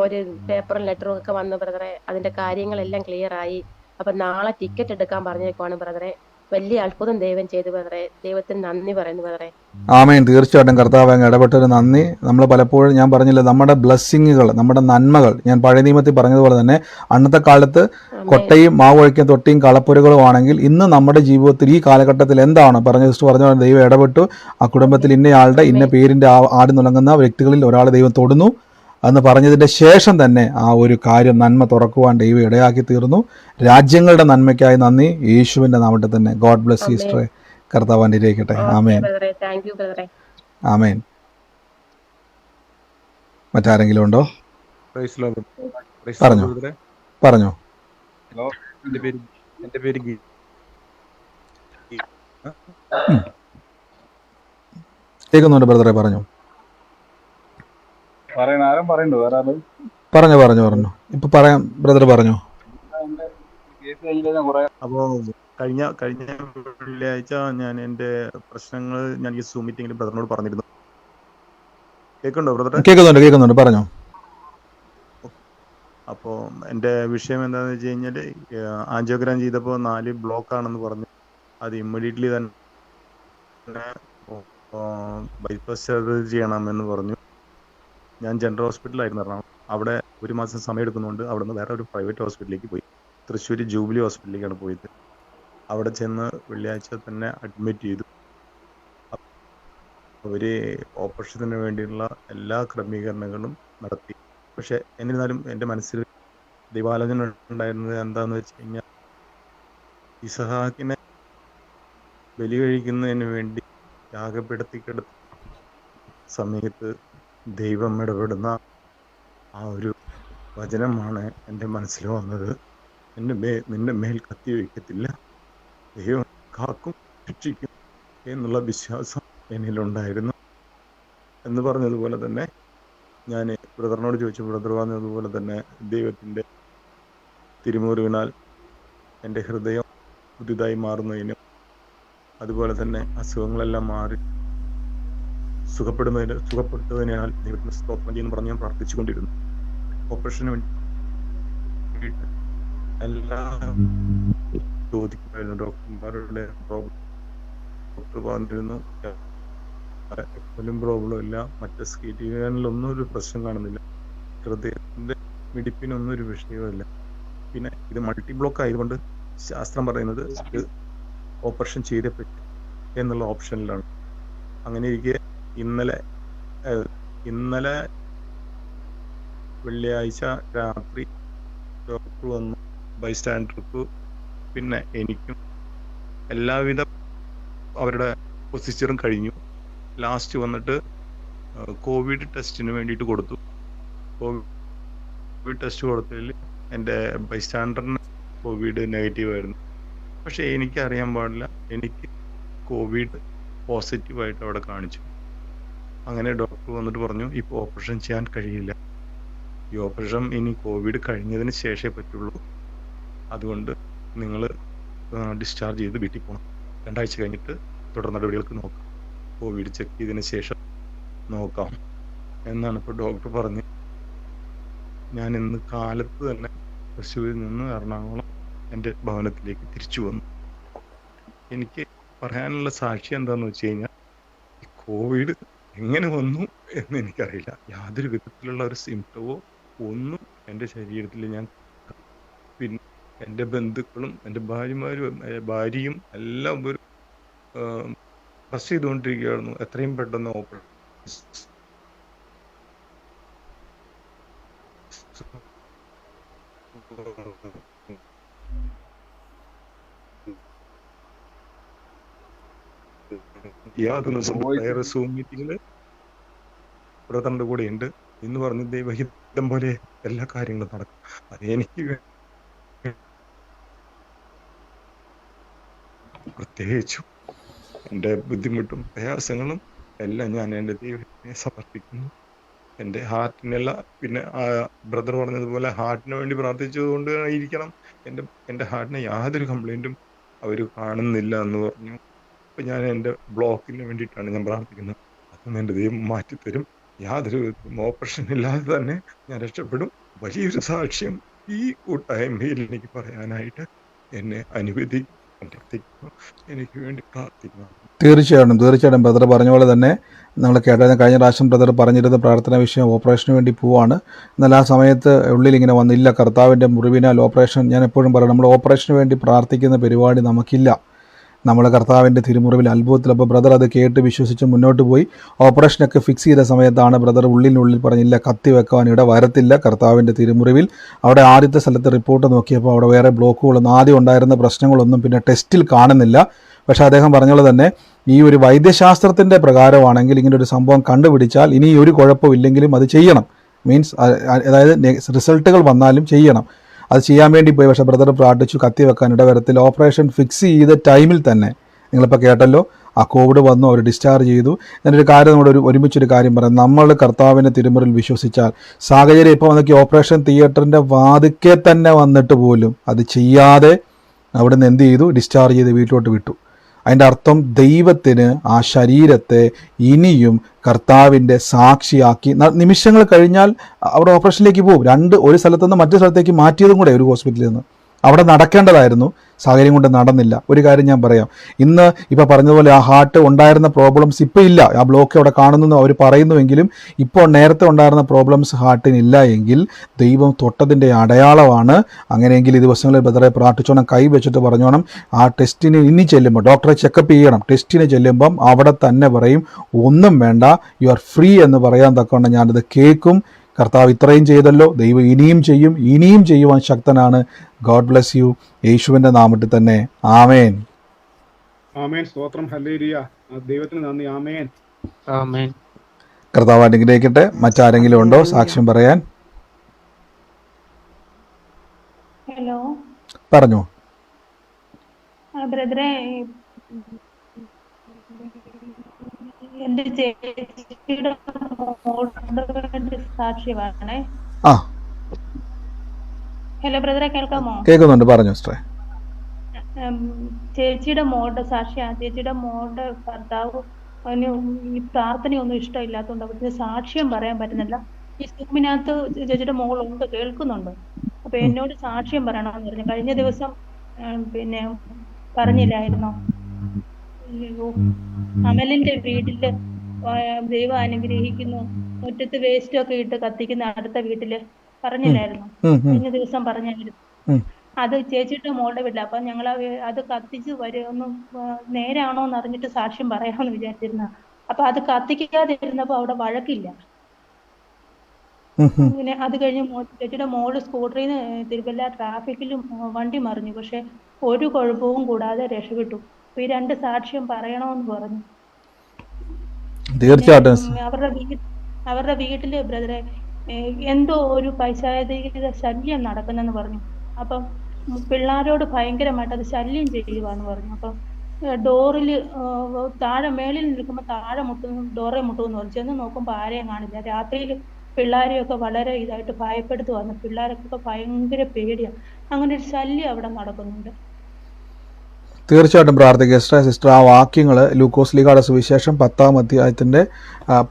ഒരു പേപ്പറും ലെറ്ററും ഒക്കെ വന്നു ബ്രദറെ. അതിന്റെ കാര്യങ്ങളെല്ലാം ക്ലിയർ ആയി. അപ്പൊ നാളെ ടിക്കറ്റ് എടുക്കാൻ പറഞ്ഞേക്കുവാണ് ബ്രദറെ. വലിയ അത്ഭുതം ദൈവം ചെയ്തു ബ്രദറെ. ദൈവത്തിന് നന്ദി പറയുന്നു ബ്രദറെ. ആമേൻ. തീർച്ചയായിട്ടും കർത്താവ് അങ്ങ് ഇടപെട്ടൊരു നന്ദി. നമ്മൾ പലപ്പോഴും ഞാൻ പറഞ്ഞില്ല, നമ്മുടെ ബ്ലെസ്സിങ്ങുകൾ, നമ്മുടെ നന്മകൾ, ഞാൻ പഴയ നിയമത്തിൽ പറഞ്ഞതുപോലെ തന്നെ അന്നത്തെ കാലത്ത് കൊട്ടയും മാവ് ഒഴിക്കുന്ന തൊട്ടിയും കളപ്പുരകളും ആണെങ്കിൽ ഇന്ന് നമ്മുടെ ജീവിതത്തിൽ ഈ കാലഘട്ടത്തിൽ എന്താണ് പറഞ്ഞ ദൈവം ഇടപെട്ടു. ആ കുടുംബത്തിൽ ഇന്നയാളുടെ ഇന്ന പേരിന്റെ ആടി നുണങ്ങുന്ന വ്യക്തികളിൽ ഒരാൾ ദൈവം തൊടുന്നു എന്ന് പറഞ്ഞതിൻ്റെ ശേഷം തന്നെ ആ ഒരു കാര്യം നന്മ തുറക്കുവാൻ ദൈവം ഇടയാക്കി തീർന്നു. രാജ്യങ്ങളുടെ നന്മയ്ക്കായി നന്ദി. യേശുവിന്റെ നാമത്തിൽ തന്നെ. God bless you sister. കർത്താവ് അനുഗ്രഹിക്കട്ടെ. ആമേൻ. ആമേൻ. മറ്റാരെങ്കിലും ഉണ്ടോ? Praise lord. പ്രൈസ് പറഞ്ഞോ ലോർഡ് ബ്രദറെ. പറഞ്ഞോ. ഹലോ, എൻ്റെ പേര് ഗി. ഉം. കേൾക്കുന്നുണ്ട് ബ്രദറെ, പറഞ്ഞോ പറയണ ആരും പറയണ്ടോ? വേറെ ആരും പറഞ്ഞോ പറഞ്ഞോ പറഞ്ഞോ ഇപ്പൊ പറയാം ബ്രദർ, പറഞ്ഞോ. എന്റെ കേസ് കഴിഞ്ഞാൽ കുറെ അപ്പോൾ കഴിഞ്ഞ കഴിഞ്ഞ വെള്ളിയാഴ്ച ഞാൻ എൻ്റെ പ്രശ്നങ്ങൾ ഞാൻ ഈ സൂം മീറ്റിങ്ങിൽ ബ്രദറിനോട് പറഞ്ഞിരുന്നു. കേൾക്കുന്നുണ്ടോ ബ്രദറെ? കേൾക്കുന്നുണ്ട് പറഞ്ഞോ. അപ്പോൾ എൻ്റെ വിഷയം എന്താണെന്ന് വെച്ച് കഴിഞ്ഞാൽ ആൻജിയോഗ്രാം ചെയ്തപ്പോൾ 4 ബ്ലോക്ക് ആണെന്ന് പറഞ്ഞു. അത് ഇമ്മീഡിയറ്റ്ലി തന്നെ ബൈപ്പാസ് സർജറി ചെയ്യണമെന്ന് പറഞ്ഞു. ഞാൻ ജനറൽ ഹോസ്പിറ്റലായിരുന്നു എറണാകുളം. അവിടെ 1 മാസം സമയം എടുക്കുന്നുണ്ട്. അവിടെ നിന്ന് വേറെ ഒരു പ്രൈവറ്റ് ഹോസ്പിറ്റലിലേക്ക് പോയി. തൃശ്ശൂർ ജൂബിലി ഹോസ്പിറ്റലിലേക്കാണ് പോയത്. അവിടെ ചെന്ന് വെള്ളിയാഴ്ച തന്നെ അഡ്മിറ്റ് ചെയ്തു. അവർ ഓപ്പറേഷത്തിന് വേണ്ടിയുള്ള എല്ലാ ക്രമീകരണങ്ങളും നടത്തി. പക്ഷെ എന്നിരുന്നാലും എൻ്റെ മനസ്സിൽ ദൈവാലോചന ഉണ്ടായിരുന്നത് എന്താണെന്ന് വെച്ച് കഴിഞ്ഞാൽ, ഇസഹാക്കിനെ ബലി കഴിക്കുന്നതിന് വേണ്ടി യാഗപ്പെടുത്തിക്കെടുത്ത സമയത്ത് ദൈവം ഇടപെടുന്ന ആ ഒരു വചനമാണ് എൻ്റെ മനസ്സിൽ വന്നത്. നിന്റെ മേൽ കത്തി വയ്ക്കത്തില്ല, ദൈവം കാക്കും രക്ഷിക്കും എന്നുള്ള വിശ്വാസം എന്നിലുണ്ടായിരുന്നു. എന്ന് പറഞ്ഞതുപോലെ തന്നെ ഞാൻ ബ്രദറിനോട് ചോദിച്ചു. ബ്രദർ പറഞ്ഞതുപോലെ തന്നെ ദൈവത്തിൻ്റെ തിരുമുറിവിനാൽ എൻ്റെ ഹൃദയം പുതുതായി മാറുന്നതിനും അതുപോലെ തന്നെ അസുഖങ്ങളെല്ലാം മാറി സുഖപ്പെടുത്തുന്നതിനാൽ ദൈവത്തിന് സ്തോത്രം ചെയ്യുന്നു പറഞ്ഞ് ഞാൻ പ്രാർത്ഥിച്ചുകൊണ്ടിരുന്നു. ഓപ്പറേഷന് വേണ്ടിയിട്ട് എല്ലാം ചോദിക്കുമായിരുന്നു. ഡോക്ടർമാരുടെ ഡോക്ടർ പറഞ്ഞിരുന്നു എപ്പോഴും പ്രോബ്ലം ഇല്ല, മറ്റേ സ്കീറ്റിലൊന്നും ഒരു പ്രശ്നം കാണുന്നില്ല, ഹൃദയത്തിൻ്റെ മിടിപ്പിനൊന്നും ഒരു വിഷയമില്ല. പിന്നെ ഇത് മൾട്ടി ബ്ലോക്ക് ആയതുകൊണ്ട് ശാസ്ത്രം പറയുന്നത് ഇത് ഓപ്പറേഷൻ ചെയ്തേ പറ്റും എന്നുള്ള ഓപ്ഷനിലാണ്. അങ്ങനെ ഇരിക്കെ ഇന്നലെ വെള്ളിയാഴ്ച രാത്രി ഡോക്ടർ വന്നു. ബൈസ്റ്റാൻഡർക്ക് പിന്നെ എനിക്കും എല്ലാവിധ അവരുടെ പ്രൊസീജിയറും കഴിഞ്ഞു. ലാസ്റ്റ് വന്നിട്ട് കോവിഡ് ടെസ്റ്റിന് വേണ്ടിയിട്ട് കൊടുത്തു. കോവിഡ് ടെസ്റ്റ് കൊടുത്തതിൽ എൻ്റെ ബൈസ്റ്റാൻഡറിന് കോവിഡ് നെഗറ്റീവായിരുന്നു. പക്ഷേ എനിക്കറിയാൻ പാടില്ല, എനിക്ക് കോവിഡ് പോസിറ്റീവായിട്ട് അവിടെ കാണിച്ചു. അങ്ങനെ ഡോക്ടർ വന്നിട്ട് പറഞ്ഞു, ഇപ്പോൾ ഓപ്പറേഷൻ ചെയ്യാൻ കഴിയില്ല, ഈ ഓപ്പറേഷൻ ഇനി കോവിഡ് കഴിഞ്ഞതിന് ശേഷമേ പറ്റുള്ളൂ, അതുകൊണ്ട് നിങ്ങൾ ഡിസ്ചാർജ് ചെയ്ത് വീട്ടിൽ പോകണം, 2 ആഴ്ച കഴിഞ്ഞിട്ട് തുടർ നടപടികൾക്ക് നോക്കാം, കോവിഡ് ചെക്ക് ചെയ്തതിന് ശേഷം നോക്കാം എന്നാണ് ഇപ്പോൾ ഡോക്ടർ പറഞ്ഞ്. ഞാൻ ഇന്ന് കാലത്ത് തന്നെ തൃശ്ശൂരിൽ നിന്ന് എറണാകുളം എൻ്റെ ഭവനത്തിലേക്ക് തിരിച്ചു വന്നു. എനിക്ക് പറയാനുള്ള സാക്ഷി എന്താണെന്ന് വെച്ച് കഴിഞ്ഞാൽ, ഈ കോവിഡ് എങ്ങനെ വന്നു എന്ന് എനിക്കറിയില്ല. യാതൊരു വിധത്തിലുള്ള ഒരു സിംറ്റമോ ഒന്നും എൻ്റെ ശരീരത്തിൽ പിന്നെ എൻ്റെ ബന്ധുക്കളും എൻ്റെ ഭാര്യയും എല്ലാം ഒരു പ്രസ് ചെയ്തുകൊണ്ടിരിക്കുകയായിരുന്നു എത്രയും പെട്ടെന്ന് ഓപ്പറേഷൻ. യാതൊരു സൂം മീറ്റിങ്ങില് ബ്രദറിന്റെ കൂടെ ഉണ്ട് എന്ന് പറഞ്ഞ് ദൈവഹിതം പോലെ എല്ലാ കാര്യങ്ങളും നടക്കും. അത് എനിക്ക് പ്രത്യേകിച്ചും എൻ്റെ ബുദ്ധിമുട്ടും പ്രയാസങ്ങളും എല്ലാം ഞാൻ എൻ്റെ ദൈവത്തിനെ സമർപ്പിക്കുന്നു. എൻ്റെ ഹാർട്ടിനല്ല, പിന്നെ ബ്രദർ പറഞ്ഞതുപോലെ ഹാർട്ടിന് വേണ്ടി പ്രാർത്ഥിച്ചതുകൊണ്ട് ആയിരിക്കണം എൻ്റെ ഹാർട്ടിന് യാതൊരു കംപ്ലൈൻറ്റും അവർ കാണുന്നില്ല എന്ന് പറഞ്ഞു. അപ്പം ഞാൻ എൻ്റെ ബ്ലോക്കിന് വേണ്ടിയിട്ടാണ് ഞാൻ പ്രാർത്ഥിക്കുന്നത്. അതൊന്നും എൻ്റെ ദൈവം മാറ്റിത്തരും. യാതൊരു ഓപ്പറേഷൻ ഇല്ലാതെ തന്നെ ഞാൻ രക്ഷപ്പെടും. വലിയൊരു സാക്ഷ്യം ഈ കൂട്ടായ്മയിൽ എനിക്ക് പറയാനായിട്ട് എന്നെ അനുവദിക്കും. എനിക്ക് വേണ്ടി പ്രാർത്ഥിക്കണം. തീർച്ചയായിട്ടും ബ്രദർ പറഞ്ഞ പോലെ തന്നെ നമ്മൾ കേട്ടത്. കഴിഞ്ഞ പ്രാവശ്യം ബ്രദർ പറഞ്ഞിരുന്ന പ്രാർത്ഥന വിഷയം ഓപ്പറേഷന് വേണ്ടി പോവാണ്. എന്നാൽ ആ സമയത്ത് ഉള്ളിൽ ഇങ്ങനെ വന്നില്ല, കർത്താവിൻ്റെ മുറിവിനാൽ ഓപ്പറേഷൻ. ഞാൻ എപ്പോഴും പറയും, നമ്മൾ ഓപ്പറേഷന് വേണ്ടി പ്രാർത്ഥിക്കുന്ന പരിപാടി നമുക്കില്ല. നമ്മൾ കർത്താവിൻ്റെ തിരുമുറിവിൽ അത്ഭുതത്തിൽ. അപ്പോൾ ബ്രദർ അത് കേട്ട് വിശ്വസിച്ച് മുന്നോട്ട് പോയി. ഓപ്പറേഷനൊക്കെ ഫിക്സ് ചെയ്ത സമയത്താണ് ബ്രദർ ഉള്ളിനുള്ളിൽ പറഞ്ഞില്ല, കത്തി വെക്കാൻ ഇട വരത്തില്ല കർത്താവിൻ്റെ തിരുമുറിവിൽ. അവിടെ ആദ്യത്തെ സ്ഥലത്ത് റിപ്പോർട്ട് നോക്കിയപ്പോൾ അവിടെ വേറെ ബ്ലോക്കുകളൊന്നും, ആദ്യം ഉണ്ടായിരുന്ന പ്രശ്നങ്ങളൊന്നും പിന്നെ ടെസ്റ്റിൽ കാണുന്നില്ല. പക്ഷേ അദ്ദേഹം പറഞ്ഞത് തന്നെ ഈ ഒരു വൈദ്യശാസ്ത്രത്തിൻ്റെ പ്രകാരമാണെങ്കിൽ ഇങ്ങനെ ഒരു സംഭവം കണ്ടുപിടിച്ചാൽ ഇനി ഒരു കുഴപ്പമില്ലെങ്കിലും അത് ചെയ്യണം. മീൻസ് അതായത് റിസൾട്ടുകൾ വന്നാലും ചെയ്യണം. അത് ചെയ്യാൻ വേണ്ടി പോയി, പക്ഷേ ബ്രദർ പ്രാർത്ഥിച്ചു കത്തി വെക്കാൻ ഇടവരത്തിൽ. ഓപ്പറേഷൻ ഫിക്സ് ചെയ്ത ടൈമിൽ തന്നെ നിങ്ങളിപ്പോൾ കേട്ടല്ലോ, ആ കോവിഡ് വന്നു, അവർ ഡിസ്ചാർജ് ചെയ്തു. ഞാനൊരു കാര്യം നമ്മുടെ ഒരുമിച്ചൊരു കാര്യം പറയാം. നമ്മൾ കർത്താവിൻ്റെ തിരുമുറിൽ വിശ്വസിച്ചാൽ, സാഹചര്യം ഇപ്പോൾ വന്നൊക്കെ ഓപ്പറേഷൻ തിയേറ്ററിൻ്റെ വാതിക്കെ തന്നെ വന്നിട്ട് പോലും അത് ചെയ്യാതെ അവിടെ നിന്ന് എന്ത് ചെയ്തു, ഡിസ്ചാർജ് ചെയ്ത് വീട്ടിലോട്ട് വിട്ടു. അതിൻ്റെ അർത്ഥം ദൈവത്തിന് ആ ശരീരത്തെ ഇനിയും കർത്താവിൻ്റെ സാക്ഷിയാക്കി നിമിഷങ്ങൾ കഴിഞ്ഞാൽ അവിടെ ഓപ്പറേഷനിലേക്ക് പോകും. ഒരു സ്ഥലത്തുനിന്ന് മറ്റു സ്ഥലത്തേക്ക് മാറ്റിയതും കൂടെ ഒരു ഹോസ്പിറ്റലിൽ നിന്ന് അവിടെ നടക്കേണ്ടതായിരുന്നു, സാഹചര്യം കൊണ്ട് നടന്നില്ല. ഒരു കാര്യം ഞാൻ പറയാം, ഇന്ന് ഇപ്പോൾ പറഞ്ഞതുപോലെ ആ ഹാർട്ട് ഉണ്ടായിരുന്ന പ്രോബ്ലംസ് ഇപ്പോൾ ഇല്ല, ആ ബ്ലോക്ക് അവിടെ കാണുന്നു അവർ പറയുന്നുവെങ്കിലും ഇപ്പോൾ നേരത്തെ ഉണ്ടായിരുന്ന പ്രോബ്ലംസ് ഹാർട്ടിനില്ല എങ്കിൽ ദൈവം തൊട്ടതിൻ്റെ അടയാളമാണ്. അങ്ങനെയെങ്കിൽ ഈ ദിവസങ്ങളിൽ ബ്രദറെ പ്രാർത്ഥിച്ചോണം, കൈ വെച്ചിട്ട് പറഞ്ഞോണം, ആ ടെസ്റ്റിന് ഇനി ചെല്ലുമ്പോൾ ഡോക്ടറെ ചെക്കപ്പ് ചെയ്യണം. ടെസ്റ്റിന് ചെല്ലുമ്പം അവിടെ തന്നെ പറയും ഒന്നും വേണ്ട, യു ആർ ഫ്രീ എന്ന് പറയാൻ തക്കവണ്ണം ഞാനത് കേൾക്കും. കർത്താവ് ഇത്രയും ചെയ്തല്ലോ, ദൈവം ഇനിയും ചെയ്യും, ഇനിയും ചെയ്യുവാൻ ശക്തനാണ്. God bless you. യേശുവിൻ്റെ നാമത്തിൽ തന്നെ ആമേൻ. ആമേൻ. സ്തോത്രം. ഹല്ലേലൂയ. ദൈവത്തിന് നന്ദി. ആമേൻ. ആമേൻ. കർത്താവ് അനുഗ്രഹിക്കട്ടെ. മറ്റാരെങ്കിലും ഉണ്ടോ സാക്ഷ്യം പറയാൻ? ഹലോ, പറഞ്ഞു. ബ്രദറെ, എന്റെ ചേച്ചിയുടെ മോളുടെ വേണ്ടി സാക്ഷ്യമാണേ. ആ, ഹലോ ബ്രദറെ, കേൾക്കാമോ? കേൾക്കുന്നുണ്ട്, പറഞ്ഞു സിസ്റ്ററെ. ചേച്ചിയുടെ മോളുടെ സാക്ഷിയാണ്. ചേച്ചിയുടെ മോളുടെ ഭർത്താവ് അവന് ഈ പ്രാർത്ഥനയൊന്നും ഇഷ്ടമില്ലാത്തതുകൊണ്ട് അവർക്ക് സാക്ഷ്യം പറയാൻ പറ്റുന്നില്ല. ഈ സൂമിനകത്ത് ചേച്ചിയുടെ മോളുണ്ട്, കേൾക്കുന്നുണ്ട്. അപ്പൊ എന്നോട് സാക്ഷ്യം പറയണമെന്ന് പറഞ്ഞു. കഴിഞ്ഞ ദിവസം പിന്നെ പറഞ്ഞില്ലായിരുന്നോ, അമലിന്റെ വീട്ടില് ദൈവം അനുഗ്രഹിക്കുന്നു, മുറ്റത്ത് വേസ്റ്റ് ഒക്കെ ഇട്ട് കത്തിക്കുന്ന അടുത്ത വീട്ടില് പറഞ്ഞില്ലായിരുന്നു? കഴിഞ്ഞ ദിവസം പറഞ്ഞായിരുന്നു. അത് ചേച്ചിയുടെ മോളുടെ വീട്ടിൽ. അപ്പൊ ഞങ്ങൾ അത് കത്തിച്ച് ഒന്ന് നേരാണോ എന്ന് അറിഞ്ഞിട്ട് സാക്ഷ്യം പറയാമെന്ന് വിചാരിച്ചിരുന്ന. അപ്പൊ അത് കത്തിക്കാതിരുന്നപ്പോ അവിടെ വഴക്കില്ല. പിന്നെ അത് കഴിഞ്ഞ് ചേച്ചിയുടെ മോള് സ്കൂട്ടറിൽ നിന്ന് തിരുവല്ല ട്രാഫിക്കിലും വണ്ടി മറിഞ്ഞു, പക്ഷെ ഒരു കുഴപ്പവും കൂടാതെ രക്ഷപ്പെട്ടു. അപ്പൊ ഈ 2 സാക്ഷ്യം പറയണമെന്ന് പറഞ്ഞു. തീർച്ചയായിട്ടും അവരുടെ വീട്ടില് ബ്രദറെ എന്തോ ഒരു പൈശാചിക ശല്യം നടക്കുന്നെന്ന് പറഞ്ഞു. അപ്പം പിള്ളേരോട് ഭയങ്കരമായിട്ട് അത് ശല്യം ചെയ്യുവാന്ന് പറഞ്ഞു. അപ്പം ഡോറില് താഴെ മേളിൽ നിൽക്കുമ്പോൾ താഴെ ഡോറെ മുട്ടുമെന്ന് പറഞ്ഞു. ചെന്ന് നോക്കുമ്പോൾ ആരെയും കാണില്ല. രാത്രിയിൽ പിള്ളേരെയൊക്കെ വളരെ ഇതായിട്ട് ഭയപ്പെടുത്തുവാന്ന്. പിള്ളേരൊക്കെ ഭയങ്കര പേടിയാണ്. അങ്ങനെ ഒരു ശല്യം അവിടെ നടക്കുന്നുണ്ട്. തീർച്ചയായിട്ടും പ്രാർത്ഥിക്കുക സിസ്റ്റർ. ആ വാക്യങ്ങൾ ലൂക്കോസ് ലീഗയുടെ സുവിശേഷം 10-ാം അധ്യായത്തിൻ്റെ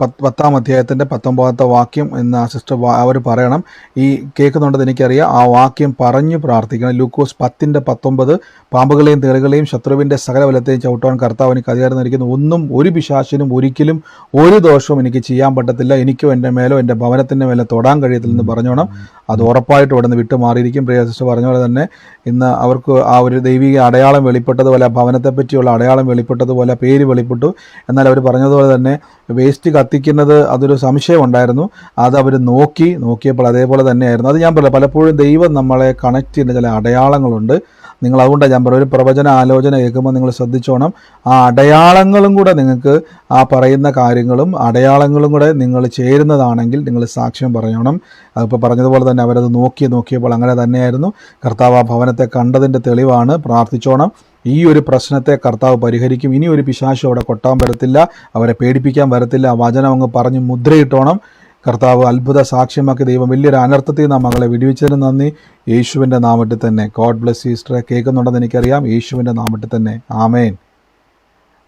19 വാക്യം എന്ന് ആ സിസ്റ്റർ അവർ പറയണം. ഈ കേൾക്കുന്നുണ്ടെന്ന് എനിക്കറിയാം. ആ വാക്യം പറഞ്ഞു പ്രാർത്ഥിക്കണം. ലൂക്കോസ് 10:19 പാമ്പുകളെയും തേളുകളെയും ശത്രുവിൻ്റെ സകല ബലത്തെയും ചവിട്ടുവാൻ കർത്താവ് എനിക്ക് അധികാരം നൽകിയിരിക്കുന്നു. ഒന്നും ഒരു പിശാചിനും ഒരിക്കലും ഒരു ദോഷവും എനിക്ക് ചെയ്യാൻ പറ്റത്തില്ല. എനിക്കോ എൻ്റെ മേലോ എൻ്റെ ഭവനത്തിൻ്റെ മേലെ തൊടാൻ കഴിയത്തില്ലെന്ന് പറഞ്ഞോണം. അത് ഉറപ്പായിട്ടും ഇവിടെ നിന്ന് വിട്ടുമാറിയിരിക്കും. പ്രിയ സിസ്റ്റർ പറഞ്ഞ പോലെ തന്നെ ഇന്ന് അവർക്ക് ആ ഒരു ദൈവിക അടയാളം വെളിപ്പെട്ടതുപോലെ, ഭവനത്തെ പറ്റിയുള്ള അടയാളം വെളിപ്പെട്ടതുപോലെ, പേര് വെളിപ്പെട്ടു. എന്നാൽ അവർ പറഞ്ഞതുപോലെ തന്നെ വേസ്റ്റ് കത്തിക്കുന്നത് അതൊരു സംശയം ഉണ്ടായിരുന്നു. അത് അവർ നോക്കിയപ്പോൾ അതേപോലെ തന്നെയായിരുന്നു. അത് ഞാൻ പറയാം, പലപ്പോഴും ദൈവം നമ്മളെ കണക്ട് ചെയ്യുന്ന ചില അടയാളങ്ങളുണ്ട്. നിങ്ങൾ അതുകൊണ്ടാണ് ഞാൻ പറയും, ഒരു പ്രവചന ആലോചന കേൾക്കുമ്പോൾ നിങ്ങൾ ശ്രദ്ധിച്ചോണം. ആ അടയാളങ്ങളും കൂടെ നിങ്ങൾക്ക്, ആ പറയുന്ന കാര്യങ്ങളും അടയാളങ്ങളും കൂടെ നിങ്ങൾ ചേരുന്നതാണെങ്കിൽ നിങ്ങൾ സാക്ഷ്യം പറയണം. അതിപ്പോൾ പറഞ്ഞതുപോലെ തന്നെ അവരത് നോക്കിയപ്പോൾ അങ്ങനെ തന്നെയായിരുന്നു. കർത്താവ് ആ ഭവനത്തെ കണ്ടതിൻ്റെ തെളിവാണ്. പ്രാർത്ഥിച്ചോണം. ഈ ഒരു പ്രശ്നത്തെ കർത്താവ് പരിഹരിക്കും. ഇനി ഒരു പിശാചും അവിടെ കൊട്ടാൻ വരത്തില്ല, അവരെ പേടിപ്പിക്കാൻ വരത്തില്ല. ആ വചനം അങ്ങ് പറഞ്ഞ് മുദ്രയിട്ടോണം. കർത്താവ് അത്ഭുത സാക്ഷ്യമാക്കി ദൈവം വലിയൊരു അനർത്ഥത്തിൽ നാം മകളെ വിടുവിച്ചതിന് നന്ദി. യേശുവിൻ്റെ നാമത്തിൽ തന്നെ. ഗോഡ് ബ്ലെസ് യു സിസ്റ്ററെ. കേൾക്കുന്നുണ്ടെന്ന് എനിക്കറിയാം. യേശുവിൻ്റെ നാമത്തിൽ തന്നെ ആമേൻ.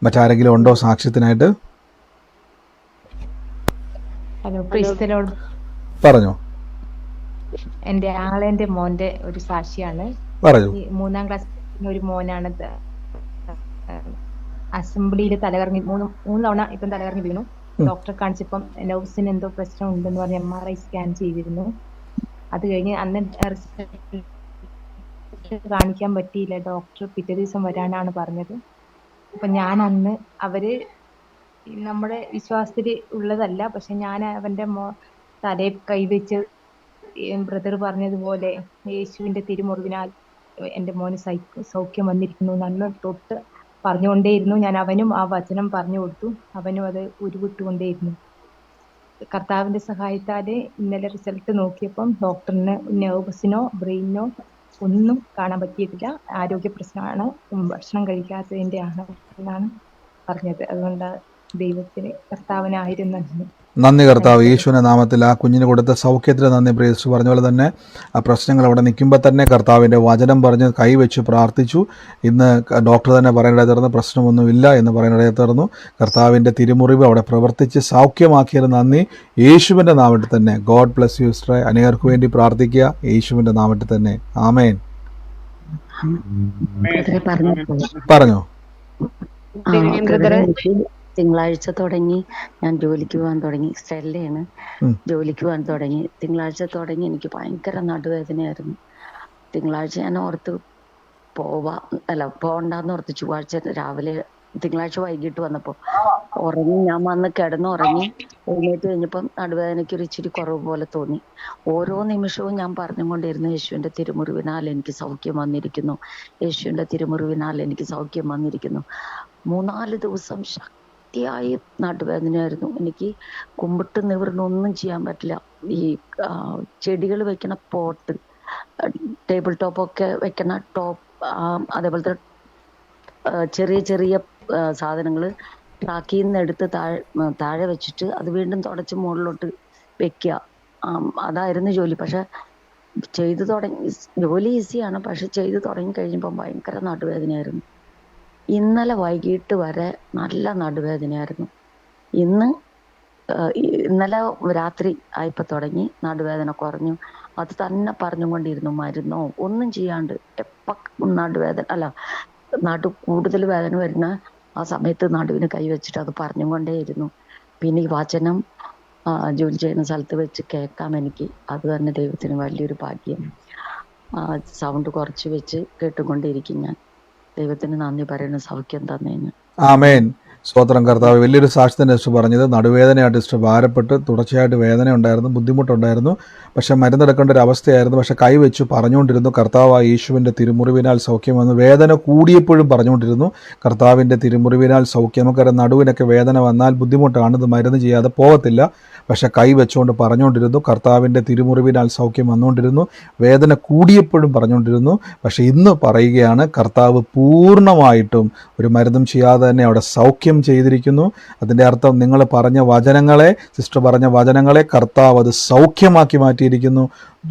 മറ്റാരെങ്കിലും ഉണ്ടോ സാക്ഷ്യത്തിനായിട്ട്? Hello, praise the lord. പറഞ്ഞോ. എന്റെ ആങ്ങളെന്റെ മോന്റെ ഒരു സാക്ഷിയാണ്. പറഞ്ഞു. 3-ാം ക്ലാസ് ഒരു മോനാണ്. അസംബ്ലിയിൽ തലകറങ്ങി 3 തവണ ഇപ്പം തലകറങ്ങി വീണു. ഡോക്ടറെ കാണിച്ചപ്പം നെർവ്സിന് എന്തോ പ്രശ്നം ഉണ്ടെന്ന് പറഞ്ഞ് MRI സ്കാൻ ചെയ്തിരുന്നു. അത് കഴിഞ്ഞ് അന്ന് കാണിക്കാൻ പറ്റിയില്ല. ഡോക്ടർ പിറ്റേ ദിവസം വരാനാണ് പറഞ്ഞത്. അപ്പൊ ഞാൻ അന്ന് അവര് നമ്മുടെ വിശ്വാസത്തിൽ ഉള്ളതല്ല, പക്ഷെ ഞാൻ അവന്റെ തലയിൽ കൈവച്ച് ബ്രദർ പറഞ്ഞതുപോലെ യേശുവിന്റെ തിരുമുറിവിനാൽ എൻ്റെ മോന് സൗഖ്യം വന്നിരിക്കുന്നു നല്ല തൊട്ട് പറഞ്ഞുകൊണ്ടേയിരുന്നു. ഞാൻ അവനും ആ വചനം പറഞ്ഞു കൊടുത്തു. അവനും അത് ഉരുവിട്ടുകൊണ്ടേയിരുന്നു. കർത്താവിന്റെ സഹായത്താല് ഇന്നലെ റിസൾട്ട് നോക്കിയപ്പം ഡോക്ടറിന് നെർവസിനോ ബ്രെയിനോ ഒന്നും കാണാൻ പറ്റിയിട്ടില്ല. ആരോഗ്യ പ്രശ്നമാണ്, ഭക്ഷണം കഴിക്കാത്തതിന്റെ ആണ് എന്നാണ് പറഞ്ഞത്. അതുകൊണ്ട് കർത്താവിനായിരുന്നു നന്ദി കർത്താവ്. യേശുവിൻ്റെ നാമത്തിൽ ആ കുഞ്ഞിന് കൊടുത്ത സൗഖ്യത്തിന് നന്ദി. പ്രിയസ് പറഞ്ഞ പോലെ തന്നെ ആ പ്രശ്നങ്ങൾ അവിടെ നിൽക്കുമ്പോൾ തന്നെ കർത്താവിൻ്റെ വചനം പറഞ്ഞ് കൈവച്ച് പ്രാർത്ഥിച്ചു. ഇന്ന് ഡോക്ടർ തന്നെ പറയേണ്ടത് തീർന്നു, പ്രശ്നമൊന്നുമില്ല എന്ന് പറയേണ്ടത് തീർന്നു. കർത്താവിൻ്റെ തിരുമുറിവ് അവിടെ പ്രവർത്തിച്ച് സൗഖ്യമാക്കിയത് നന്ദി. യേശുവിൻ്റെ നാമത്തിൽ തന്നെ. ഗോഡ് ബ്ലസ് യു സിസ്റ്ററെ. അനേകർക്ക് വേണ്ടി പ്രാർത്ഥിക്കുക യേശുവിൻ്റെ നാമത്തിൽ തന്നെ. ആമേൻ. പറഞ്ഞോ. തിങ്കളാഴ്ച തുടങ്ങി ഞാൻ ജോലിക്ക് പോകാൻ തുടങ്ങി. സ്റ്റെല്ലയാണ്, ജോലിക്ക് പോകാൻ തുടങ്ങി. തിങ്കളാഴ്ച തുടങ്ങി എനിക്ക് ഭയങ്കര നടുവേദനയായിരുന്നു. തിങ്കളാഴ്ച ഞാൻ ഓർത്ത് പോകണ്ടെന്ന് ഓർത്ത്. ചൊവ്വാഴ്ച രാവിലെ, തിങ്കളാഴ്ച വൈകിട്ട് വന്നപ്പോൾ ഉറങ്ങി. ഞാൻ വന്ന് കിടന്നുറങ്ങി. എഴുന്നേറ്റ് കഴിഞ്ഞപ്പം നടുവേദനയ്ക്ക് ഒരു ഇച്ചിരി കുറവ് പോലെ തോന്നി. ഓരോ നിമിഷവും ഞാൻ പറഞ്ഞുകൊണ്ടിരുന്നു, യേശുവിൻ്റെ തിരുമുറിവിനാൽ എനിക്ക് സൗഖ്യം വന്നിരിക്കുന്നു, യേശുവിൻ്റെ തിരുമുറിവിനാൽ എനിക്ക് സൗഖ്യം വന്നിരിക്കുന്നു. 3-4 ദിവസം ശക്തിയായി നടുവേദനയായിരുന്നു. എനിക്ക് കുമ്പിട്ട് നിവർന്നൊന്നും ചെയ്യാൻ പറ്റില്ല. ഈ ചെടികൾ വെക്കണ പോട്ട്, ടേബിൾ ടോപ്പൊക്കെ വെക്കണ ടോപ്പ്, അതേപോലത്തെ ചെറിയ ചെറിയ സാധനങ്ങൾ ട്രാക്കിൽ നിന്ന് എടുത്ത് താഴെ വെച്ചിട്ട് അത് വീണ്ടും തുടച്ച് മുകളിലോട്ട് വെക്കുക. അതായിരുന്നു ജോലി. പക്ഷെ ചെയ്തു തുടങ്ങി, ജോലി ഈസിയാണ്, പക്ഷെ ചെയ്തു തുടങ്ങി കഴിഞ്ഞപ്പോൾ ഭയങ്കര നടുവേദനയായിരുന്നു. ഇന്നലെ വൈകിട്ട് വരെ നല്ല നടുവേദനയായിരുന്നു. ഇന്നലെ രാത്രി ആയപ്പോൾ തുടങ്ങി നടുവേദന കുറഞ്ഞു. അത് തന്നെ പറഞ്ഞുകൊണ്ടിരുന്നു. മരുന്നോ ഒന്നും ചെയ്യാണ്ട് നടു കൂടുതൽ വേദന വരുന്ന ആ സമയത്ത് നടുവിന് കൈവച്ചിട്ട് അത് പറഞ്ഞുകൊണ്ടേയിരുന്നു. പിന്നെ ഈ വചനം ജോലി ചെയ്യുന്ന സ്ഥലത്ത് വെച്ച് കേൾക്കാം എനിക്ക്. അത് തന്നെ ദൈവത്തിന് വലിയൊരു ഭാഗ്യം. സൗണ്ട് കുറച്ച് വെച്ച് കേട്ടുകൊണ്ടിരിക്കും ഞാൻ. ദൈവത്തിന് നന്ദി പറയുന്ന സൗഖ്യം തന്നേന്. ആമേൻ. സ്തോത്രം കർത്താവ്. വലിയൊരു സാക്ഷ്യത്തിൻ്റെ സിസ്റ്റർ പറഞ്ഞത്, നടുവേദനയായിട്ട് സിസ്റ്റർ ഭാരപ്പെട്ട് തുടർച്ചയായിട്ട് വേദന ഉണ്ടായിരുന്നു, ബുദ്ധിമുട്ടുണ്ടായിരുന്നു, പക്ഷെ മരുന്നെടുക്കേണ്ട ഒരു അവസ്ഥയായിരുന്നു. പക്ഷെ കൈവച്ച് പറഞ്ഞുകൊണ്ടിരുന്നു, കർത്താവ് യേശുവിൻ്റെ തിരുമുറിവിനാൽ സൗഖ്യം വന്നു. വേദന കൂടിയപ്പോഴും പറഞ്ഞുകൊണ്ടിരുന്നു, കർത്താവിൻ്റെ തിരുമുറിവിനാൽ സൗഖ്യം. നമുക്കറിയാം, നടുവിനൊക്കെ വേദന വന്നാൽ ബുദ്ധിമുട്ടാണ്, ഇത് മരുന്ന് ചെയ്യാതെ പോകത്തില്ല. പക്ഷെ കൈ വെച്ചുകൊണ്ട് പറഞ്ഞുകൊണ്ടിരുന്നു, കർത്താവിൻ്റെ തിരുമുറിവിനാൽ സൗഖ്യം വന്നുകൊണ്ടിരുന്നു. വേദന കൂടിയപ്പോഴും പറഞ്ഞുകൊണ്ടിരുന്നു. പക്ഷെ ഇന്ന് പറയുകയാണ്, കർത്താവ് പൂർണ്ണമായിട്ടും ഒരു മരുന്നും ചെയ്യാതെ തന്നെ അവിടെ സൗഖ്യം ചെയ്തിരിക്കുന്നു. അതിൻ്റെ അർത്ഥം നിങ്ങൾ പറഞ്ഞ വചനങ്ങളെ, സിസ്റ്റർ പറഞ്ഞ വചനങ്ങളെ കർത്താവ് അത് സൗഖ്യമാക്കി മാറ്റിയിരിക്കുന്നു.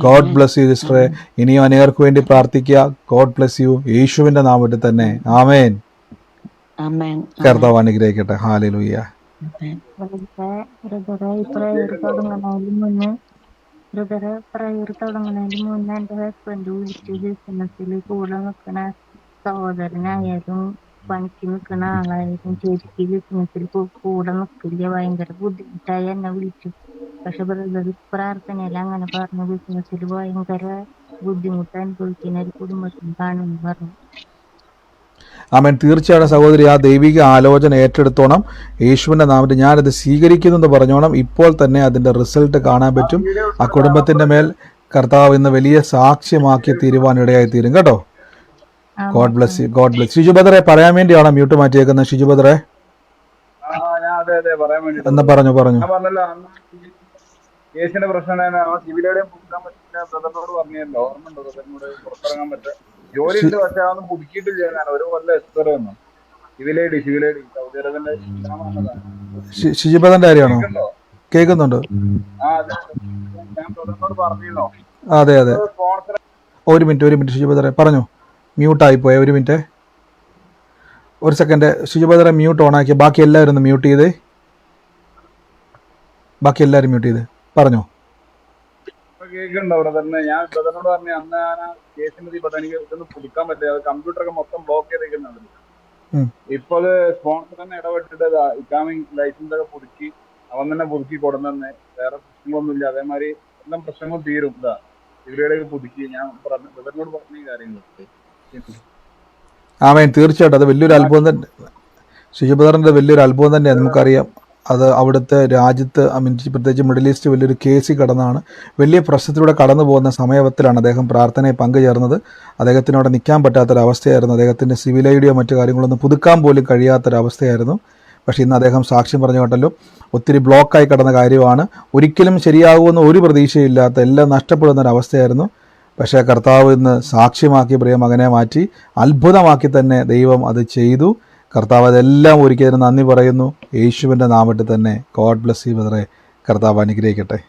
ഗോഡ് ബ്ലസ് യു സിസ്റ്ററെ. ഇനിയും അനേകർക്ക് വേണ്ടി പ്രാർത്ഥിക്കുക. God bless U. യേശുവിൻ്റെ നാമത്തിൽ തന്നെ. ആമേൻ. കർത്താവ് അനുഗ്രഹിക്കട്ടെ. ഹല്ലേലൂയ. പ്രയർ തുടങ്ങുന്നതിന് മുന്നേ എന്റെ ഹസ്ബൻഡ് വിളിച്ചു ബിസിനസ്സിൽ കൂടെ നിൽക്കണ സഹോദരനായാലും പണിക്ക് നിൽക്കുന്ന ആളായാലും ചേച്ചിക്ക് ബിസിനസ്സിൽ കൂടെ നിൽക്കില്ല, ഭയങ്കര ബുദ്ധിമുട്ടായി എന്നെ വിളിച്ചു. പക്ഷെ ബ്രദർ പ്രാർത്ഥനയിൽ അങ്ങനെ പറഞ്ഞു, ബിസിനസ്സിൽ ഭയങ്കര ബുദ്ധിമുട്ട് അനുഭവിക്കുന്ന ഒരു കുടുംബത്തിന് കാണുമെന്ന് പറഞ്ഞു. ആമേൻ. തീർച്ചയായും സഹോദരി, ആ ദൈവിക ആലോചന ഏറ്റെടുത്തോണം. യേശുവിൻ്റെ നാമത്തിൽ ഞാനത് സ്വീകരിക്കുന്നു എന്ന് പറഞ്ഞോണം. ഇപ്പോൾ തന്നെ അതിൻ്റെ റിസൾട്ട് കാണാൻ പറ്റും. ആ കുടുംബത്തിൻ്റെ മേൽ കർത്താവ് ഇന്ന് വലിയ സാക്ഷ്യമാക്കി തീരുവാനിടയായി തീരും കേട്ടോ. God bless you. God bless. Shiju ബദറെ പറയാൻ വേണ്ടിയാണോ മ്യൂട്ട് മാറ്റിയേക്കുന്നത്? ഷിജു ബദറെ എന്നാ പറഞ്ഞു. കേസിന്റെ പ്രശ്നം സിവിലേടെയും പുതുക്കാൻ പറ്റില്ല. ബ്രദറിനോട് പറഞ്ഞല്ലോ, ഓർമ്മയുണ്ടോ? ബ്രദറിനോട് പുറത്തിറങ്ങാൻ പറ്റുക ജോലി ഉണ്ട്, പക്ഷെ അതൊന്നും പുതുക്കിയിട്ടില്ല. ഞാൻ ഒരു കൊല്ലം എക്സ്പയർ വന്നു. സിവിലേഡി സൗദി അറേബ്യന്റെ ഷിജുബദന്റെ കാര്യമാണോ? കേൾക്കുന്നുണ്ട്. ഞാൻ ബ്രദറിനോട് പറഞ്ഞിരുന്നോ? അതെ. ഒരു മിനിറ്റ് ഷിജുബദറെ പറഞ്ഞു. മ്യൂട്ടായി പോയ ഒരു മിനിറ്റ്, ഒരു സെക്കൻഡ്. ഷിജുബദറെ മ്യൂട്ട് ഓൺ ആക്കിയ. ബാക്കി എല്ലാവരും ഒന്ന് മ്യൂട്ട് ചെയ്ത്. പറഞ്ഞോ. കേൾക്കുന്നുണ്ടോ ബ്രദറിനെ? ഞാൻ ബ്രദറിനോട് പറഞ്ഞു, അന്ന് ഞാൻ ആ കേസിന്റെ എനിക്ക് ഇതൊന്നും പുതുക്കാൻ പറ്റില്ല, കമ്പ്യൂട്ടറൊക്കെ മൊത്തം ബ്ലോക്ക് ചെയ്തേക്കുന്നത്. ഇപ്പൊ അത് സ്പോൺസർ തന്നെ ഇടപെട്ടിട്ട് ഇക്കാമിങ് ലൈസൻസ് ഒക്കെ പുതുക്കി അവൻ തന്നെ പുതുക്കി കൊടുന്നെ. വേറെ പ്രശ്നങ്ങളൊന്നുമില്ല. അതേമാതിരി എല്ലാം പ്രശ്നങ്ങളും തീരും. ഇവരുടെയൊക്കെ പുതുക്കി ഞാൻ ബ്രദറിനോട് പറഞ്ഞ കാര്യങ്ങൾ. ആമേൻ. തീർച്ചയായിട്ടും അത് വലിയൊരു അത്ഭുതം തന്നെ. ഷിജുബദറിന്റെ വലിയൊരു അത്ഭുതം തന്നെ. നമുക്കറിയാം, അത് അവിടുത്തെ രാജ്യത്ത്, പ്രത്യേകിച്ച് മിഡിൽ ഈസ്റ്റ് വലിയൊരു കേസിൽ കടന്നാണ്, വലിയ പ്രശ്നത്തിലൂടെ കടന്നു പോകുന്ന സമയത്തിലാണ് അദ്ദേഹം പ്രാർത്ഥനയെ പങ്കുചേർന്നത്. അദ്ദേഹത്തിന് അവിടെ നിൽക്കാൻ പറ്റാത്തൊരവസ്ഥയായിരുന്നു. അദ്ദേഹത്തിൻ്റെ സിവിൽ ഐഡിയോ മറ്റു കാര്യങ്ങളൊന്നും പുതുക്കാൻ പോലും കഴിയാത്തൊരവസ്ഥയായിരുന്നു. പക്ഷേ ഇന്ന് അദ്ദേഹം സാക്ഷ്യം പറഞ്ഞു കേട്ടല്ലോ. ഒത്തിരി ബ്ലോക്കായി കിടന്ന കാര്യമാണ്. ഒരിക്കലും ശരിയാകുമെന്ന് ഒരു പ്രതീക്ഷയില്ലാത്ത, എല്ലാം നഷ്ടപ്പെടുന്ന ഒരവസ്ഥയായിരുന്നു. പക്ഷേ കർത്താവ് ഇന്ന് സാക്ഷ്യമാക്കി പ്രിയ മകനെ മാറ്റി അത്ഭുതമാക്കി തന്നെ ദൈവം അത് ചെയ്തു. കർത്താവ് അതെല്ലാം ഒരുക്കിയതിന് നന്ദി പറയുന്നു. യേശുവിൻ്റെ നാമത്തിൽ തന്നെ. ഗോഡ് ബ്ലസ് യു ബ്രദറെ. കർത്താവ് അനുഗ്രഹിക്കട്ടെ.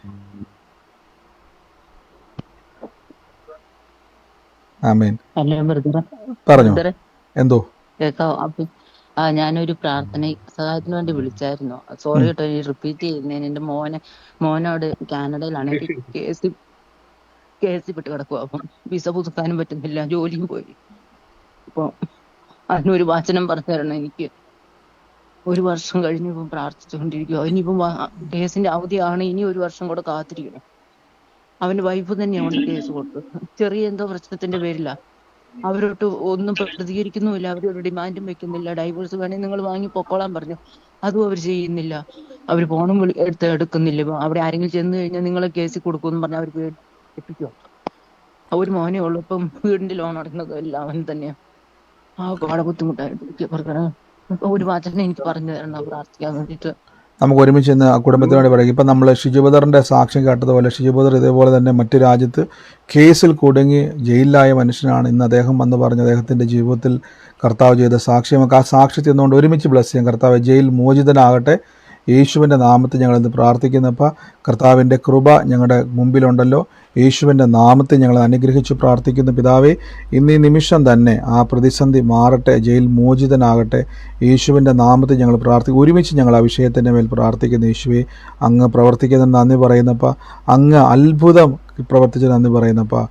ആമേൻ. ഹലോ ബ്രദറെ. പറഞ്ഞോ. ബ്രദറെ എന്തോ കേൾക്കാവോ? അപ്പം ഞാനൊരു പ്രാർത്ഥന സഹായത്തിന് വേണ്ടി വിളിച്ചായിരുന്നു. സോറി കേട്ടോ, ഈ റിപ്പീറ്റ് ചെയ്യുന്നതിന്. എൻ്റെ മോനോട് കാനഡയിലാണ്. കേസ് പെട്ട് കിടക്കുക. അപ്പം വിസ പുതുക്കാനും പറ്റുന്നില്ല, ജോലിയും പോയി. അപ്പോൾ അതിനൊരു വാചനം പറഞ്ഞു തരണം എനിക്ക്. 1 വർഷം കഴിഞ്ഞ് ഇപ്പം പ്രാർത്ഥിച്ചുകൊണ്ടിരിക്കുക. ഇനിയിപ്പം കേസിന്റെ അവധിയാണ്. ഇനി 1 വർഷം കൂടെ കാത്തിരിക്കണം. അവന്റെ വൈഫ് തന്നെയാണ് കേസ് കൊടുത്തത്. ചെറിയ എന്തോ പ്രശ്നത്തിന്റെ പേരില്ല. അവരോട്ട് ഒന്നും പ്രതികരിക്കുന്നുമില്ല. അവരൊരു ഡിമാൻഡും വെക്കുന്നില്ല. ഡൈവോഴ്സ് വേണമെങ്കിൽ നിങ്ങൾ വാങ്ങി പൊക്കോളാൻ പറഞ്ഞു. അതും അവർ ചെയ്യുന്നില്ല. അവർ ഫോണും എടുക്കുന്നില്ല. അവിടെ ആരെങ്കിലും ചെന്ന് കഴിഞ്ഞാൽ നിങ്ങളെ കേസിൽ കൊടുക്കുമെന്ന് പറഞ്ഞാൽ അവർ പേടിപ്പിക്കുക. ഒരു മോനേ ഉള്ളൂ. ഇപ്പം വീടിന്റെ ലോൺ അടക്കുന്നത് എല്ലാം അവൻ തന്നെയാണ്. വളരെ ബുദ്ധിമുട്ടായിട്ട് പറഞ്ഞു. ഒരു വാചനം എനിക്ക് പറഞ്ഞു തരണം പ്രാർത്ഥിക്കാൻ വേണ്ടിയിട്ട്. നമുക്ക് ഒരുമിച്ച് ഇന്ന് ആ കുടുംബത്തിനോട് പറയും. ഇപ്പം നമ്മൾ ഷിജുബദറിൻ്റെ സാക്ഷ്യം കേട്ടതുപോലെ, ഷിജുബദർ ഇതേപോലെ തന്നെ മറ്റു രാജ്യത്ത് കേസിൽ കുടുങ്ങി ജയിലിലായ മനുഷ്യനാണ്. ഇന്ന് അദ്ദേഹം വന്ന് പറഞ്ഞ് അദ്ദേഹത്തിൻ്റെ ജീവിതത്തിൽ കർത്താവ് ചെയ്ത സാക്ഷ്യമൊക്കെ ആ സാക്ഷ്യത്തിൽ നിന്നുകൊണ്ട് ഒരുമിച്ച് ബ്ലസ് ചെയ്യാം. കർത്താവ് ജയിൽ മോചിതനാകട്ടെ. യേശുവിൻ്റെ നാമത്തിൽ ഞങ്ങളിന്ന് പ്രാർത്ഥിക്കുന്നപ്പോൾ കർത്താവിൻ്റെ കൃപ ഞങ്ങളുടെ മുമ്പിലുണ്ടല്ലോ. യേശുവിൻ്റെ നാമത്തിൽ ഞങ്ങൾ അനുഗ്രഹിച്ച് പ്രാർത്ഥിക്കുന്ന പിതാവേ, ഇന്ന് ഈ നിമിഷം തന്നെ ആ പ്രതിസന്ധി മാറട്ടെ, ജയിൽ മോചിതനാകട്ടെ. യേശുവിൻ്റെ നാമത്തിൽ ഞങ്ങൾ ഒരുമിച്ച് ഞങ്ങൾ ആ വിഷയത്തിൻ്റെ മേൽ പ്രാർത്ഥിക്കുന്ന യേശുവേ, അങ്ങ് പ്രവർത്തിക്കുന്നതിന് നന്ദി പറയുന്നപ്പോൾ, അങ്ങ് അത്ഭുതം പ്രവർത്തിച്ച് നന്ദി പറയുന്നപ്പോൾ,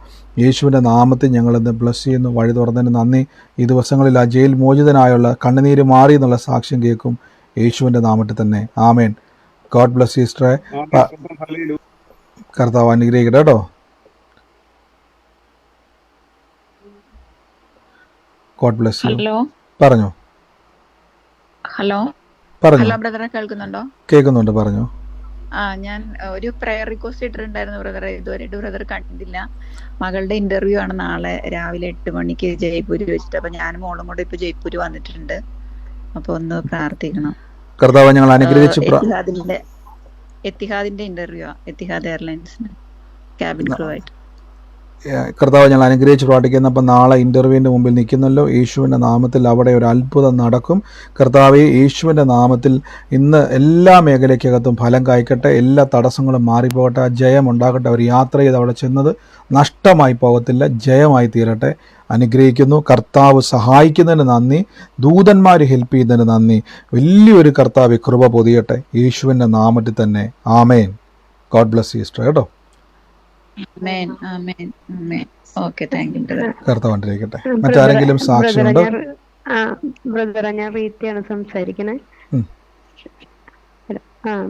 യേശുവിൻ്റെ നാമത്തിൽ ഞങ്ങളിന്ന് ബ്ലസ് ചെയ്യുന്നു. വഴി തുറന്നതിന് നന്ദി. ഈ ദിവസങ്ങളിൽ ആ ജയിൽ മോചിതനായുള്ള കണ്ണുനീര് മാറി എന്നുള്ള സാക്ഷ്യം കേൾക്കും യേശുവിൻ്റെ നാമത്തിൽ തന്നെ. ആമേൻ. ഗോഡ് ബ്ലസ് യു സിസ്റ്ററെ. കർത്താവ് അനുഗ്രഹിക്കട്ടെ കേട്ടോ. God bless U. ഹലോ പറഞ്ഞോ. ഹലോ പറഞ്ഞോ. ഹലോ ബ്രദറെ, കേൾക്കുന്നുണ്ടോ? കേൾക്കുന്നുണ്ട്, പറഞ്ഞോ. ഞാൻ ഒരു പ്രയർ റിക്വസ്റ്റ് ഇട്ടിട്ടുണ്ടായിരുന്നു ബ്രദറെ. ഇതുവരെയായിട്ട് ബ്രദർ കണ്ടില്ല. മകളുടെ ഇന്റർവ്യൂ ആണ് നാളെ രാവിലെ 8 മണിക്ക് ജയ്പൂര് വെച്ചിട്ട്. അപ്പൊ ഞാൻ മോളും കൂടെ ഇപ്പൊ ജയ്പൂര് വന്നിട്ടുണ്ട്. അപ്പൊ ഒന്ന് പ്രാർത്ഥിക്കണം. കർത്താവ് ഞങ്ങൾ അനുഗ്രഹിച്ച് എത്തിഹാദിന്റെ ഇന്റർവ്യൂ, എത്തിഹാദ് എയർലൈൻസിന് ക്യാബിൻ ക്രൂ ആയിട്ട്. കർത്താവ് ഞങ്ങൾ അനുഗ്രഹിച്ച് പ്രാർത്ഥിക്കുന്നപ്പോൾ നാളെ ഇൻ്റർവ്യൂവിൻ്റെ മുമ്പിൽ നിൽക്കുന്നല്ലോ. യേശുവിൻ്റെ നാമത്തിൽ അവിടെ ഒരു അത്ഭുതം നടക്കും. കർത്താവെ, യേശുവിൻ്റെ നാമത്തിൽ ഇന്ന് എല്ലാ മേഖലയ്ക്കകത്തും ഫലം കായ്ക്കട്ടെ. എല്ലാ തടസ്സങ്ങളും മാറിപ്പോകട്ടെ. ജയം ഉണ്ടാകട്ടെ. അവർ യാത്ര ചെയ്ത് അവിടെ ചെന്നത് നഷ്ടമായി പോകത്തില്ല, ജയമായി തീരട്ടെ. അനുഗ്രഹിക്കുന്നു. കർത്താവ് സഹായിക്കുന്നതിന് നന്ദി. ദൂതന്മാർ ഹെൽപ്പ് ചെയ്യുന്നതിന് നന്ദി. വലിയൊരു കർത്താവ് കൃപ പൊതിയട്ടെ യേശുവിൻ്റെ നാമത്തിൽ തന്നെ. ആമേൻ. ഗോഡ് ബ്ലസ് യു സിസ്റ്റർ കേട്ടോ. കർത്താവ് അനുഗ്രഹിക്കട്ടെ. മറ്റാരെങ്കിലും സാക്ഷിയുണ്ടോ? ബ്രദറെ, ഞാൻ റീത്തിയാണ് സംസാരിക്കണേ.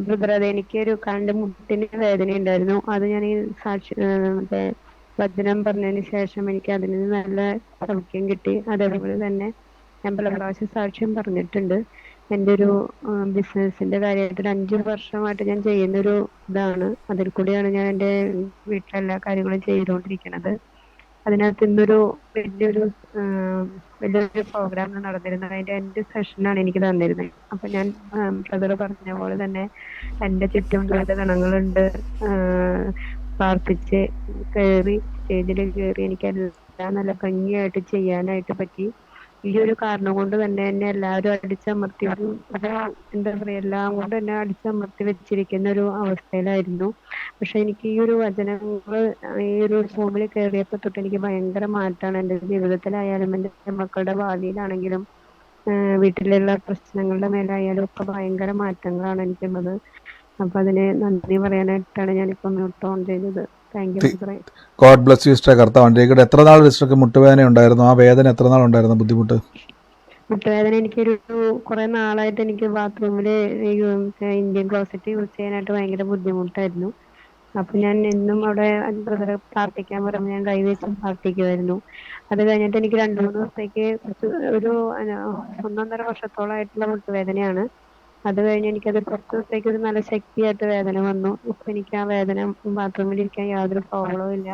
ബ്രദർ, അത് എനിക്കൊരു മുട്ടിന് വേദന ഉണ്ടായിരുന്നു. അത് ഞാൻ ഈ മറ്റേ വചനം പറഞ്ഞതിന് ശേഷം എനിക്ക് അതിൽ നിന്ന് നല്ല സൗഖ്യം കിട്ടി. അതേപോലെ തന്നെ ഞാൻ പല പ്രാവശ്യം സാക്ഷ്യം പറഞ്ഞിട്ടുണ്ട്. എൻ്റെ ഒരു ബിസിനസിന്റെ കാര്യമായിട്ട് 5 വർഷമായിട്ട് ഞാൻ ചെയ്യുന്നൊരു ഇതാണ്. അതിൽ കൂടിയാണ് ഞാൻ എൻ്റെ വീട്ടിലെല്ലാ കാര്യങ്ങളും ചെയ്തുകൊണ്ടിരിക്കുന്നത്. അതിനകത്ത് ഇന്നൊരു വലിയൊരു പ്രോഗ്രാം നടന്നിരുന്നത്. അതിന്റെ എൻഡ് സെഷനാണ് എനിക്ക് തന്നിരുന്നത്. അപ്പൊ ഞാൻ ബ്രദർ പറഞ്ഞ പോലെ തന്നെ എൻ്റെ ചുറ്റും ഗണങ്ങളുണ്ട്. പ്രാർത്ഥിച്ച് സ്റ്റേജിൽ കയറി എനിക്കെല്ലാം നല്ല ഭംഗിയായിട്ട് ചെയ്യാനായിട്ട് പറ്റി. ഈ ഒരു കാരണം കൊണ്ട് തന്നെ എന്നെ എല്ലാവരും അടിച്ചമർത്തി, എന്താ പറയാ, എല്ലാം കൊണ്ട് എന്നെ അടിച്ചമർത്തി വെച്ചിരിക്കുന്ന ഒരു അവസ്ഥയിലായിരുന്നു. പക്ഷെ എനിക്ക് ഈ ഒരു വചനങ്ങൾ ഈ ഒരു റൂമിൽ കയറിയപ്പോൾ തൊട്ട് എനിക്ക് ഭയങ്കര മാറ്റമാണ്. എൻ്റെ ജീവിതത്തിലായാലും എൻ്റെ മക്കളുടെ ഭാവിയിലാണെങ്കിലും വീട്ടിലുള്ള പ്രശ്നങ്ങളുടെ മേലായാലും ഒക്കെ ഭയങ്കര മാറ്റങ്ങളാണ് എനിക്കുള്ളത്. അപ്പൊ അതിന് നന്ദി പറയാനായിട്ടാണ് ഞാനിപ്പോ മ്യൂട്ട് ഓൺ ചെയ്തത്. Thank you. God bless U sister. കർത്താവ് അനുഗ്രഹിക്കട്ടെ. എത്ര നാൾ സിസ്റ്റർക്ക് മുട്ടുവേദന ഉണ്ടായിരുന്നു? ആ വേദന എത്ര നാൾ ഉണ്ടായിരുന്നു? ബുദ്ധിമുട്ട് മുട്ടുവേദന എനിക്കൊരു കുറെ നാളായിട്ട് എനിക്ക് ബാത്റൂമില് ഇന്ത്യൻ ക്ലോസറ്റ് യൂസ് ചെയ്യാനായിട്ട് ഭയങ്കര ബുദ്ധിമുട്ടായിരുന്നു. അപ്പൊ ഞാൻ എന്നും അവിടെ ബ്രദറെ പ്രാർത്ഥിക്കാൻ പറയുമ്പോൾ ഞാൻ കൈവച്ച് പ്രാർത്ഥിക്കുമായിരുന്നു. അത് കഴിഞ്ഞിട്ട് എനിക്ക് 2-3 ദിവസത്തേക്ക് ഒരു 1-1.5 വർഷത്തോളമായിട്ടുള്ള മുട്ടുവേദനയാണ്. അത് കഴിഞ്ഞ് എനിക്കത് 10 ദിവസത്തേക്ക് ഒരു നല്ല ശക്തിയായിട്ട് വേദന വന്നു. ഇപ്പൊ എനിക്ക് ആ വേദന ബാത്റൂമിൽ ഇരിക്കാൻ യാതൊരു പ്രോബ്ലവും ഇല്ല.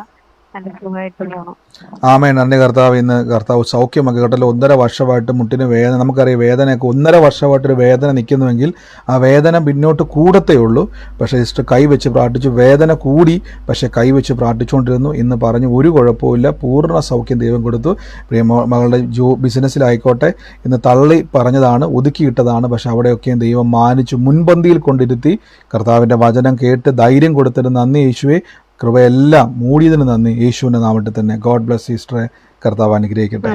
നല്ല സുഖമായിട്ട് പോകണം. ആമേൻ. നന്ദി കർത്താവ്. ഇന്ന് കർത്താവ് സൗഖ്യമാക്കി കേട്ടല്ലോ. 1.5 വർഷമായിട്ട് മുട്ടിന് വേദന, നമുക്കറിയാം വേദനയൊക്കെ 1.5 വർഷമായിട്ടൊരു വേദന നിൽക്കുന്നുവെങ്കിൽ ആ വേദന പിന്നോട്ട് കൂടത്തേ ഉള്ളൂ. പക്ഷേ സിസ്റ്റർ കൈവച്ച് പ്രാർത്ഥിച്ചു, വേദന കൂടി, പക്ഷേ കൈവച്ച് പ്രാർത്ഥിച്ചുകൊണ്ടിരുന്നു. ഇന്ന് പറഞ്ഞു ഒരു കുഴപ്പമില്ല, പൂർണ്ണ സൗഖ്യം ദൈവം കൊടുത്തു. പ്രിയ മകളുടെ ബിസിനസ്സിലായിക്കോട്ടെ, ഇന്ന് തള്ളി പറഞ്ഞതാണ്, ഒതുക്കിയിട്ടതാണ്, പക്ഷെ അവിടെയൊക്കെയും ദൈവം മാനിച്ചു മുൻപന്തിയിൽ കൊണ്ടിരുത്തി. കർത്താവിൻ്റെ വചനം കേട്ട് ധൈര്യം കൊടുത്തിട്ട് നന്ദി യേശുവേ. കൃപയെല്ലാം മൂടിയതിന് നന്ദി യേശുവിൻ്റെ നാമത്തിൽ തന്നെ. ഗോഡ് ബ്ലസ് സിസ്റ്ററെ. കർത്താവ് അനുഗ്രഹിക്കട്ടെ.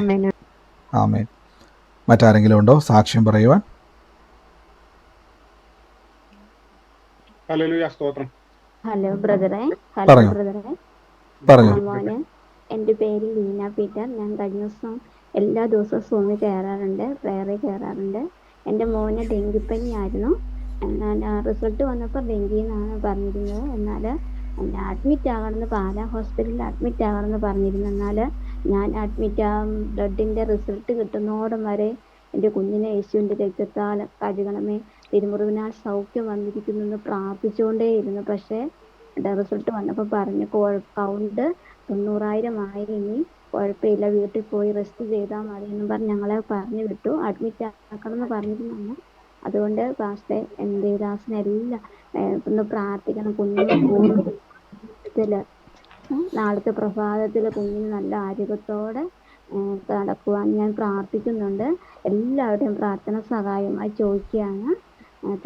ആമേൻ. മറ്റാരെങ്കിലും ഉണ്ടോ സാക്ഷ്യം പറയുവാൻ? ഹല്ലേലൂയ, സ്തോത്രം. ഹലോ ബ്രദറെ. പറഞ്ഞോ പറഞ്ഞോ. മോനെ, എൻ്റെ പേര് ലീന പീറ്റർ. ഞാൻ കഴിഞ്ഞ ദിവസം എല്ലാ ദിവസവും സൂമിൽ കയറാറുണ്ട്, പ്രയറിൽ കയറാറുണ്ട്. എൻ്റെ മോന് ഡെങ്കിപ്പനി ആയിരുന്നു. എന്നാൽ റിസൾട്ട് വന്നപ്പോൾ ഡെങ്കി എന്നാണ് പറഞ്ഞിരുന്നത്. എന്നാൽ എന്നെ അഡ്മിറ്റ് ആകണമെന്ന് പാലാ ഹോസ്പിറ്റലിൽ അഡ്മിറ്റ് ആകണമെന്ന് പറഞ്ഞിരുന്നു. എന്നാൽ ഞാൻ അഡ്മിറ്റ് ബ്ലഡിൻ്റെ റിസൾട്ട് കിട്ടുന്നോടം വരെ എൻ്റെ കുഞ്ഞിനെ യേശുവിൻ്റെ രക്തത്താൽ കഴുകണമേ, തിരുമുറിവിനാൽ സൗഖ്യം വന്നിരിക്കുന്നെന്ന് പ്രാർത്ഥിച്ചുകൊണ്ടേയിരുന്നു. പക്ഷേ റിസൾട്ട് വന്നപ്പോൾ പറഞ്ഞു കൗണ്ട് 90,000 ആയി, ഇനി കുഴപ്പമില്ല, വീട്ടിൽ പോയി റെസ്റ്റ് ചെയ്താൽ മതി എന്നും പറഞ്ഞ് ഞങ്ങളെ പറഞ്ഞു വിട്ടു. അഡ്മിറ്റ് ആക്കണമെന്ന് പറഞ്ഞിരുന്നു. അതുകൊണ്ട് പാസ്റ്റേ എൻ്റെ ദാസനെല്ലാം ഒന്ന് പ്രാർത്ഥിക്കണം. കുഞ്ഞിന് പൂർണ്ണത്തില് നാളത്തെ പ്രഭാതത്തിൽ കുഞ്ഞിന് നല്ല ആരോഗ്യത്തോടെ നടക്കുവാൻ ഞാൻ പ്രാർത്ഥിക്കുന്നുണ്ട്. എല്ലാവരുടെയും പ്രാർത്ഥന സഹായമായി ചോദിക്കുകയാണ്.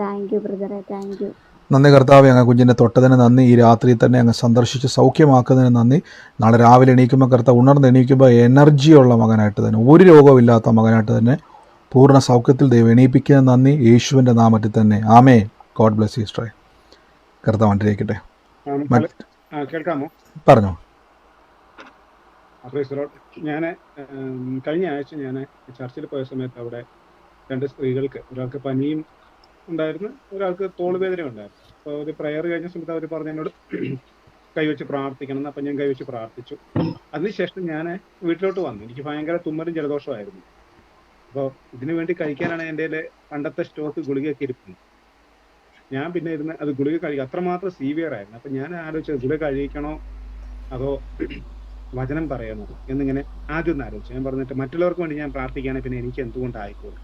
താങ്ക് യു ബ്രദറെ, താങ്ക് യു. നന്ദി കർത്താവ്. അങ്ങ് കുഞ്ഞിനെ തൊട്ടതിന് നന്ദി. ഈ രാത്രി തന്നെ അങ്ങ് സന്ദർശിച്ച് സൗഖ്യമാക്കുന്നതിന് നന്ദി. നാളെ രാവിലെ എണീക്കുമ്പോൾ കർത്താവ് ഉണർന്ന് എണീക്കുമ്പോൾ എനർജിയുള്ള മകനായിട്ട് തന്നെ, ഒരു രോഗമില്ലാത്ത മകനായിട്ട് തന്നെ പൂർണ്ണ സൗഖ്യത്തിൽ ദൈവം എണീപ്പിക്കുന്ന നന്ദി യേശുവിൻ്റെ നാമത്തിൽ തന്നെ. ആമേൻ. ഗോഡ് ബ്ലസ് യു സിസ്റ്ററെ. കർത്താവ് അനുഗ്രഹിക്കട്ടെ. കേൾക്കാമോ? പറഞ്ഞോ. ഞാൻ കഴിഞ്ഞ ആഴ്ച ഞാൻ ചർച്ചിൽ പോയ സമയത്ത് അവിടെ 2 സ്ത്രീകൾക്ക്, ഒരാൾക്ക് പനിയും ഉണ്ടായിരുന്നു, ഒരാൾക്ക് തോളുവേദന ഉണ്ടായിരുന്നു. അപ്പോൾ ഒരു പ്രയർ കഴിഞ്ഞ സമയത്ത് അവർ പറഞ്ഞു എന്നോട് കൈവച്ച് പ്രാർത്ഥിക്കണം എന്ന്. അപ്പം ഞാൻ കൈവച്ച് പ്രാർത്ഥിച്ചു. അതിനുശേഷം ഞാൻ വീട്ടിലോട്ട് വന്നു. എനിക്ക് ഭയങ്കര തുമ്മലും ജലദോഷമായിരുന്നു. അപ്പോൾ ഇതിനു വേണ്ടി കഴിക്കാനാണ് എൻ്റെ പണ്ടത്തെ സ്റ്റോക്ക് ഗുളികയൊക്കെ ഇരിക്കുന്നത്. ഞാൻ പിന്നെ ഇരുന്ന് അത് ഗുളിക കഴിക്കുക, അത്രമാത്രം സീവിയർ ആയിരുന്നു. അപ്പം ഞാൻ ആലോചിച്ചത് ഗുളിക കഴിക്കണോ അതോ വചനം പറയണോ എന്നിങ്ങനെ ആദ്യം ഒന്ന് ആലോചിച്ചു. ഞാൻ പറഞ്ഞിട്ട് മറ്റുള്ളവർക്ക് വേണ്ടി ഞാൻ പ്രാർത്ഥിക്കുകയാണെങ്കിൽ പിന്നെ എനിക്ക് എന്തുകൊണ്ടായിക്കോളും.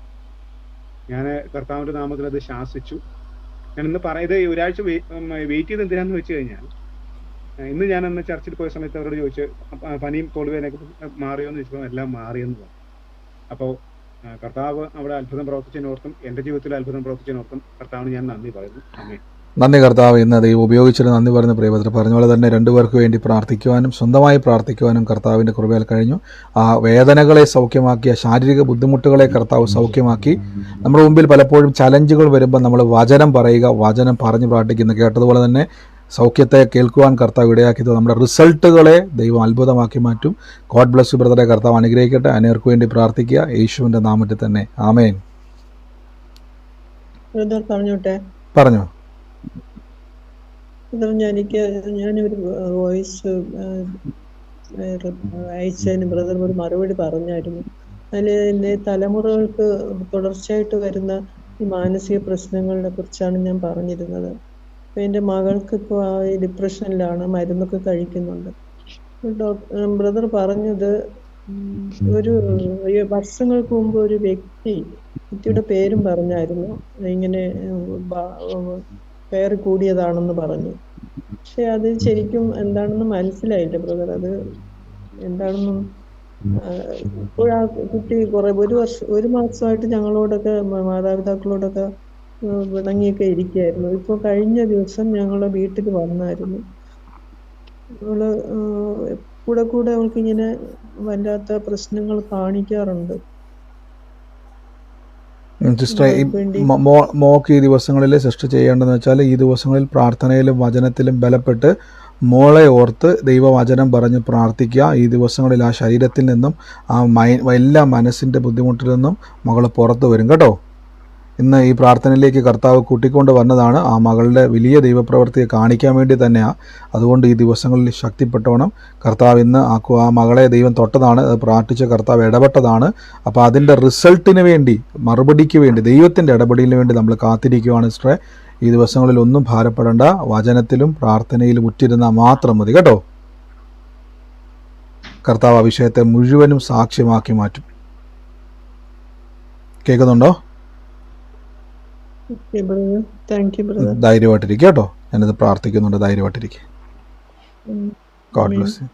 ഞാൻ കർത്താവിൻ്റെ നാമത്തിൽ അത് ശാസിച്ചു. ഞാൻ ഇന്ന് ഇത് ഒരാഴ്ച വെയിറ്റ് ചെയ്ത് എന്തിനാന്ന് വെച്ച് കഴിഞ്ഞാൽ, ഇന്ന് ഞാനന്ന് ചർച്ചിൽ പോയ സമയത്ത് അവരോട് ചോദിച്ചു പനിയും തോളുവേദനയൊക്കെ മാറിയോ എന്ന് ചോദിച്ചപ്പോൾ എല്ലാം മാറിയെന്ന് പറഞ്ഞു. അപ്പോൾ കർത്താവ് അവിടെ അത്ഭുതം പ്രവർത്തിച്ചതിനോർത്തും എൻ്റെ ജീവിതത്തിൽ അത്ഭുതം പ്രവർത്തിച്ചതിനോർത്തും കർത്താവിന് ഞാൻ നന്ദി പറയുന്നു. ആമേൻ. നന്ദി കർത്താവ്. ഇന്ന് ദൈവം ഉപയോഗിച്ചിട്ട് നന്ദി പറയുന്ന പ്രിയപത്ര പറഞ്ഞ പോലെ തന്നെ 2 പേർക്ക് വേണ്ടി പ്രാർത്ഥിക്കുവാനും സ്വന്തമായി പ്രാർത്ഥിക്കുവാനും കർത്താവിൻ്റെ കൃപയാൽ കഴിഞ്ഞു. ആ വേദനകളെ സൗഖ്യമാക്കിയ ശാരീരിക ബുദ്ധിമുട്ടുകളെ കർത്താവ് സൗഖ്യമാക്കി. നമ്മുടെ മുമ്പിൽ പലപ്പോഴും ചലഞ്ചുകൾ വരുമ്പോൾ നമ്മൾ വചനം പറയുക, വചനം പറഞ്ഞ് പ്രാർത്ഥിക്കുന്നു. കേട്ടതുപോലെ തന്നെ സൗഖ്യത്തെ കേൾക്കുവാൻ കർത്താവ് ഇടയാക്കിയത് നമ്മുടെ റിസൾട്ടുകളെ ദൈവം അത്ഭുതമാക്കി മാറ്റും. ഗോഡ് ബ്ലസ് യു ബ്രദറെ. കർത്താവ് അനുഗ്രഹിക്കട്ടെ. അനേർക്ക് വേണ്ടി പ്രാർത്ഥിക്കുക യേശുവിൻ്റെ നാമത്തിൽ തന്നെ. ആമേൻ. പറഞ്ഞോ. ഞാനൊരു വോയിസ് അയച്ചതിന് ബ്രദർ ഒരു മറുപടി പറഞ്ഞായിരുന്നു. അതിൽ എൻ്റെ തലമുറകൾക്ക് തുടർച്ചയായിട്ട് വരുന്ന ഈ മാനസിക പ്രശ്നങ്ങളെ കുറിച്ചാണ് ഞാൻ പറഞ്ഞിരുന്നത്. അപ്പം എൻ്റെ മകൾക്ക് ഇപ്പോൾ ഈ ഡിപ്രഷനിലാണ്, മരുന്നൊക്കെ കഴിക്കുന്നുണ്ട്. ബ്രദർ പറഞ്ഞത് ഒരു വർഷങ്ങൾക്ക് മുമ്പ് ഒരു വ്യക്തിയുടെ പേരും പറഞ്ഞായിരുന്നു, ഇങ്ങനെ കയറി കൂടിയതാണെന്ന് പറഞ്ഞു. പക്ഷെ അത് ശരിക്കും എന്താണെന്ന് മനസ്സിലായില്ല ബ്രദർ. അത് എന്താണെന്നും ഇപ്പോഴാ കുട്ടി ഒരു മാസമായിട്ട് ഞങ്ങളോടൊക്കെ മാതാപിതാക്കളോടൊക്കെ പിണങ്ങിയൊക്കെ ഇരിക്കുകയായിരുന്നു. ഇപ്പോൾ കഴിഞ്ഞ ദിവസം ഞങ്ങളെ വീട്ടിൽ വന്നായിരുന്നു. അവള് കൂടെ അവൾക്കിങ്ങനെ വല്ലാത്ത പ്രശ്നങ്ങൾ കാണിക്കാറുണ്ട്. സിസ്റ്റർ, മോക്ക് ഈ ദിവസങ്ങളിൽ സിസ്റ്റർ ചെയ്യേണ്ടതെന്ന് വെച്ചാൽ ഈ ദിവസങ്ങളിൽ പ്രാർത്ഥനയിലും വചനത്തിലും ബലപ്പെട്ട് മോളെ ഓർത്ത് ദൈവവചനം പറഞ്ഞ് പ്രാർത്ഥിക്കുക. ഈ ദിവസങ്ങളിൽ ആ ശരീരത്തിൽ നിന്നും ആ എല്ലാ മനസ്സിൻ്റെ ബുദ്ധിമുട്ടിൽ നിന്നും മകൾ പുറത്തു വരും കേട്ടോ. ഇന്ന് ഈ പ്രാർത്ഥനയിലേക്ക് കർത്താവ് കൂട്ടിക്കൊണ്ട് വന്നതാണ്. ആ മകളുടെ വലിയ ദൈവപ്രവൃത്തിയെ കാണിക്കാൻ വേണ്ടി തന്നെയാണ്. അതുകൊണ്ട് ഈ ദിവസങ്ങളിൽ ശക്തിപ്പെട്ടോണം. കർത്താവ് ഇന്ന് ആ മകളെ ദൈവം തൊട്ടതാണ്, അത് പ്രാർത്ഥിച്ച കർത്താവ് ഇടപെട്ടതാണ്. അപ്പോൾ അതിൻ്റെ റിസൾട്ടിന് വേണ്ടി, മറുപടിക്ക് വേണ്ടി, ദൈവത്തിൻ്റെ ഇടപെടലിന് വേണ്ടി നമ്മൾ കാത്തിരിക്കുകയാണ് സിസ്റ്ററെ. ഈ ദിവസങ്ങളിൽ ഒന്നും ഭാരപ്പെടേണ്ട, വചനത്തിലും പ്രാർത്ഥനയിലും ഉറ്റിരുന്നാൽ മാത്രം മതി കേട്ടോ. കർത്താവ് ആ വിഷയത്തെ മുഴുവനും സാക്ഷ്യമാക്കി മാറ്റും. കേൾക്കുന്നുണ്ടോ? Thank you brother. ധൈര്യമായിട്ടിരിക്കുക കേട്ടോ. ഞാനിത് പ്രാർത്ഥിക്കുന്നുണ്ട്. ധൈര്യമായിട്ടിരിക്കുക. God bless you.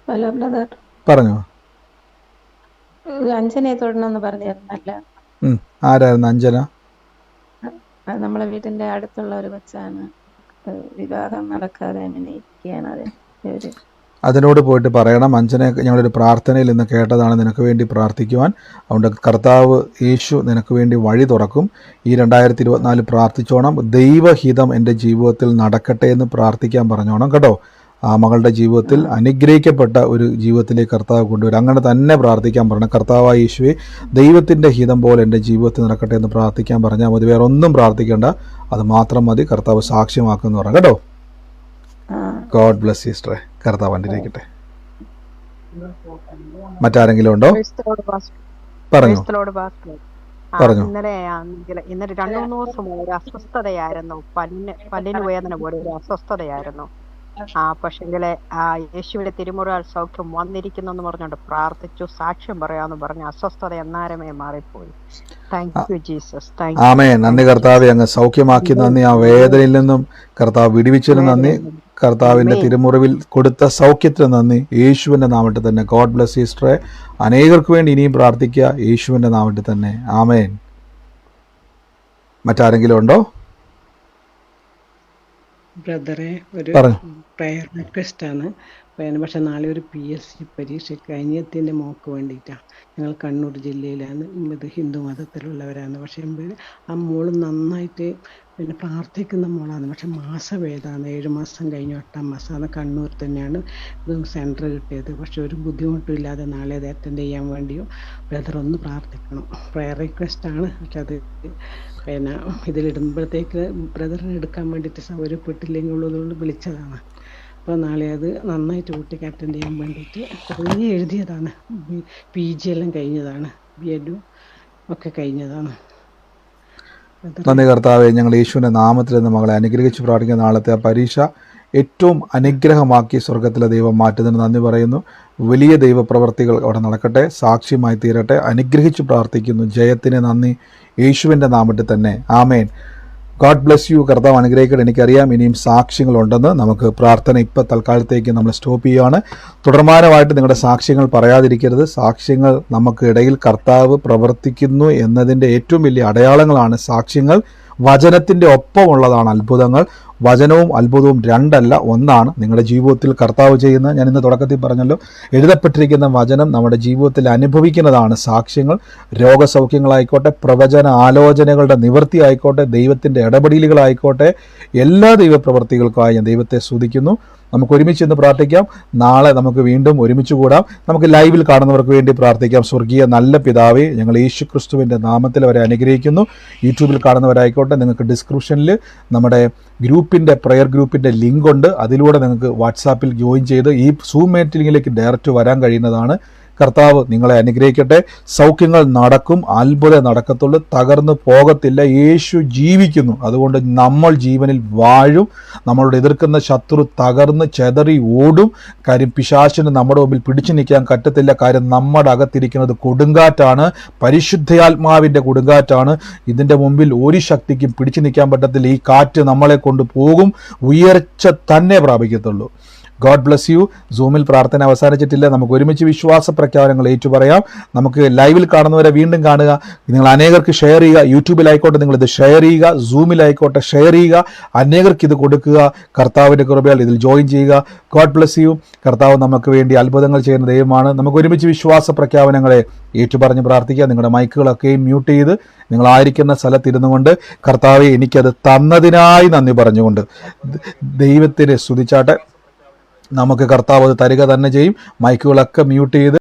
Hello brother, പറഞ്ഞോ. അഞ്ജനയെ തൊടണമെന്ന് പറഞ്ഞിരുന്നല്ല, ആരായിരുന്നു അഞ്ജന? അത് നമ്മളെ വീട്ടിന്റെ അടുത്തുള്ള ഒരു കൊച്ചാണ്. വിവാഹം നടക്കാതെ അങ്ങനെ ഇരിക്കുകയാണ്. അത് അതിനോട് പോയിട്ട് പറയണം, അഞ്ജനെ ഞങ്ങളൊരു പ്രാർത്ഥനയിൽ ഇന്ന് കേട്ടതാണ്, നിനക്ക് വേണ്ടി പ്രാർത്ഥിക്കുവാൻ. അതുകൊണ്ട് കർത്താവ് യേശു നിനക്ക് വേണ്ടി വഴി തുറക്കും. ഈ 2024 പ്രാർത്ഥിച്ചോണം, ദൈവഹിതം എൻ്റെ ജീവിതത്തിൽ നടക്കട്ടെ എന്ന് പ്രാർത്ഥിക്കാൻ പറഞ്ഞോണം കേട്ടോ. ആ മകളുടെ ജീവിതത്തിൽ അനുഗ്രഹിക്കപ്പെട്ട ഒരു ജീവിതത്തിലേക്ക് കർത്താവ് കൊണ്ടുവരും. അങ്ങനെ തന്നെ പ്രാർത്ഥിക്കാൻ പറയണം. കർത്താവായ യേശുവേ, ദൈവത്തിൻ്റെ ഹിതം പോലെ എൻ്റെ ജീവിതത്തിൽ നടക്കട്ടെ എന്ന് പ്രാർത്ഥിക്കാൻ പറഞ്ഞാൽ മതി. വേറെ ഒന്നും പ്രാർത്ഥിക്കേണ്ട, അത് മാത്രം മതി. കർത്താവ് സാക്ഷ്യമാക്കുമെന്ന് പറയാം കേട്ടോ. ഗോഡ് ബ്ലെസ് യു സിസ്റ്ററെ. കർത്താവ് അനുഗ്രഹിക്കട്ടെ. മറ്റാരെങ്കിലും ഉണ്ടോ? പറഞ്ഞു പറഞ്ഞു. ഇന്നലെ 2-3 ദിവസം ഒരു അസ്വസ്ഥതയായിരുന്നു. പല്ലിന് വേദന പോലെ ഒരു അസ്വസ്ഥതയായിരുന്നു. പക്ഷെങ്കില് യേശുവിന്റെ തിരുമുറാൽ സൗഖ്യം വന്നിരിക്കുന്നു എന്ന് പറഞ്ഞോണ്ട് പ്രാർത്ഥിച്ചു, സാക്ഷ്യം പറയാന്ന് പറഞ്ഞ അസ്വസ്ഥത എന്നാരമേ മാറിപ്പോയി. Thank you Jesus. ആമേൻ. നന്ദി കർത്താവേ, അങ്ങ് സൗഖ്യമാക്കി നന്ദി. ആ വേദനയിൽ നിന്നും കർത്താവ് വിടുവിച്ചതിന് നന്ദി. കർത്താവിന്റെ തിരുമുറിവിൽ കൊടുത്ത സൗഖ്യത്തിന് നന്ദി. യേശുവിന്റെ നാമത്തിൽ തന്നെ. ഗോഡ് ബ്ലെസ് യു സിസ്റ്ററെ. അനേകർക്ക് വേണ്ടി ഇനിയും പ്രാർത്ഥിക്കുക യേശുവിന്റെ നാമത്തിൽ തന്നെ. ആമേൻ. മറ്റാരെങ്കിലും ഉണ്ടോ? ബ്രദറെ, ഒരു പറഞ്ഞു. പ്രയർ റിക്വസ്റ്റ് ആണ്. പക്ഷെ നാളെ ഒരു PSC പരീക്ഷയ്ക്ക് അനിയത്തിൻ്റെ മോക്ക് വേണ്ടിയിട്ടാണ്. ഞങ്ങൾ കണ്ണൂർ ജില്ലയിലാണ്. ഇത് ഹിന്ദു മതത്തിലുള്ളവരാണ്. പക്ഷേ ആ മോള് നന്നായിട്ട് പ്രാർത്ഥിക്കുന്ന മോളാണ്. പക്ഷെ മാസഭേദമാണ്. 7 മാസം കഴിഞ്ഞ് 8-ാം മാസമാണ്. കണ്ണൂർ തന്നെയാണ് ഇത് സെൻറ്റർ കിട്ടിയത്. പക്ഷെ ഒരു ബുദ്ധിമുട്ടും ഇല്ലാതെ നാളെ അത് അറ്റൻഡ് ചെയ്യാൻ വേണ്ടിയോ ബ്രദർ ഒന്ന് പ്രാർത്ഥിക്കണം. പ്രയർ റിക്വസ്റ്റാണ്. പക്ഷെ അത് ഇതിലിടുമ്പോഴത്തേക്ക് ബ്രദറിനെ എടുക്കാൻ വേണ്ടിയിട്ട് സൗകര്യപ്പെട്ടില്ലെങ്കിൽ ഉള്ളതുകൊണ്ട് വിളിച്ചതാണ്. അപ്പോൾ നാളെ അത് നന്നായിട്ട് കുട്ടിക്ക് അറ്റൻഡ് ചെയ്യാൻ വേണ്ടിയിട്ട് കുറേ എഴുതിയതാണ്. PG എല്ലാം കഴിഞ്ഞതാണ്, BEd ഒക്കെ കഴിഞ്ഞതാണ്. നന്ദി കർത്താവേ, ഞങ്ങൾ യേശുവിൻ്റെ നാമത്തിൽ നിന്ന് മകളെ അനുഗ്രഹിച്ച് പ്രാർത്ഥിക്കുന്ന നാളത്തെ ആ പരീക്ഷ ഏറ്റവും അനുഗ്രഹമാക്കി സ്വർഗത്തിലെ ദൈവം മാറ്റുന്നതിന് നന്ദി പറയുന്നു. വലിയ ദൈവപ്രവർത്തികൾ അവിടെ നടക്കട്ടെ, സാക്ഷ്യമായി തീരട്ടെ. അനുഗ്രഹിച്ച് പ്രാർത്ഥിക്കുന്നു. ജയത്തിന് നന്ദി യേശുവിൻ്റെ നാമത്തിൽ തന്നെ. ആമേൻ. God bless you. കർത്താവ് അനുഗ്രഹിക്കട്ടെ. എനിക്കറിയാം ഇനിയും സാക്ഷ്യങ്ങളുണ്ടെന്ന്. നമുക്ക് പ്രാർത്ഥന ഇപ്പോൾ തൽക്കാലത്തേക്ക് നമ്മൾ സ്റ്റോപ്പ് ചെയ്യുകയാണ്. തുടർമാനമായിട്ട് നിങ്ങളുടെ സാക്ഷ്യങ്ങൾ പറയാതിരിക്കരുത്. സാക്ഷ്യങ്ങൾ നമുക്ക് ഇടയിൽ കർത്താവ് പ്രവർത്തിക്കുന്നു എന്നതിൻ്റെ ഏറ്റവും വലിയ അടയാളങ്ങളാണ് സാക്ഷ്യങ്ങൾ. വചനത്തിൻ്റെ ഒപ്പമുള്ളതാണ് അത്ഭുതങ്ങൾ. വചനവും അത്ഭുതവും രണ്ടല്ല, ഒന്നാണ്. നിങ്ങളുടെ ജീവിതത്തിൽ കർത്താവ് ചെയ്യുന്ന, ഞാൻ ഇന്ന് തുടക്കത്തിൽ പറഞ്ഞല്ലോ, എഴുതപ്പെട്ടിരിക്കുന്ന വചനം നമ്മുടെ ജീവിതത്തിൽ അനുഭവിക്കുന്നതാണ് സാക്ഷ്യങ്ങൾ. രോഗസൗഖ്യങ്ങളായിക്കോട്ടെ, പ്രവചന ആലോചനകളുടെ നിവൃത്തി ആയിക്കോട്ടെ, ദൈവത്തിൻ്റെ ഇടപെടലുകളായിക്കോട്ടെ, എല്ലാ ദൈവപ്രവർത്തികൾക്കായി ഞാൻ ദൈവത്തെ സ്തുതിക്കുന്നു. നമുക്ക് ഒരുമിച്ച് ഇന്ന് പ്രാർത്ഥിക്കാം. നാളെ നമുക്ക് വീണ്ടും ഒരുമിച്ച് കൂടാം. നമുക്ക് ലൈവിൽ കാണുന്നവർക്ക് വേണ്ടി പ്രാർത്ഥിക്കാം. സ്വർഗീയ നല്ല പിതാവേ, ഞങ്ങൾ യേശു ക്രിസ്തുവിൻ്റെ നാമത്തിൽ അവരെ അനുഗ്രഹിക്കുന്നു. യൂട്യൂബിൽ കാണുന്നവരായിക്കോട്ടെ, നിങ്ങൾക്ക് ഡിസ്ക്രിപ്ഷനിൽ നമ്മുടെ പ്രയർ ഗ്രൂപ്പിൻ്റെ ലിങ്ക് ഉണ്ട്. അതിലൂടെ നിങ്ങൾക്ക് വാട്സാപ്പിൽ ജോയിൻ ചെയ്ത് ഈ സൂം മീറ്റിംഗിലേക്ക് ഡയറക്റ്റ് വരാൻ കഴിയുന്നതാണ്. കർത്താവ് നിങ്ങളെ അനുഗ്രഹിക്കട്ടെ. സൗഖ്യങ്ങൾ നടക്കും, അത്ഭുതം നടക്കത്തുള്ളൂ, തകർന്നു പോകത്തില്ല. യേശു ജീവിക്കുന്നു. അതുകൊണ്ട് നമ്മൾ ജീവനിൽ വാഴും. നമ്മളോട് എതിർക്കുന്ന ശത്രു തകർന്ന് ചെതറി ഓടും. കാര്യം പിശാചിന് നമ്മുടെ മുമ്പിൽ പിടിച്ചു നിൽക്കാൻ പറ്റത്തില്ല. കാര്യം നമ്മുടെ അകത്തിരിക്കുന്നത് കൊടുങ്കാറ്റാണ്, പരിശുദ്ധാത്മാവിൻ്റെ കൊടുങ്കാറ്റാണ്. ഇതിൻ്റെ മുമ്പിൽ ഒരു ശക്തിക്കും പിടിച്ചു നിൽക്കാൻ പറ്റത്തില്ല. ഈ കാറ്റ് നമ്മളെ കൊണ്ട് പോകും, ഉയർച്ച തന്നെ പ്രാപിക്കത്തുള്ളൂ. God bless you. സൂമിൽ പ്രാർത്ഥന അവസാനിച്ചിട്ടില്ല. നമുക്ക് ഒരുമിച്ച് വിശ്വാസ പ്രഖ്യാപനങ്ങൾ ഏറ്റുപറയാം. നമുക്ക് ലൈവിൽ കാണുന്നവരെ വീണ്ടും കാണുക. നിങ്ങൾ അനേകർക്ക് ഷെയർ ചെയ്യുക. യൂട്യൂബിലായിക്കോട്ടെ നിങ്ങളിത് ഷെയർ ചെയ്യുക, സൂമിലായിക്കോട്ടെ ഷെയർ ചെയ്യുക. അനേകർക്ക് ഇത് കൊടുക്കുക. കർത്താവിൻ്റെ കൃപയാൽ ഇതിൽ ജോയിൻ ചെയ്യുക. God bless you. കർത്താവ് നമുക്ക് വേണ്ടി അത്ഭുതങ്ങൾ ചെയ്യുന്ന ദൈവമാണ്. നമുക്ക് ഒരുമിച്ച് വിശ്വാസ പ്രഖ്യാപനങ്ങളെ ഏറ്റുപറഞ്ഞ് പ്രാർത്ഥിക്കുക. നിങ്ങളുടെ മൈക്കുകളൊക്കെയും മ്യൂട്ട് ചെയ്ത് നിങ്ങളായിരിക്കുന്ന സ്ഥലത്തിരുന്നു കൊണ്ട് കർത്താവെ എനിക്കത് തന്നതിനായി നന്ദി പറഞ്ഞുകൊണ്ട് ദൈവത്തിനെ സ്തുതിച്ചാട്ടെ. നമുക്ക് കർത്താവ് അത് തരിക തന്നെ ചെയ്യും. മൈക്കുകളൊക്കെ മ്യൂട്ട് ചെയ്ത്